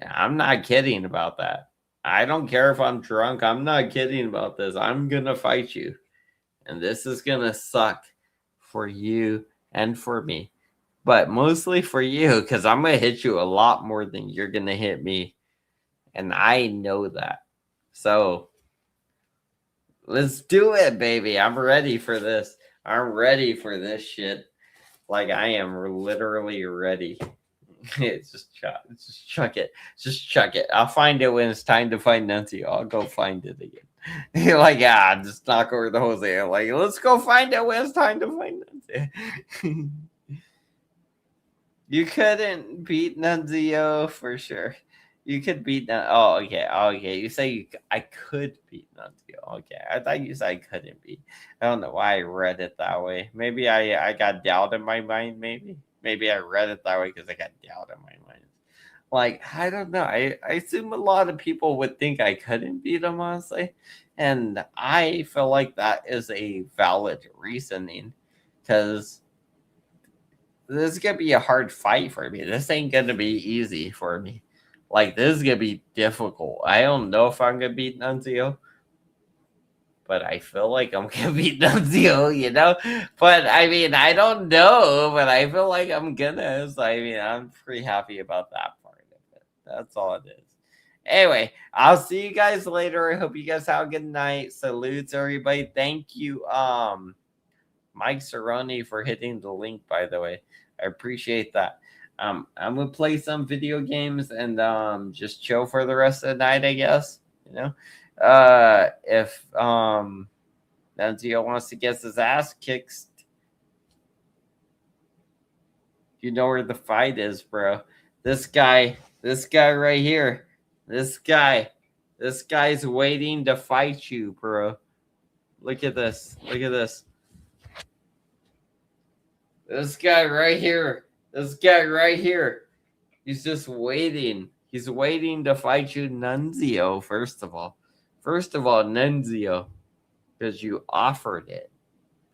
I'm not kidding about that. I don't care if I'm drunk. I'm not kidding about this. I'm gonna fight you. And this is gonna suck for you and for me. But mostly for you, because I'm gonna hit you a lot more than you're gonna hit me. And I know that. So let's do it, baby. I'm ready for this. I'm ready for this shit. Like, I am literally ready. Just chuck it. Just chuck it. I'll find it when it's time to find Nuncio. I'll go find it again. Like, just knock over the Jose. Like, let's go find it when it's time to find Nuncio. You couldn't beat Nunzio for sure. You could beat Nunzio. Oh, okay. Okay. You say I could beat Nunzio. Okay. I thought you said I couldn't beat. I don't know why I read it that way. Maybe I got doubt in my mind. Maybe I read it that way because I got doubt in my mind. Like, I don't know. I assume a lot of people would think I couldn't beat him, honestly. And I feel like that is a valid reasoning. because this is gonna be a hard fight for me. This ain't gonna be easy for me. Like, this is gonna be difficult. I don't know if I'm gonna beat Nunzio, but I feel like I'm gonna beat Nunzio, you know? But I mean, I don't know, but I feel like I'm gonna. So I mean, I'm pretty happy about that part of it. That's all it is. Anyway, I'll see you guys later. I hope you guys have a good night. Salutes everybody. Thank you, Mike Cerrone, for hitting the link, by the way. I appreciate that. I'm gonna play some video games and just chill for the rest of the night, I guess. You know, if Nunzio wants to get his ass kicked, you know where the fight is, bro. This guy right here, this guy's waiting to fight you, bro. Look at this. Look at this. This guy right here. This guy right here. He's just waiting. He's waiting to fight you, Nunzio, first of all. First of all, Nunzio, because you offered it.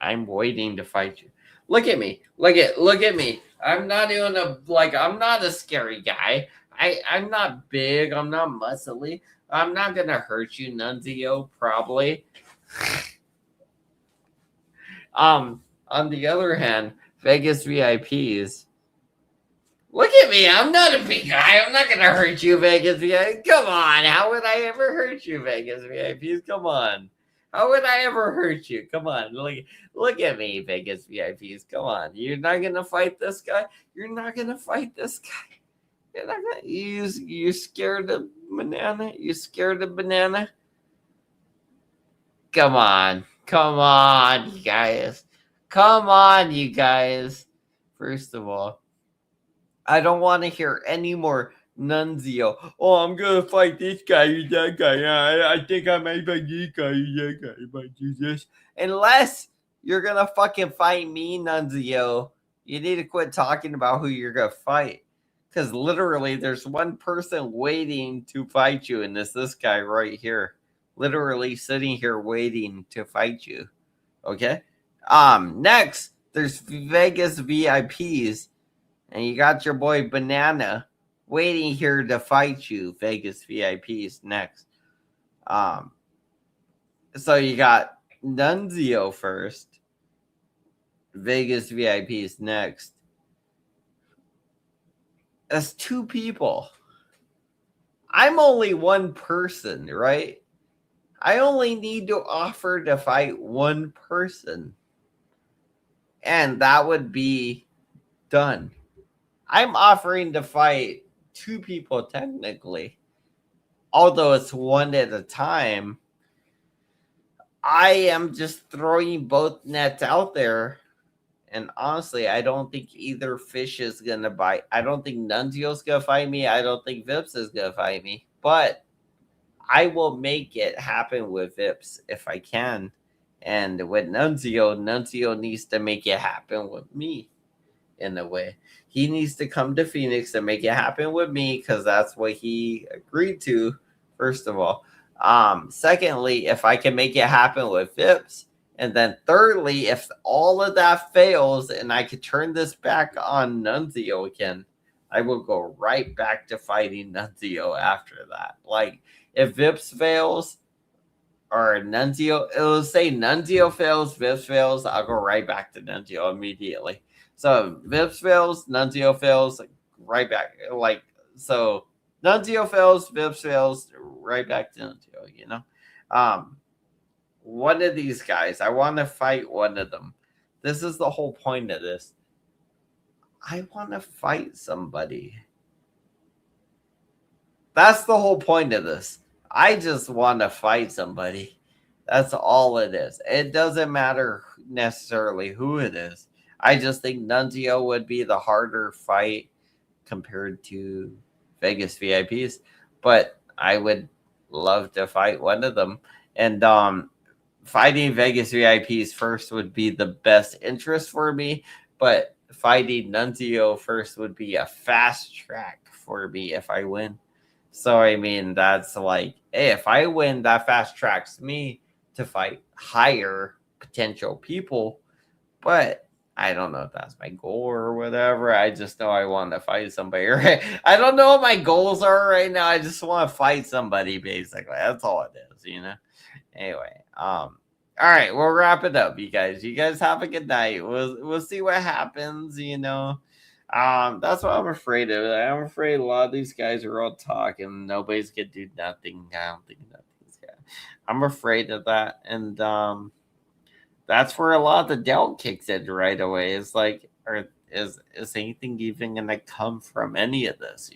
I'm waiting to fight you. Look at me. Look at me. I'm not even I'm not a scary guy. I'm not big. I'm not muscly. I'm not gonna hurt you, Nunzio, probably. On the other hand, Vegas VIPs. Look at me. I'm not a big guy. I'm not going to hurt you, Vegas VIPs. Come on. How would I ever hurt you, Vegas VIPs? Come on. How would I ever hurt you? Come on. Look at me, Vegas VIPs. Come on. You're not going to fight this guy? You're not going to fight this guy? You're not going to. You scared of banana? You scared of banana? Come on. Come on, you guys. Come on, you guys. First of all, I don't want to hear any more Nunzio. Oh, I'm going to fight this guy or that guy. I think I might fight this guy or that guy. I might do this. Unless you're going to fucking fight me, Nunzio. You need to quit talking about who you're going to fight. Because literally, there's one person waiting to fight you, and it's this guy right here. Literally sitting here waiting to fight you. Okay? Next, there's Vegas VIPs. And you got your boy Banana waiting here to fight you, Vegas VIPs next. So you got Nunzio first, Vegas VIPs next. That's two people. I'm only one person, right? I only need to offer to fight one person. And that would be done. I'm offering to fight two people technically. Although it's one at a time. I am just throwing both nets out there. And honestly, I don't think either fish is going to bite. I don't think Nunzio's going to fight me. I don't think Vips is going to fight me. But I will make it happen with Vips if I can. And with Nunzio needs to make it happen with me in a way. He needs to come to Phoenix and make it happen with me because that's what he agreed to, first of all. Secondly, if I can make it happen with Vips. And then thirdly, if all of that fails and I could turn this back on Nunzio again, I will go right back to fighting Nunzio after that. Like, if Vips fails or Nunzio, it'll say Nunzio fails, Vips fails, I'll go right back to Nunzio immediately. So Vips fails, Nunzio fails, right back. Like, so Nunzio fails, Vips fails, right back to Nunzio, you know? One of these guys, I want to fight one of them. This is the whole point of this. I want to fight somebody. That's the whole point of this. I just want to fight somebody. That's all it is. It doesn't matter necessarily who it is. I just think Nunzio would be the harder fight compared to Vegas VIPs. But I would love to fight one of them. And fighting Vegas VIPs first would be the best interest for me. But fighting Nunzio first would be a fast track for me if I win. So, I mean, that's like, hey, if I win, that fast tracks me to fight higher potential people. But I don't know if that's my goal or whatever. I just know I want to fight somebody. Right? I don't know what my goals are right now. I just want to fight somebody, basically. That's all it is, you know. Anyway, all right, we'll wrap it up, you guys. You guys have a good night. We'll see what happens, you know. That's what I'm afraid of. I'm afraid a lot of these guys are all talking. Nobody's gonna do nothing. I don't think nothing's gonna. I'm afraid of that, and that's where a lot of the doubt kicks in right away. It's like, is anything even gonna come from any of this?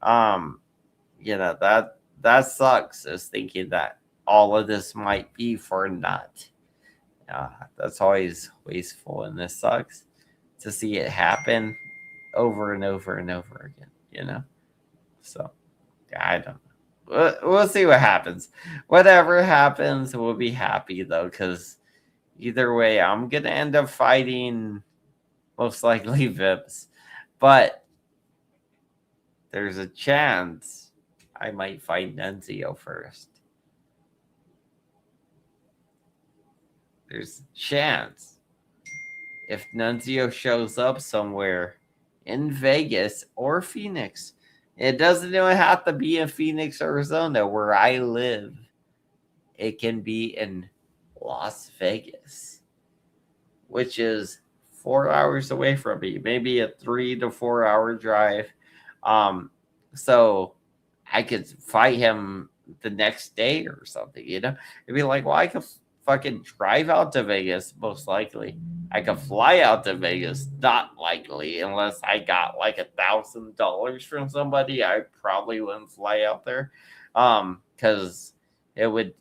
Um, that sucks. Is thinking that all of this might be for naught. That's always wasteful, and this sucks to see it happen over and over and over again. So I don't know. We'll see what happens. Whatever happens, we'll be happy though, because either way, I'm gonna end up fighting most likely Vips, but there's a chance I might fight Nunzio first. There's a chance if Nunzio shows up somewhere in Vegas or Phoenix. It doesn't even have to be in Phoenix, Arizona, where I live. It can be in Las Vegas, which is 4 hours away from me, maybe a 3 to 4 hour drive. So I could fight him the next day or something, It'd be like, well, I could fucking drive out to Vegas, most likely. I could fly out to Vegas, not likely, unless I got like $1,000 from somebody. I probably wouldn't fly out there, because it would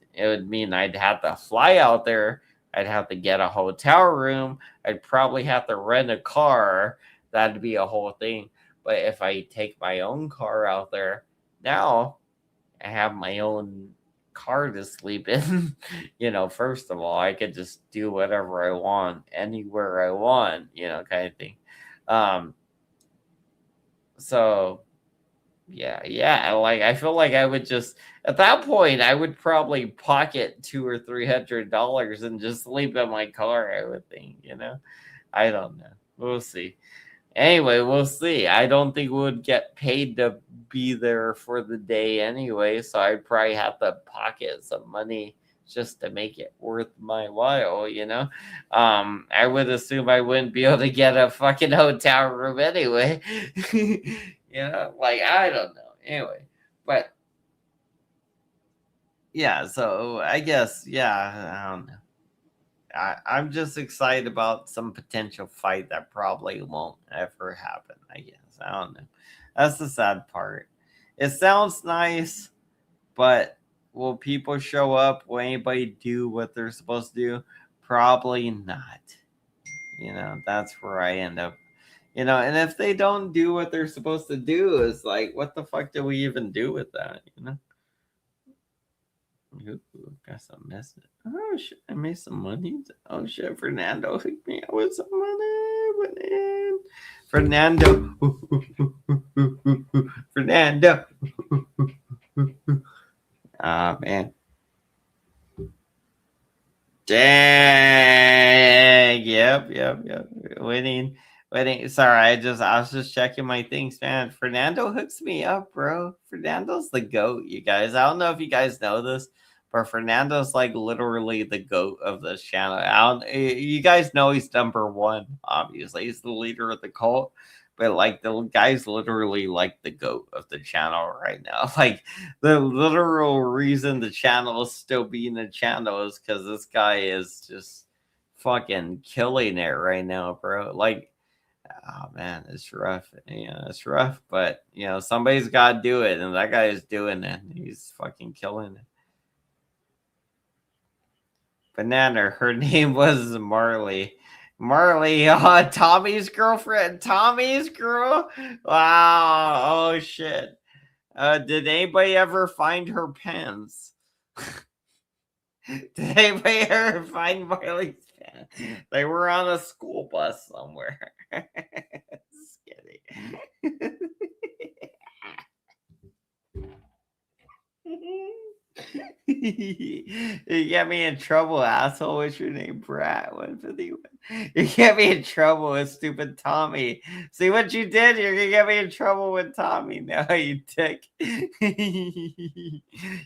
mean I'd have to fly out there. I'd have to get a hotel room. I'd probably have to rent a car. That'd be a whole thing. But if I take my own car out there, now I have my own car to sleep in. First of all, I could just do whatever I want, anywhere I want, kind of thing. So yeah, like I feel like I would just at that point I would probably pocket $200 or $300 and just sleep in my car, I would think. I don't know. We'll see. Anyway, we'll see. I don't think we would get paid to be there for the day anyway, so I'd probably have to pocket some money just to make it worth my while. I would assume I wouldn't be able to get a fucking hotel room anyway. Like I don't know. Anyway, but yeah, so I guess, yeah, I don't know. I'm just excited about some potential fight that probably won't ever happen, I guess. I don't know. That's the sad part. It sounds nice, but will people show up? Will anybody do what they're supposed to do? Probably not. That's where I end up. And if they don't do what they're supposed to do, it's like, what the fuck do we even do with that? Ooh, got some message. Oh shit, I made some money. Oh shit, Fernando hooked me up with some money. Fernando. Fernando. Ah, man. Dang. Yep. Winning. Sorry, I was just checking my things, man. Fernando hooks me up, bro. Fernando's the GOAT, you guys. I don't know if you guys know this, but Fernando's like literally the GOAT of this channel. You guys know he's number one, obviously. He's the leader of the cult. But like the guy's literally like the GOAT of the channel right now. Like the literal reason the channel is still being a channel is because this guy is just fucking killing it right now, bro. Like, oh man, it's rough. It's rough, but somebody's got to do it, and that guy is doing it. He's fucking killing it. Banana, her name was Marley. Marley, Tommy's girlfriend. Tommy's girl. Wow. Oh shit. Did anybody ever find her pants? Did anybody ever find Marley's pants? They were on a school bus somewhere. Just kidding. You get me in trouble, asshole. What's your name, Brat? 151. You get me in trouble with stupid Tommy. See what you did? You're gonna get me in trouble with Tommy. No, you dick.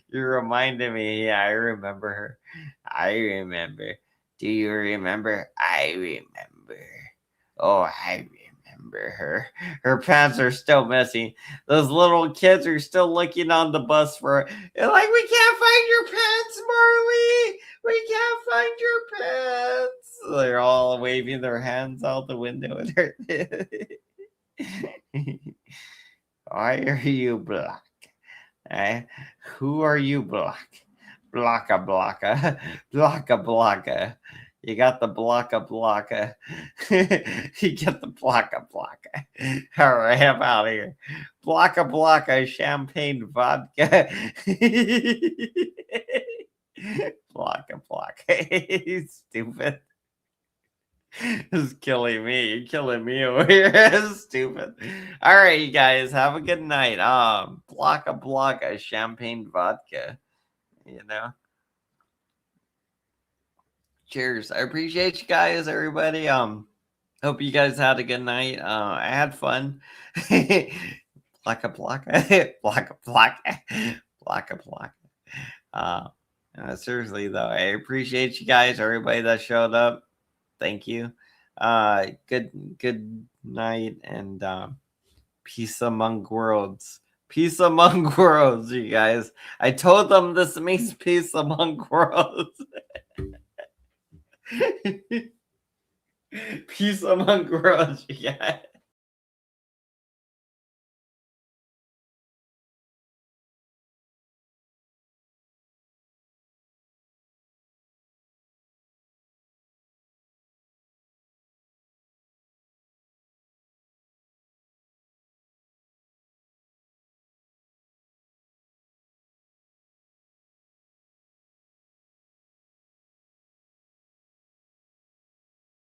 You're reminding me. Yeah, I remember her. I remember. Do you remember? I remember. Oh, I remember her. Her pants are still missing. Those little kids are still looking on the bus for like, we can't find your pants, Marley. We can't find your pants. They're all waving their hands out the window. Why are you black? Who are you, black? Blocka blocka. Blocka blocka. You got the blocka blocka. You get the blocka blocka. All right, I'm out of here. Blocka blocka champagne vodka. Blocka blocka. Stupid. This is killing me. You're killing me over here. Stupid. All right, you guys. Have a good night. Blocka blocka champagne vodka. You know. Cheers. I appreciate you guys, everybody. Hope you guys had a good night. I had fun. Blocka blocka. Blocka blocka. Blocka blocka. Seriously though, I appreciate you guys, everybody that showed up. Thank you. Good night and peace among worlds. Peace among worlds, you guys. I told them this means peace among worlds. Peace among worlds, you guys.